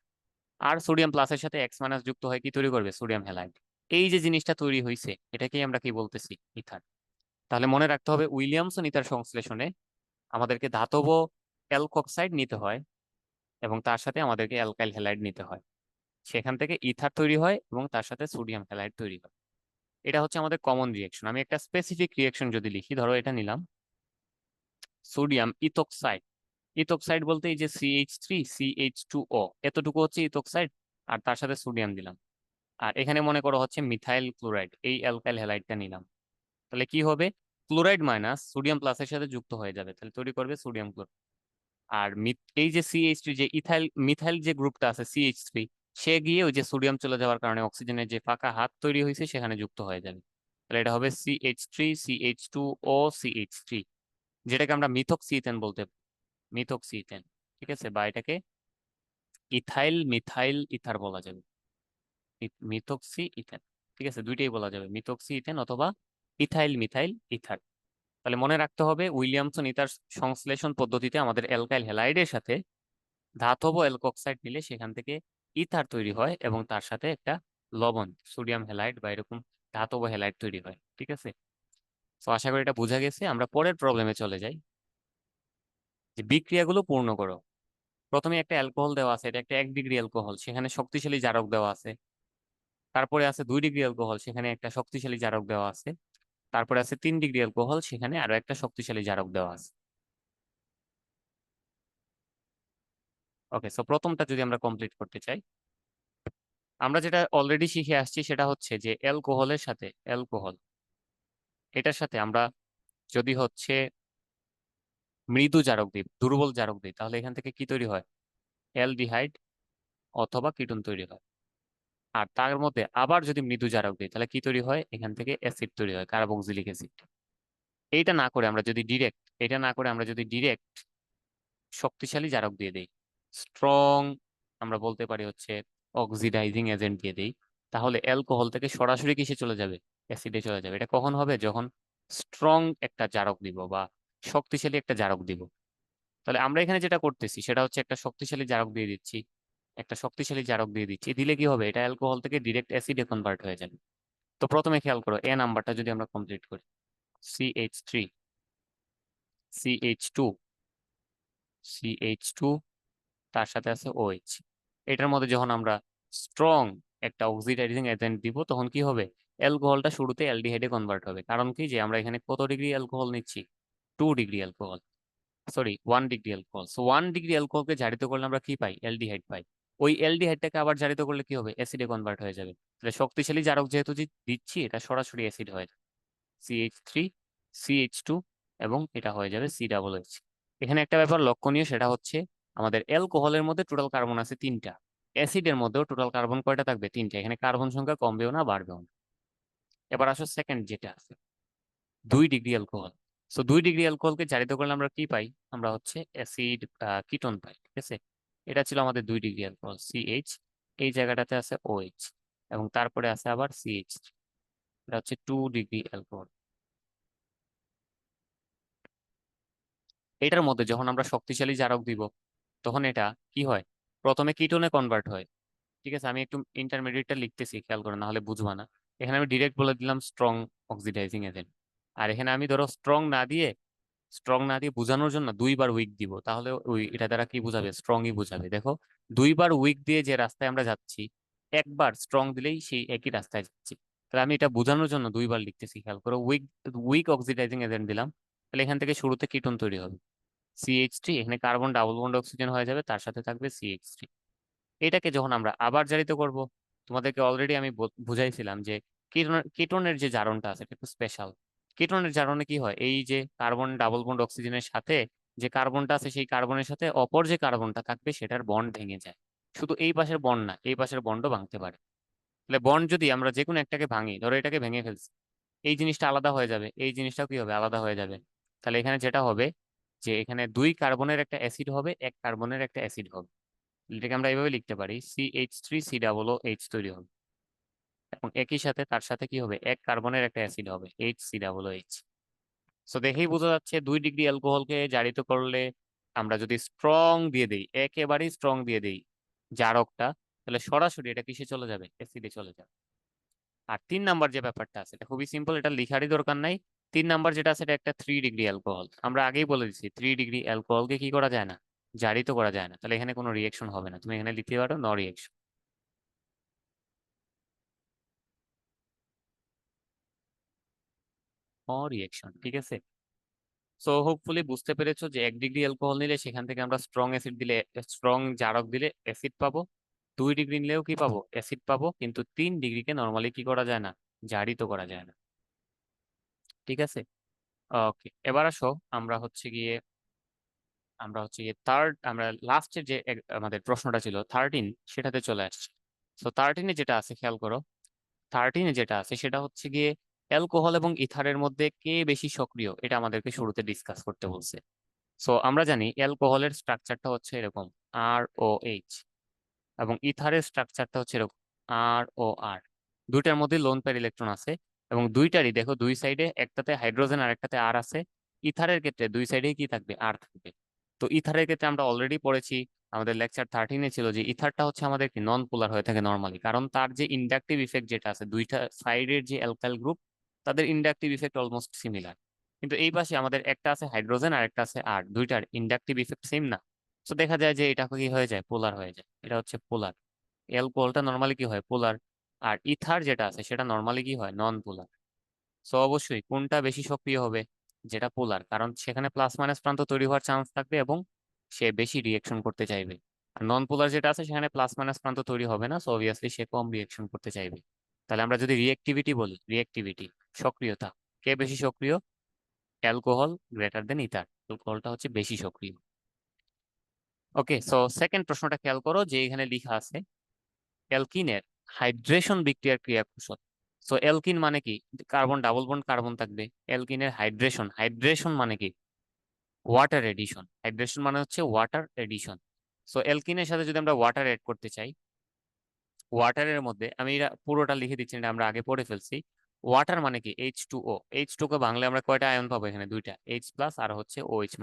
আর সোডিয়াম প্লাসের সাথে এক্স মাইনাস যুক্ত হয়ে কি তৈরি করবে? Sodium halide. এই যে জিনিসটা তৈরি হয়েছে এটাকেই আমরা কি বলতেছি? ইথার। তাহলে মনে রাখতে হবে উইলিয়ামসন ইথার সংশ্লেষণে আমাদেরকে ধাতব অ্যালকক্সাইড নিতে হয় এবং তার সাথে আমাদেরকে অ্যালকাইল হ্যালাইড নিতে হয়, সেখান থেকে ইথার তৈরি হয় এবং তার সাথে সোডিয়াম হ্যালাইড তৈরি হয়। এটা হচ্ছে আমাদের কমন রিয়েকশন। আমি একটা স্পেসিফিক রিয়েকশন যদি লিখি, ধরো এটা নিলাম সোডিয়াম ইথোক্সাইড। ইথোক্সাইড বলতে এই যে CH3CH2O, এতটুকু হচ্ছে ইথোক্সাইড, আর তার সাথে সোডিয়াম দিলাম। আর এখানে মনে করো হচ্ছে মিথাইল ক্লোরাইড, এই অ্যালকাইল হ্যালাইডটা নিলাম। তাহলে কি হবে? ক্লোরাইড মাইনাস সোডিয়াম প্লাসের সাথে যুক্ত হয়ে যাবে, তাহলে তৈরি করবে সোডিয়াম ক্লোরাইড। আর এই যে CH3, যে ইথাইল মিথাইল যে গ্রুপটা আছে CH3, সে গিয়ে ওই যে সোডিয়াম চলে যাওয়ার কারণে অক্সিজেনের যে ফাঁকা হাত তৈরি হয়েছে সেখানে যুক্ত হয়ে যাবে। তাহলে এটা হবে CH3CH2O CH3, যেটাকে আমরা মিথক্সি ইথেন বলতে, মিথক্সি ইথেন। ঠিক আছে, বা এটাকে ইথাইল মিথাইল ইথার বলা যাবে, মিথক্সি ইথেন। ঠিক আছে, দুইটাই বলা যাবে, মিথক্সি ইথেন অথবা ইথাইল মিথাইল ইথার। তাহলে মনে রাখতে হবে উইলিয়ামসন ইথার সংশ্লেষণ পদ্ধতিতে আমাদের অ্যালকাইল হ্যালাইডের সাথে ধাতব অ্যালকক্সাইড নিলে সেখান থেকে ইথার তৈরি হয় এবং তার সাথে একটা লবণ সোডিয়াম হ্যালাইড বা এরকম ধাতব হ্যালাইড তৈরি হয়। ঠিক আছে, তো আশা করি এটা বোঝা গেছে। আমরা পরের প্রবলেমে চলে যাই, যে বিক্রিয়াগুলো পূর্ণ করো। প্রথমে একটা অ্যালকোহল দেওয়া আছে, এটা একটা 1 ডিগ্রি অ্যালকোহল, সেখানে শক্তিশালী জারক দেওয়া আছে। তারপরে আছে 2 ডিগ্রি অ্যালকোহল, সেখানে একটা শক্তিশালী জারক দেওয়া আছে। তারপরে আছে 3 ডিগ্রি অ্যালকোহল, সেখানে আরো একটা শক্তিশালী জারক দেওয়া আছে। ওকে, সো প্রথমটা যদি আমরা কমপ্লিট করতে চাই, আমরা যেটা অলরেডি শিখে আসছি সেটা হচ্ছে যে অ্যালকোহলের সাথে অ্যালকোহল, এটার সাথে আমরা যদি হচ্ছে মৃদু জারক দিই, দুর্বল জারক দিই, তাহলে এখান থেকে কি তৈরি হয়? অ্যালডিহাইড অথবা কিটোন তৈরি হয়। আর তার মধ্যে আবার যদি মৃদু জারক দিই তাহলে কি তৈরি হয়? এখান থেকে অ্যাসিড তৈরি হয়, কার্বক্সিলিক অ্যাসিড। এইটা না করে আমরা যদি ডিরেক্ট, এটা না করে আমরা যদি ডিরেক্ট শক্তিশালী জারক দিয়ে দেই, স্ট্রং, আমরা বলতে পারি হচ্ছে অক্সিডাইজিং এজেন্ট দিয়ে দেই, তাহলে অ্যালকোহল থেকে সরাসরি কিসে চলে যাবে? অ্যাসিডে চলে যাবে। এটা কখন হবে? যখন স্ট্রং একটা জারক দিব বা শক্তিশালী একটা জারক দিব। তাহলে আমরা এখানে যেটা করতেছি সেটা হচ্ছে একটা শক্তিশালী জারক দিয়ে দিচ্ছি, একটা শক্তিশালী জারক দিয়ে দিচ্ছি, দিলে কি হবে? এটা অ্যালকোহল থেকে ডিরেক্ট অ্যাসিডে কনভার্ট হয়ে যাবে। তো প্রথমে খেয়াল করো এ নাম্বারটা যদি আমরা কমপ্লিট করি, CH3CH2 CH2, তার সাথে আছে OH। এটার মধ্যে যখন আমরা স্ট্রং একটা অক্সিডাইজিং এজেন্ট দিব তখন কি হবে? অ্যালকোহলটা শুরুতে অ্যালডিহাইডে কনভার্ট হবে। কারণ কি, যে আমরা এখানে কত ডিগ্রি অ্যালকোহল নিচ্ছি? 2 degree alcohol, sorry 1 degree alcohol. So 1 degree অ্যালকোহলকে জারিত করলে আমরা কি পাই? অ্যালডিহাইড পাই। ওই অ্যালডিহাইডটাকে আবার জারিত করলে কি হবে? অ্যাসিডে কনভার্ট হয়ে যাবে। তাহলে শক্তিশালী জারক যেহেতু দিচ্ছি, এটা সরাসরি অ্যাসিড হয়ে যাবে, CH3CH2, এবং এটা হয়ে যাবে COOH। এখানে একটা ব্যাপার লক্ষণীয়, সেটা হচ্ছে আমাদের অ্যালকোহলের মধ্যে টোটাল কার্বন আছে 3টা, অ্যাসিডের মধ্যেও টোটাল কার্বন কয়টা থাকবে? 3টা। এখানে কার্বন সংখ্যা কমবেও না বাড়বেও না। এবার আসো সেকেন্ড যেটা আছে, 2 ডিগ্রি অ্যালকোহল। সো 2 ডিগ্রি অ্যালকোহলকে জারিত করলে আমরা কি পাই? আমরা হচ্ছে অ্যাসিড কিটোন পাই। ঠিক আছে, এটা ছিল আমাদের 2 ডিগ্রি অ্যালকোহল CH, এই জায়গাটাতে আছে OH, এবং তারপরে আছে আবার CH, এটা হচ্ছে 2 ডিগ্রি অ্যালকোহল। এটার মধ্যে যখন আমরা শক্তিশালী জারক দিব তখন এটা কি হয়? প্রথমে কিটোনে কনভার্ট হয়। ঠিক আছে, আমি একটু ইন্টারমিডিয়েটটা লিখতেছি, খেয়াল করে, না হলে বুঝবা না। এখানে আমি ডিরেক্ট বলে দিলাম স্ট্রং অক্সিডাইজিং এজেন্ট। আর এখানে আমি ধরো স্ট্রং না দিয়ে বোঝানোর জন্য 2বার উইক দিব, তাহলে ওই এটা দ্বারা কি বোঝাবে? স্ট্রংই বোঝাবে। দেখো, 2বার উইক দিয়ে যে রাস্তায় আমরা যাচ্ছি, একবার স্ট্রং দিলেই সেই একই রাস্তায় যাচ্ছি। তাহলে আমি এটা বোঝানোর জন্য 2বার লিখতেছি, খেয়াল করো। উইক উইক অক্সিডাইজিং এজেন্ট দিলাম, তাহলে এখান থেকে শুরুতে কিটোন তৈরি হবে CH3, এখানে কার্বন ডাবল বন্ড অক্সিজেন হয়ে যাবে, তার সাথে থাকবে CH3। এটাকে যখন আমরা আবার জারিত করব, তোমাদেরকে অলরেডি আমি বুঝাইছিলাম যে কিটোনের যে জারণটা আছে এটা একটু স্পেশাল। কিটোনের জারণে কি হয়? এই যে কার্বন ডাবল বন্ড অক্সিজেনের সাথে যে কার্বনটা আছে, সেই কার্বনের সাথে অপর যে কার্বনটা থাকবে সেটার বন্ড ভেঙে যায়। শুধু এই পাশের বন্ড না, এই পাশের বন্ডও ভাঙতে পারে। তাহলে বন্ড যদি আমরা যে কোনো একটাকে ভাঙি, ধরো এটাকে ভেঙে ফেলছি, এই জিনিসটা আলাদা হয়ে যাবে, এই জিনিসটাও কি হবে? আলাদা হয়ে যাবে। তাহলে এখানে যেটা হবে, যে এখানে 2 কার্বনের একটা অ্যাসিড হবে, 1 কার্বনের একটা অ্যাসিড হবে। এটাকে আমরা এইভাবে লিখতে পারি CH3COOH তৈরি হবে। এবং একই সাথে তার সাথে কি হবে, এক কার্বনের একটা অ্যাসিড হবে, HCOOH। সো দেখেই বোঝা যাচ্ছে 2 ডিগ্রি অ্যালকোহলকে জারিত করলে আমরা যদি স্ট্রং দিয়ে দেই, একেবারেই স্ট্রং দিয়ে দেই জারকটা, তাহলে সরাসরি এটা কিসে চলে যাবে, অ্যাসিডে চলে যাবে। আর 3 নাম্বার যে ব্যাপারটা আছে এটা খুবই সিম্পল, এটা লিখারই দরকার নাই। 3 নাম্বার যেটা আছে এটা একটা 3 ডিগ্রি অ্যালকোহল। আমরা আগেই বলে দিচ্ছি 3 ডিগ্রি অ্যালকোহলকে কি করা যায় না, জারিত করা যায় না। তাহলে এখানে কোনো রিয়েকশন হবে না, তুমি এখানে লিখতে পারো নো রিয়েকশন। নো রিয়েকশন, ঠিক আছে। সো হোপফুলি বুঝতে পেরেছো যে 1 ডিগ্রি অ্যালকোহল নিলে সেখান থেকে আমরা স্ট্রং অ্যাসিড দিলে, স্ট্রং জারক দিলে অ্যাসিড পাবো। 2 ডিগ্রি নিলেও কি পাবো, অ্যাসিড পাবো। কিন্তু 3 ডিগ্রিকে নর্মালি কি করা যায় না, জারিত করা যায় না। ঠিক আছে। ওকে, এবার আসো আমরা হচ্ছে গিয়ে আমরা লাস্টের যে আমাদের প্রশ্নটা ছিল 13, সেটাতে চলে আসছি। তো 13-এ যেটা আছে খেয়াল করো। 13-এ যেটা আছে সেটা হচ্ছে গিয়ে অ্যালকোহল এবং ইথারের মধ্যে কে বেশি সক্রিয়, এটা আমাদেরকে শুরুতে ডিসকাস করতে বলছে। সো আমরা জানি অ্যালকোহলের স্ট্রাকচারটা হচ্ছে এরকম, ROH, এবং ইথারের স্ট্রাকচারটা হচ্ছে এরকম, ROR। দুইটার মধ্যে লোন পেয়ার ইলেকট্রন আছে, এবং দুইটারই দেখো দুই সাইডে, একটাতে হাইড্রোজেন আর একটাতে আর আছে। ইথারের ক্ষেত্রে দুই সাইডেই কি থাকবে, আর থাকবে। তো ইথারের ক্ষেত্রে আমরা অলরেডি পড়েছি, আমাদের লেকচার 13-এ ছিল যে ইথারটা হচ্ছে আমাদের কি নন পোলার হয়ে থাকে নর্মালি, কারণ তার যে ইন্ডাকটিভ ইফেক্ট যেটা আছে, দুইটা সাইডের যে অ্যালকাইল গ্রুপ, তাদের ইন্ডাকটিভ ইফেক্ট অলমোস্ট সিমিলার। কিন্তু এই পাশে আমাদের একটা আছে হাইড্রোজেন আর একটা আছে আর, দুইটার ইন্ডাকটিভ ইফেক্ট সেম না। তো দেখা যায় যে এটা কি হয়ে যায়, পোলার হয়ে যায়, এটা হচ্ছে পোলার। অ্যালকোহলটা নর্মালি কি হয়, পোলার। আর ইথার যেটা আছে সেটা নর্মালি কি হয়, নন পোলার। সো অবশ্যই কোনটা বেশি সক্রিয় হবে, যেটা পোলার, কারণ সেখানে প্লাস মাইনাস প্রান্ত তৈরি হওয়ার চান্স থাকবে এবং সে বেশি রিয়েকশন করতে চাইবে। আর নন পোলার যেটা আছে সেখানে প্লাস মাইনাস প্রান্ত তৈরি হবে না, সো অবভিয়াসলি সে কম রিয়েকশন করতে চাইবে। তাহলে আমরা যদি রিয়েক্টিভিটি বলি, রিয়েক্টিভিটি, সক্রিয়তা, কে বেশি সক্রিয়, অ্যালকোহল গ্রেটার দেন ইথার, অ্যালকোহলটা হচ্ছে বেশি সক্রিয়। ওকে, সো সেকেন্ড প্রশ্নটা খেয়াল করো যে এখানে লেখা আছে অ্যালকিনের হাইড্রেশন বিক্রিয়ার ক্রিয়া কৌশল। সো অ্যালকিন মানে কি, কার্বন ডাবল বন্ড কার্বন থাকবে। অ্যালকিনের হাইড্রেশন, হাইড্রেশন মানে কি, ওয়াটার এডিশন। হাইড্রেশন মানে হচ্ছে ওয়াটার এডিশন। সো অ্যালকিনের সাথে যদি আমরা ওয়াটার এড করতে চাই, ওয়াটারের মধ্যে আমি এটা পুরোটা লিখে দিচ্ছি, এটা আমরা আগে পড়ে ফেলছি। ওয়াটার মানে কি, H2O। H2 কে বাংলায় আমরা কয়টা আয়ন পাবো এখানে, দুইটা, H+ আর হচ্ছে OH-।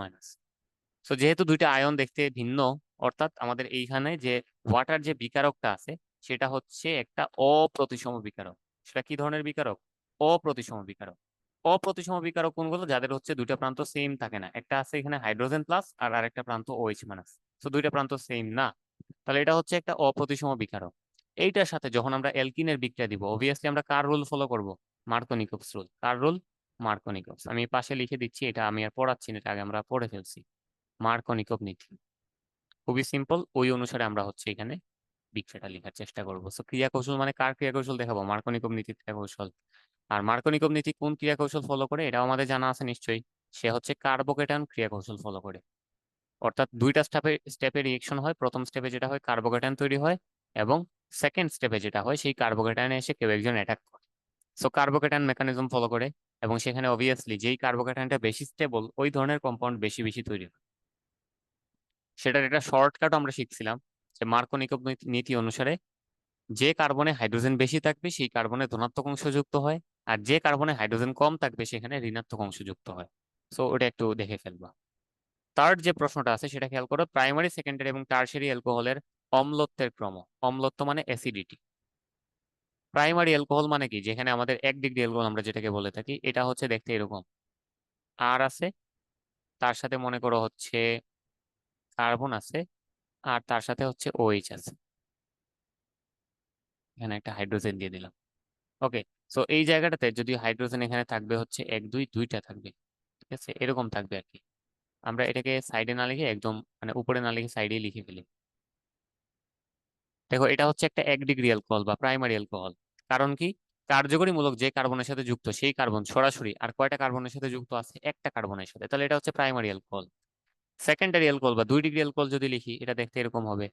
সো যেহেতু দুইটা আয়ন দেখতে ভিন্ন, অর্থাৎ আমাদের এইখানে যে ওয়াটার যে বিকারকটা আছে সেটা হচ্ছে একটা অপ্রতিসম বিকারক। সেটা কি ধরনের বিকারক, অপ্রতিসম বিকারক। অপ্রতিসম বিকারক কোনগুলো, যাদের হচ্ছে দুইটা প্রান্ত সেম থাকে না, একটা আছে এখানে হাইড্রোজেন প্লাস আর আরেকটা প্রান্ত OH-। তো দুইটা প্রান্ত সেম না, তাহলে এটা হচ্ছে একটা অপ্রতিসম বিকারক। এইটার সাথে যখন আমরা অ্যালকিনের বিক্রিয়া দিব, অবভিয়াসলি আমরা কার রুল ফলো করব, মার্কোনিকোভস রুল। কার রুল, মার্কোনিকোভস। আমি পাশে লিখে দিচ্ছি, এটা আমি আর পড়াচ্ছি না, এটা আগে আমরা পড়ে ফেলছি। মার্কোনিকভ নীতি খুবই সিম্পল, ওই অনুসারে আমরা হচ্ছে এখানে বিক্রিয়াটা লেখার চেষ্টা করবো। সো ক্রিয়া কৌশল মানে কার ক্রিয়া কৌশল দেখাবো, মার্কোনিকভ নীতির ক্রিয়া কৌশল। আর মার্কোনিকভ নীতি কোন ক্রিয়া কৌশল ফলো করে, এটাও আমাদের জানা আছে নিশ্চয়ই। সে হচ্ছে কার্বোকেটায়ন ক্রিয়া কৌশল ফলো করে। অর্থাৎ দুইটা স্টেপে স্টেপে রিয়েকশন হয়। প্রথম স্টেপে যেটা হয়, কার্বোকেটায়ন তৈরি হয়, এবং সেকেন্ড স্টেপে যেটা হয়, সেই কার্বোকেটায়নে এসে কেউ একজন অ্যাটাক করে। সো কার্বোকেটায়ন মেকানিজম ফলো করে, এবং সেখানে অবভিয়াসলি যেই কার্বোকেটায়নটা বেশি স্টেবল, ওই ধরনের কম্পাউন্ড বেশি বেশি তৈরি হয়। সেটার একটা শর্টকাট আমরা শিখছিলাম, যে মার্কোনিকভ নীতি অনুসারে যে কার্বনে হাইড্রোজেন বেশি থাকবে সেই কার্বনে ধনাত্মক অংশ যুক্ত হয়, আর যে কার্বনে হাইড্রোজেন কম থাকবে সেখানে ঋণাত্মক অংশ যুক্ত হয়। সো ওটা একটু দেখে ফেলবা। থার্ড যে প্রশ্নটা আছে সেটা খেয়াল করো, প্রাইমারি, সেকেন্ডারি এবং টারশারি অ্যালকোহলের অম্লত্বের ক্রম। অম্লত্ব মানে অ্যাসিডিটি। প্রাইমারি অ্যালকোহল মানে কি, যেখানে আমাদের 1 ডিগ্রি অ্যালকোহল আমরা যেটাকে বলে থাকি, এটা হচ্ছে দেখতে এরকম, আর আছে, তার সাথে মনে করো হচ্ছে কার্বন আছে, আর তার সাথে হচ্ছে OH আছে, এখানে একটা হাইড্রোজেন দিয়ে দিলাম। ওকে, সো এই জায়গাটাতে যদি হাইড্রোজেন এখানে থাকবে হচ্ছে 1 2 2টা থাকবে, ঠিক আছে, এরকম থাকবে আর কি। আমরা এটাকে সাইডে না লিখে একদম, মানে উপরে না লিখে সাইডে লিখে ফেলি। দেখো এটা হচ্ছে একটা 1 ডিগ্রি অ্যালকোহল বা প্রাইমারি অ্যালকোহল। কারণ কি, কার্যকরীমূলক যে কার্বনের সাথে যুক্ত সেই কার্বন সরাসরি আর কয়টা কার্বনের সাথে যুক্ত আছে, একটা কার্বনের সাথে, তাহলে এটা হচ্ছে প্রাইমারি অ্যালকোহল। সেকেন্ডারি অ্যালকোহল বা 2 ডিগ্রি অ্যালকোহল যদি লিখি, এটা দেখতে এরকম হবে,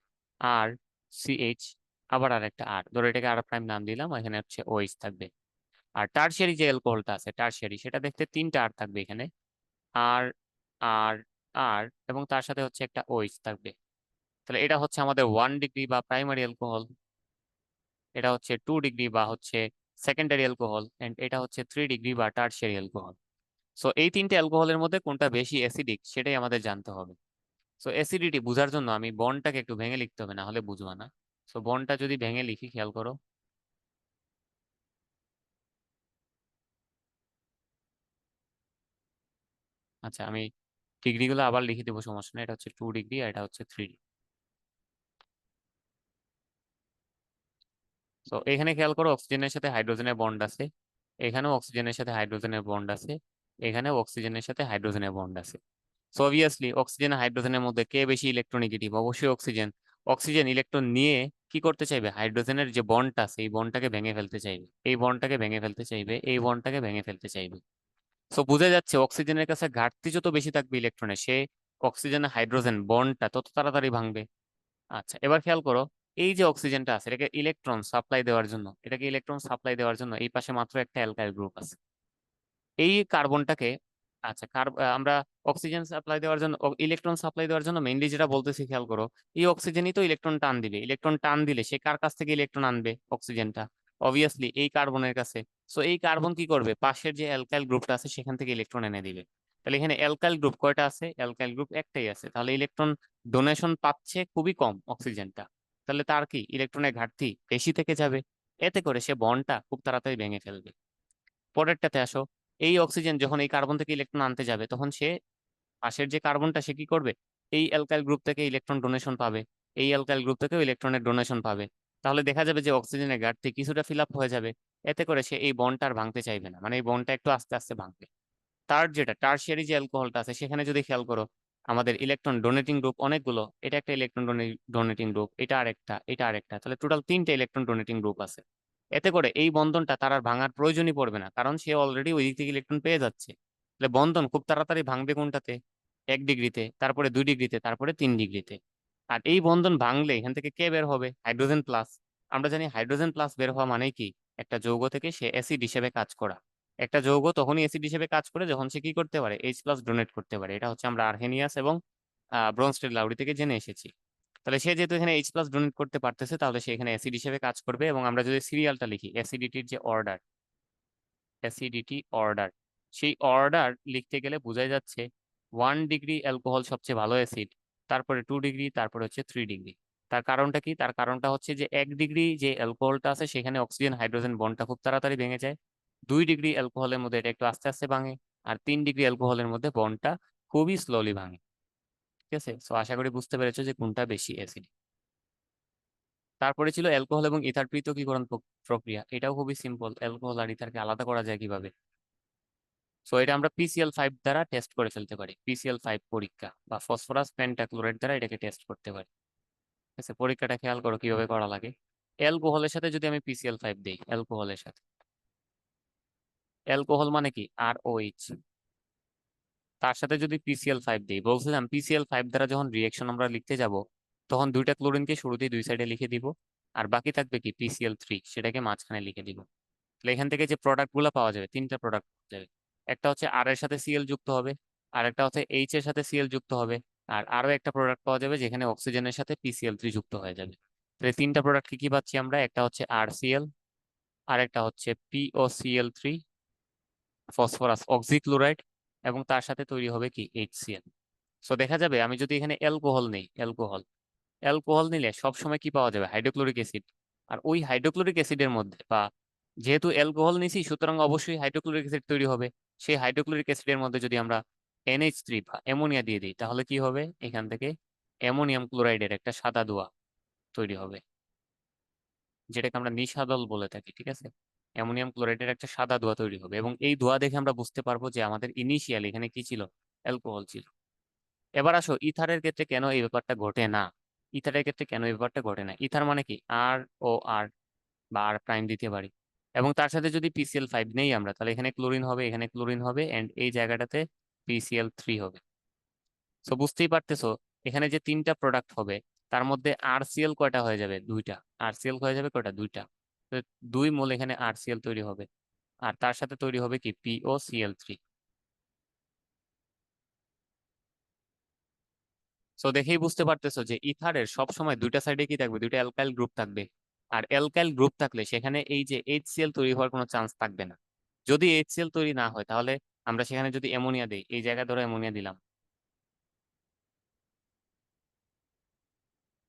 RCH, আবার আর একটা আর, ধরো এটাকে আর প্রাইম নাম দিলাম, এখানে হচ্ছে OH থাকবে। আর টারশিয়ারি যে অ্যালকোহলটা আছে, টারশিয়ারি, সেটা দেখতে 3টা আর থাকবে এখানে, আর আর আর, এবং তার সাথে হচ্ছে একটা OH থাকবে। তাহলে এটা হচ্ছে আমাদের 1 ডিগ্রি বা প্রাইমারি অ্যালকোহল। এটা হচ্ছে 2 ডিগ্রি বা হচ্ছে সেকেন্ডারি অ্যালকোহল, এন্ড এটা হচ্ছে 3 ডিগ্রি বা টারশিয়ারি অ্যালকোহল। সো এই তিনটে অ্যালকোহলের মধ্যে কোনটা বেশি অ্যাসিডিক সেটাই আমাদের জানতে হবে। সো অ্যাসিডিটি বোঝার জন্য আমি বন্ডটাকে একটু ভেঙে লিখতে হবে, না হলে বুঝবা না। সো বন্ডটা যদি ভেঙে লিখি, খেয়াল করো। আচ্ছা, আমি ডিগ্রিগুলো আবার লিখে দেবো, সমস্যা নেই। এটা হচ্ছে 2 ডিগ্রি আর এটা হচ্ছে 3 ডিগ্রি। তো এখানে খেয়াল করো, অক্সিজেনের সাথে হাইড্রোজেনের বন্ড আছে, এখানেও অক্সিজেনের সাথে হাইড্রোজেনের বন্ড আছে, এখানেও অক্সিজেনের সাথে হাইড্রোজেনের বন্ড আছে। সো অবভিয়াসলি অক্সিজেন আর হাইড্রোজেনের মধ্যে কে বেশি ইলেকট্রোনেগেটিভ? অবশ্যই অক্সিজেন। অক্সিজেন ইলেকট্রন নিয়ে কি করতে চাইবে? হাইড্রোজেনের যে বন্ডটা আছে এই বন্ডটাকে ভেঙে ফেলতে চাইবে, এই বন্ডটাকে ভেঙে ফেলতে চাইবে, এই বন্ডটাকে ভেঙে ফেলতে চাইবে। সো বোঝা যাচ্ছে অক্সিজেনের কাছে ঘাটতি যত বেশি থাকবে ইলেকট্রনের, সে অক্সিজেন হাইড্রোজেন বন্ডটা তত তাড়াতাড়ি ভাঙবে। আচ্ছা, এবার খেয়াল করো, এই যে অক্সিজেনটা আছে এটাকে ইলেকট্রন সাপ্লাই দেওয়ার জন্য, এটাকে ইলেকট্রন সাপ্লাই দেওয়ার জন্য এই পাশে মাত্র একটা অ্যালকাইল গ্রুপ আছে, এই কার্বনটাকে। আচ্ছা, আমরা অক্সিজেন সাপ্লাই দেওয়ার জন্য, ইলেকট্রন সাপ্লাই দেওয়ার জন্য মেইনলি যেটা বলতেছি খেয়াল করো, এই অক্সিজেনই তো ইলেকট্রন টান দিবে। ইলেকট্রন টান দিলে সে কার কাছ থেকে ইলেকট্রন আনবে? অক্সিজেনটা, অবভিয়াসলি এই কার্বনের কাছে। সো এই কার্বন কি করবে? পাশের যে অ্যালকাইল গ্রুপটা আছে সেখান থেকে ইলেকট্রন এনে দিবে। তাহলে এখানে অ্যালকাইল গ্রুপ কয়টা আছে? অ্যালকাইল গ্রুপ একটাই আছে, তাহলে ইলেকট্রন ডোনেশন পাচ্ছে খুবই কম অক্সিজেনটা। তাহলে তার কি ইলেকট্রনের ঘাটতি বেশি থেকে যাবে, এতে করে সে বন্ডটা খুব তাড়াতাড়ি ভেঙে ফেলবে। পরেরটাতে আসো, এই অক্সিজেন যখন এই কার্বন থেকে ইলেকট্রন আনতে যাবে তখন সে পাশের যে কার্বনটা সে কি করবে? এই অ্যালকাইল গ্রুপ থেকে ইলেকট্রন ডোনেশন পাবে, এই অ্যালকাইল গ্রুপ থেকেও ইলেকট্রনের ডোনেশন পাবে। তাহলে দেখা যাবে যে অক্সিজেনের ঘাটতি কিছুটা ফিল আপ হয়ে যাবে, এতে করে সে এই বন্ডটা আর ভাঙতে চাইবে না, মানে এই বন্ডটা একটু আস্তে আস্তে ভাঙবে। তার যেটা টারশিয়ারি যে অ্যালকোহলটা আছে সেখানে যদি খেয়াল করো, আমাদের ইলেকট্রন ডোনেটিং গ্রুপ অনেকগুলো, এটা একটা ইলেকট্রন ডোনেটিং গ্রুপ, এটা আরেকটা, এটা আরেকটা, তাহলে টোটাল তিনটা ইলেকট্রন ডোনেটিং গ্রুপ আছে। এতে করে এই বন্ধনটা তার আর ভাঙার প্রয়োজনই পড়বে না, কারণ সে অলরেডি ওই দিক থেকে ইলেকট্রন পেয়ে যাচ্ছে। তাহলে বন্ধন খুব তাড়াতাড়ি ভাঙবে কোনটাতে? 1 ডিগ্রিতে, তারপরে 2 ডিগ্রিতে, তারপরে 3 ডিগ্রিতে। আর এই বন্ধন ভাঙলে এখান থেকে কে বের হবে? Hydrogen plus. আমরা জানি হাইড্রোজেন প্লাস বের হওয়া মানে কি? একটা যৌগ থেকে সে অ্যাসিড হিসেবে কাজ করা। একটা যৌগ তখনই অ্যাসিড হিসেবে কাজ করে যখন সে কি করতে পারে? এইচ প্লাস ডোনেট করতে পারে। এটা হচ্ছে আমরা আর্হেনিয়াস এবং ব্রনস্টেড লাউরি থেকে জেনে এসেছি। তাহলে সে যেহেতু এখানে এইচ প্লাস ডোনেট করতে পারতেছে, তাহলে সে এখানে অ্যাসিড হিসেবে কাজ করবে। এবং আমরা যদি সিরিয়ালটা লিখি, অ্যাসিডিটির যে অর্ডার, অ্যাসিডিটি অর্ডার, সেই অর্ডার লিখতে গেলে বোঝাই যাচ্ছে 1 ডিগ্রি অ্যালকোহল সবচেয়ে ভালো অ্যাসিড, তারপরে 2 ডিগ্রি, তারপরে হচ্ছে 3 ডিগ্রি। তার কারণটা কি? তার কারণটা হচ্ছে যে 1 ডিগ্রি যে অ্যালকোহলটা আছে সেখানে অক্সিজেন হাইড্রোজেন বন্ডটা খুব তাড়াতাড়ি ভেঙে যায়, 2 ডিগ্রি অ্যালকোহলের মধ্যে এটা একটু আস্তে আস্তে ভাঙে, আর 3 ডিগ্রি অ্যালকোহলের মধ্যে বন্ডটা খুবই স্লোলি ভাঙে। ঠিক আছে, তো আশা করি বুঝতে পেরেছো যে কোনটা বেশি অ্যাসিড। তারপরে ছিল অ্যালকোহল এবং ইথার পৃথকীকরণ প্রক্রিয়া। এটাও খুবই সিম্পল, অ্যালকোহল আর ইথারকে আলাদা করা যায় কিভাবে? সো এটা আমরা PCl5 দ্বারা টেস্ট করে ফেলতে পারি, PCl5 পরীক্ষা বা ফসফরাস পেন্টাক্লোরাইড দ্বারা এটাকে টেস্ট করতে পারি। ঠিক আছে, পরীক্ষাটা খেয়াল করো কিভাবে করা লাগে। অ্যালকোহলের সাথে যদি আমি PCl5 দেই, অ্যালকোহলের সাথে, অ্যালকোহল মানে কি? ROH, তার সাথে যদি PCl5 দিই, বলছিলাম PCl5 দ্বারা যখন রিয়েকশন আমরা লিখতে যাব তখন দুইটা ক্লোরিনকে শুরুতেই দুই সাইডে লিখে দিব, আর বাকি থাকবে কি PCl3, সেটাকে মাঝখানে লিখে দিব। তাহলে এখান থেকে যে প্রোডাক্ট গুলো পাওয়া যাবে, তিনটা প্রোডাক্ট পাওয়া যাবে। একটা হচ্ছে আর এর সাথে Cl যুক্ত হবে, আর একটা হচ্ছে এইচ এর সাথে Cl যুক্ত হবে, আর আরো একটা প্রোডাক্ট পাওয়া যাবে যেখানে অক্সিজেনের সাথে PCl3 যুক্ত হয়ে যাবে। তাহলে তিনটা প্রোডাক্ট কি কি পাচ্ছি আমরা? একটা হচ্ছে RCl, আর একটা হচ্ছে POCl3, ফসফরাস অক্সিক্লোরাইড, এবং তার সাথে তৈরি হবে কি? HCl। সো দেখা যাবে আমি যদি এখানে অ্যালকোহল নেই, অ্যালকোহল, অ্যালকোহল নিলে সবসময় কি পাওয়া যাবে? Hydrochloric acid. আর ওই হাইড্রোক্লোরিক অ্যাসিডের মধ্যে, বা যেহেতু অ্যালকোহল নিছি সুতরাং অবশ্যই হাইড্রোক্লোরিক অ্যাসিড তৈরি হবে। সেই হাইড্রোক্লোরিক অ্যাসিডের মধ্যে যদি আমরা NH3 বা অ্যামোনিয়া দিয়ে দিই, তাহলে কি হবে? এখান থেকে অ্যামোনিয়াম ক্লোরাইডের একটা সাদা দোয়া তৈরি হবে, যেটাকে আমরা নিশাদল বলে থাকি। ঠিক আছে, অ্যামোনিয়াম ক্লোরাইডের একটা সাদা দোয়া তৈরি হবে, এবং এই দোয়া দেখে আমরা বুঝতে পারবো যে আমাদের ইনিশিয়াল এখানে কি ছিল? অ্যালকোহল ছিল। এবার আসো ইথারের ক্ষেত্রে কেন এই ব্যাপারটা ঘটে না? ইথারের ক্ষেত্রে কেন এই ব্যাপারটা ঘটে না? ইথার মানে কি? ROR বা আর প্রাইম দিতে পারি, এবং তার সাথে যদি PCl5 নেই আমরা, তাহলে এখানে ক্লোরিন হবে, এখানে ক্লোরিন হবে, এন্ড এই জায়গাটাতে PCl3 হবে। সো বুঝতেই পারতেছো এখানে যে তিনটা প্রোডাক্ট হবে তার মধ্যে RCl কয়টা হয়ে যাবে? দুইটা। RCl হয়ে যাবে কয়টা? দুইটা। তো 2 মোল এখানে RCl তৈরি হবে, আর তার সাথে তৈরি হবে কি? POCl3। সো দেখেই বুঝতে পারতেছো যে ইথারের সব সময় দুইটা সাইডে কি থাকবে? দুইটা অ্যালকাইল গ্রুপ থাকবে। আর অ্যালকাইল গ্রুপ থাকলে সেখানে এই যে HCl তৈরি হওয়ার কোনো চান্স থাকবে না। যদি HCl তৈরি না হয় তাহলে আমরা সেখানে যদি অ্যামোনিয়া দিই, এই জায়গায় ধরো অ্যামোনিয়া দিলাম,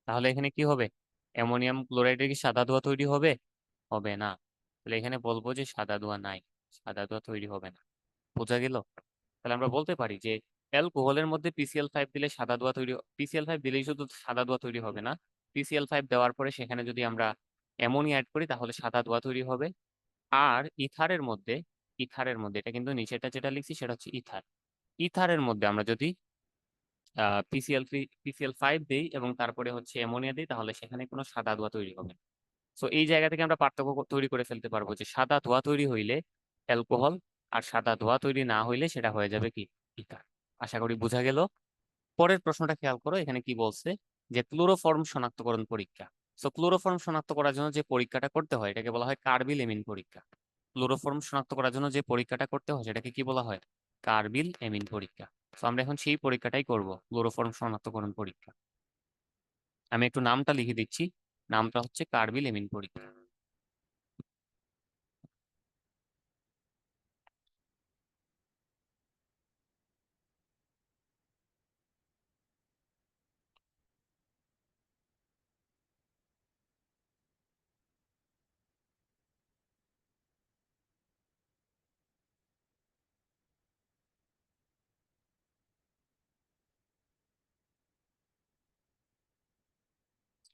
তাহলে এখানে কি হবে? অ্যামোনিয়াম ক্লোরাইডের কি সাদা ধোঁয়া তৈরি হবে? হবে না। তাহলে এখানে বলবো যে সাদা ধোঁয়া নাই, সাদা ধোঁয়া তৈরি হবে না। বোঝা গেল? তাহলে আমরা বলতে পারি যে অ্যালকোহলের মধ্যে PCl5 দিলে সাদা ধোঁয়া তৈরি, PCl5 দিলেই শুধু সাদা ধোঁয়া তৈরি হবে না, PCl5 দেওয়ার পরে সেখানে যদি আমরা অ্যামোনিয়া অ্যাড করি তাহলে সাদা ধোঁয়া তৈরি হবে। আর ইথারের মধ্যে এটা কিন্তু নিচেটা যেটা লিখছি সেটা হচ্ছে ইথার, ইথারের মধ্যে আমরা যদি পিসিএল ফাইভ দিই এবং তারপরে হচ্ছে অ্যামোনিয়া দিই তাহলে সেখানে কোনো সাদা ধোঁয়া তৈরি হবে না। তো এই জায়গা থেকে আমরা পার্থক্য তৈরি করে ফেলতে পারবো যে সাদা ধোঁয়া তৈরি হইলে অ্যালকোহল, আর সাদা ধোঁয়া তৈরি না হইলে সেটা হয়ে যাবে কি, ইথার। আশা করি বোঝা গেল। পরের প্রশ্নটা খেয়াল করো, এখানে কি বলছে যে ক্লোরোফর্ম শনাক্তকরণ পরীক্ষা। সো ক্লোরোফর্ম শনাক্ত করার জন্য যে পরীক্ষাটা করতে হয় এটাকে বলা হয় কার্বিল এমিন পরীক্ষা। ক্লোরোফর্ম শনাক্ত করার জন্য যে পরীক্ষাটা করতে হয় সেটাকে কি বলা হয়? কার্বিল এমিন পরীক্ষা। তো আমরা এখন সেই পরীক্ষাটাই করব, ক্লোরোফর্ম শনাক্তকরণ পরীক্ষা। আমি একটু নামটা লিখে দিচ্ছি, নামটা হচ্ছে কার্বিল এমিন পরীক্ষা।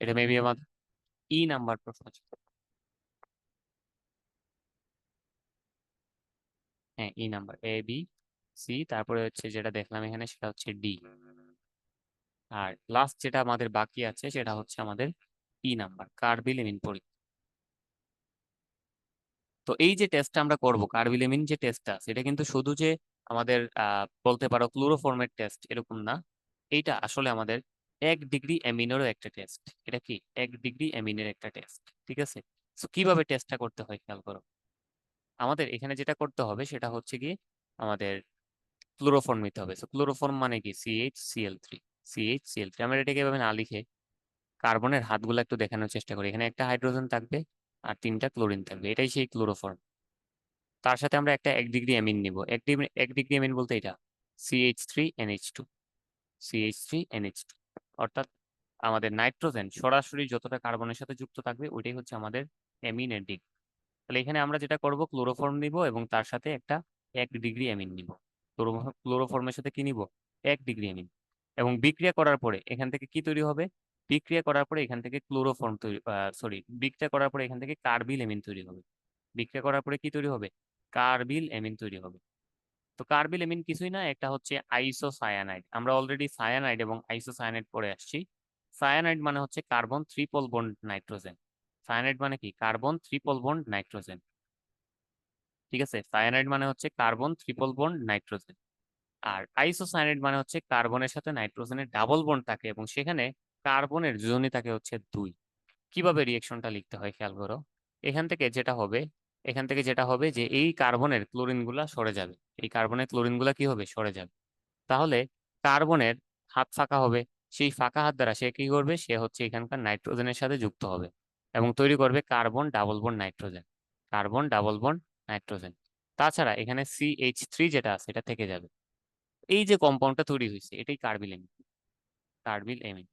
এটা মেবি আমার নাম্বার প্রশ্ন ছিল। হ্যাঁ, নাম্বার A B C, তারপরে হচ্ছে যেটা দেখলাম এখানে সেটা হচ্ছে ডি। আর লাস্ট যেটা আমাদের বাকি আছে সেটা হচ্ছে আমাদের নাম্বার, কার্বিল এমিন পরীক্ষা। তো এই যে টেস্টটা আমরা করব, কার্বিলেমিন যে টেস্টটা, সেটা কিন্তু শুধু যে আমাদের বলতে পারো ক্লোরোফর্মের টেস্ট এরকম না। এইটা আসলে আমাদের 1 ডিগ্রি অ্যামিনেরও একটা টেস্ট। এটা কি 1 ডিগ্রি অ্যামিনের একটা টেস্ট, ঠিক আছে? তো কিভাবে টেস্টটা করতে হয় খেয়াল করো। আমাদের এখানে যেটা করতে হবে সেটা হচ্ছে কি, আমাদের ক্লোরোফর্ম নিতে হবে। তো ক্লোরোফর্ম মানে কি CH Cl3, CH Cl3। আমরা এটাকে এভাবে না লিখে কার্বনের হাতগুলো একটু দেখানোর চেষ্টা করি। এখানে একটা হাইড্রোজেন থাকবে আর 3টা ক্লোরিন থাকবে, এটাই সেই ক্লোরোফর্ম। তার সাথে আমরা একটা 1 ডিগ্রি অ্যামিন নিব। 1 ডিগ্রি অ্যামিন বলতে এটা CH3NH2, CH3NH2, অর্থাৎ আমাদের নাইট্রোজেন সরাসরি যতটা কার্বনের সাথে যুক্ত থাকবে ওইটাই হচ্ছে আমাদের অ্যামিনের দিক। তাহলে এখানে আমরা যেটা করব, ক্লোরোফর্ম নিব এবং তার সাথে একটা 1 ডিগ্রি অ্যামিন নিব। ক্লোরোফর্মের সাথে কি নিব? 1 ডিগ্রি অ্যামিন। এবং বিক্রিয়া করার পরে এখান থেকে কি তৈরি হবে? বিক্রিয়া করার পরে এখান থেকে ক্লোরোফর্ম তৈরি, সরি, বিক্রিয়া করার পরে এখান থেকে কার্বিল অ্যামিন তৈরি হবে। বিক্রিয়া করার পরে কি তৈরি হবে? কার্বিল অ্যামিন তৈরি হবে। তো কার্বিল অ্যামিন কিছুই না, একটা হচ্ছে আইসোসায়ানাইড। আমরা অলরেডি সায়ানাইড এবং আইসোসায়ানাইড পড়ে আসছি। সায়ানাইড মানে হচ্ছে carbon triple bond nitrogen. Cyanide মানে কি? কার্বন ট্রিপল বন্ড নাইট্রোজেন, ঠিক আছে? সায়ানাইড মানে হচ্ছে কার্বন ট্রিপল বন্ড নাইট্রোজেন। আর আইসোসায়ানাইড মানে হচ্ছে কার্বনের সাথে নাইট্রোজেনের ডাবল বন্ড থাকে এবং সেখানে কার্বনের যোজনী থাকে হচ্ছে 2। কিভাবে রিয়েকশনটা লিখতে হয় খেয়াল করো। এখান থেকে যেটা হবে, এখান থেকে যেটা হবে যে এই কার্বনের ক্লোরিন গুলা সরে যাবে, এই কার্বনের ক্লোরিন গুলা কি হবে? সরে যাবে। তাহলে কার্বনের হাত ফাঁকা হবে, সেই ফাঁকা হাত দ্বারা সে কি করবে? সে হচ্ছে এখানকার নাইট্রোজেনের সাথে যুক্ত হবে এবং তৈরি করবে carbon double bond nitrogen, carbon double bond nitrogen. তাছাড়া এখানে CH3 যেটা আছে এটা থেকে যাবে। এই যে কম্পাউন্ডটা তৈরি হয়েছে এটাই কার্বিল এমিন, কার্বিল এমিন।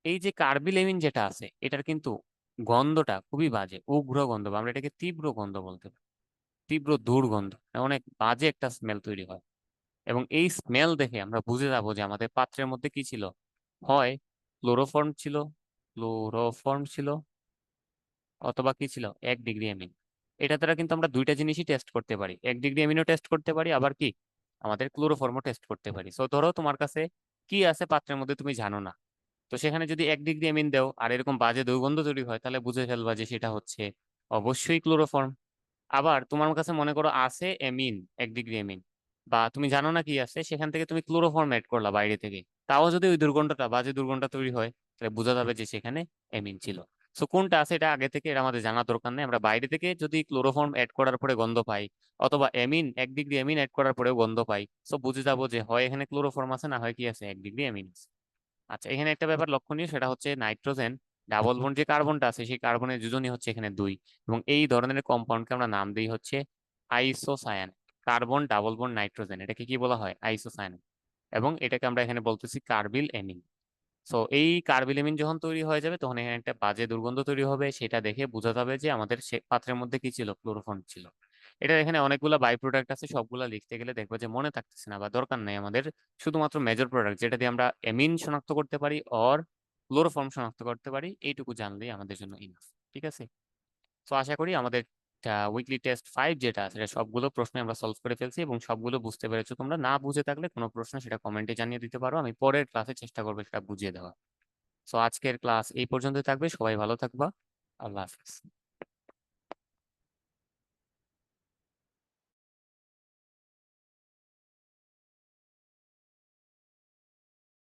এই যে কার্বিল এমিন যেটা আছে এটার কিন্তু গন্ধটা খুবই বাজে, উগ্র গন্ধ, বা আমরা এটাকে তীব্র গন্ধ বলতে পারি। তীব্র দুর্গন্ধ, অনেক বাজে একটা স্মেল তৈরি হয়। এবং এই স্মেল দেখে আমরা বুঝে যাবো যে আমাদের পাত্রের মধ্যে কি ছিল, হয় ক্লোরোফর্ম ছিল, ক্লোরোফর্ম ছিল, অথবা কি ছিল, 1 ডিগ্রি অ্যামিন। এটা দ্বারা কিন্তু আমরা দুইটা জিনিসই টেস্ট করতে পারি, 1 ডিগ্রি অ্যামিনও টেস্ট করতে পারি, আবার কি আমাদের ক্লোরোফর্মও টেস্ট করতে পারি। সো ধরো তোমার কাছে কি আছে পাত্রের মধ্যে তুমি জানো না, তো সেখানে যদি 1 ডিগ্রি অ্যামিন দাও আর এরকম বাজে দুর্গন্ধ তৈরি হয় তাহলে বুঝে ফেলবা যে সেটা হচ্ছে অবশ্যই ক্লোরোফর্ম। আবার তোমার কাছে মনে করো আছে এমিন, 1 ডিগ্রি এমিন, বা তুমি জানো না কি আছে, সেখান থেকে তুমি ক্লোরোফর্ম এড করলা বাইরে থেকে, তাও যদি ওই দুর্গন্ধটা, বাজে দুর্গন্ধটা তৈরি হয় তাহলে বোঝা যাবে যে সেখানে এমিন ছিল। সো কোনটা আছে এটা আগে থেকে এটা আমাদের জানার দরকার নেই। আমরা বাইরে থেকে যদি ক্লোরোফর্ম এড করার পরে গন্ধ পাই, অথবা এমিন 1 ডিগ্রি এমিন এড করার পরেও গন্ধ পাই, সো বুঝে যাবো যে হয় এখানে ক্লোরোফর্ম আছে, না হয় কি আছে, 1 ডিগ্রি এমিন আছে। আচ্ছা, এখানে একটা ব্যাপার লক্ষণীয়, সেটা হচ্ছে নাইট্রোজেন ডাবল বন্ড যে কার্বনটা আছে সেই কার্বনের যোজনী হচ্ছে এখানে 2, এবং এই ধরনের কম্পাউন্ডকে আমরা নাম দিই হচ্ছে আইসোসায়ান। কার্বন ডাবল বন্ড নাইট্রোজেন, এটাকে কি বলা হয়? আইসোসায়ান। এবং এটাকে আমরা এখানে বলতেছি কার্বিল এমিন। সো এই কার্বিল এমিন যখন তৈরি হয়ে যাবে তখন এখানে একটা বাজে দুর্গন্ধ তৈরি হবে, সেটা দেখে বোঝা যাবে যে আমাদের সে পাত্রের মধ্যে কি ছিল? ক্লোরোফর্ম ছিল। এটা এখানে অনেকগুলো বাই প্রোডাক্ট আছে, সবগুলা লিখতে গেলে দেখবো যে মনে থাকতেছে না বা দরকার নেই আমাদের। শুধুমাত্র মেজর প্রোডাক্ট যেটা দিয়ে আমরা এমিন শনাক্ত করতে পারি অর ক্লোরোফর্ম শনাক্ত করতে পারি, এইটুকু জানলেই আমাদের জন্য ইনাফ। ঠিক আছে? তো আশা করি আমাদের উইকলি টেস্ট 5 যেটা আছে সেটা সবগুলো প্রশ্ন আমরা সলভ করে ফেলছি এবং সবগুলো বুঝতে পেরেছো তোমরা। না বুঝে থাকলে কোনো প্রশ্ন সেটা কমেন্টে জানিয়ে দিতে পারো, আমি পরের ক্লাসে চেষ্টা করবো সেটা বুঝিয়ে দেওয়া। সো আজকের ক্লাস এই পর্যন্ত থাকবে, সবাই ভালো থাকবা। আল্লাহ হাফিজ।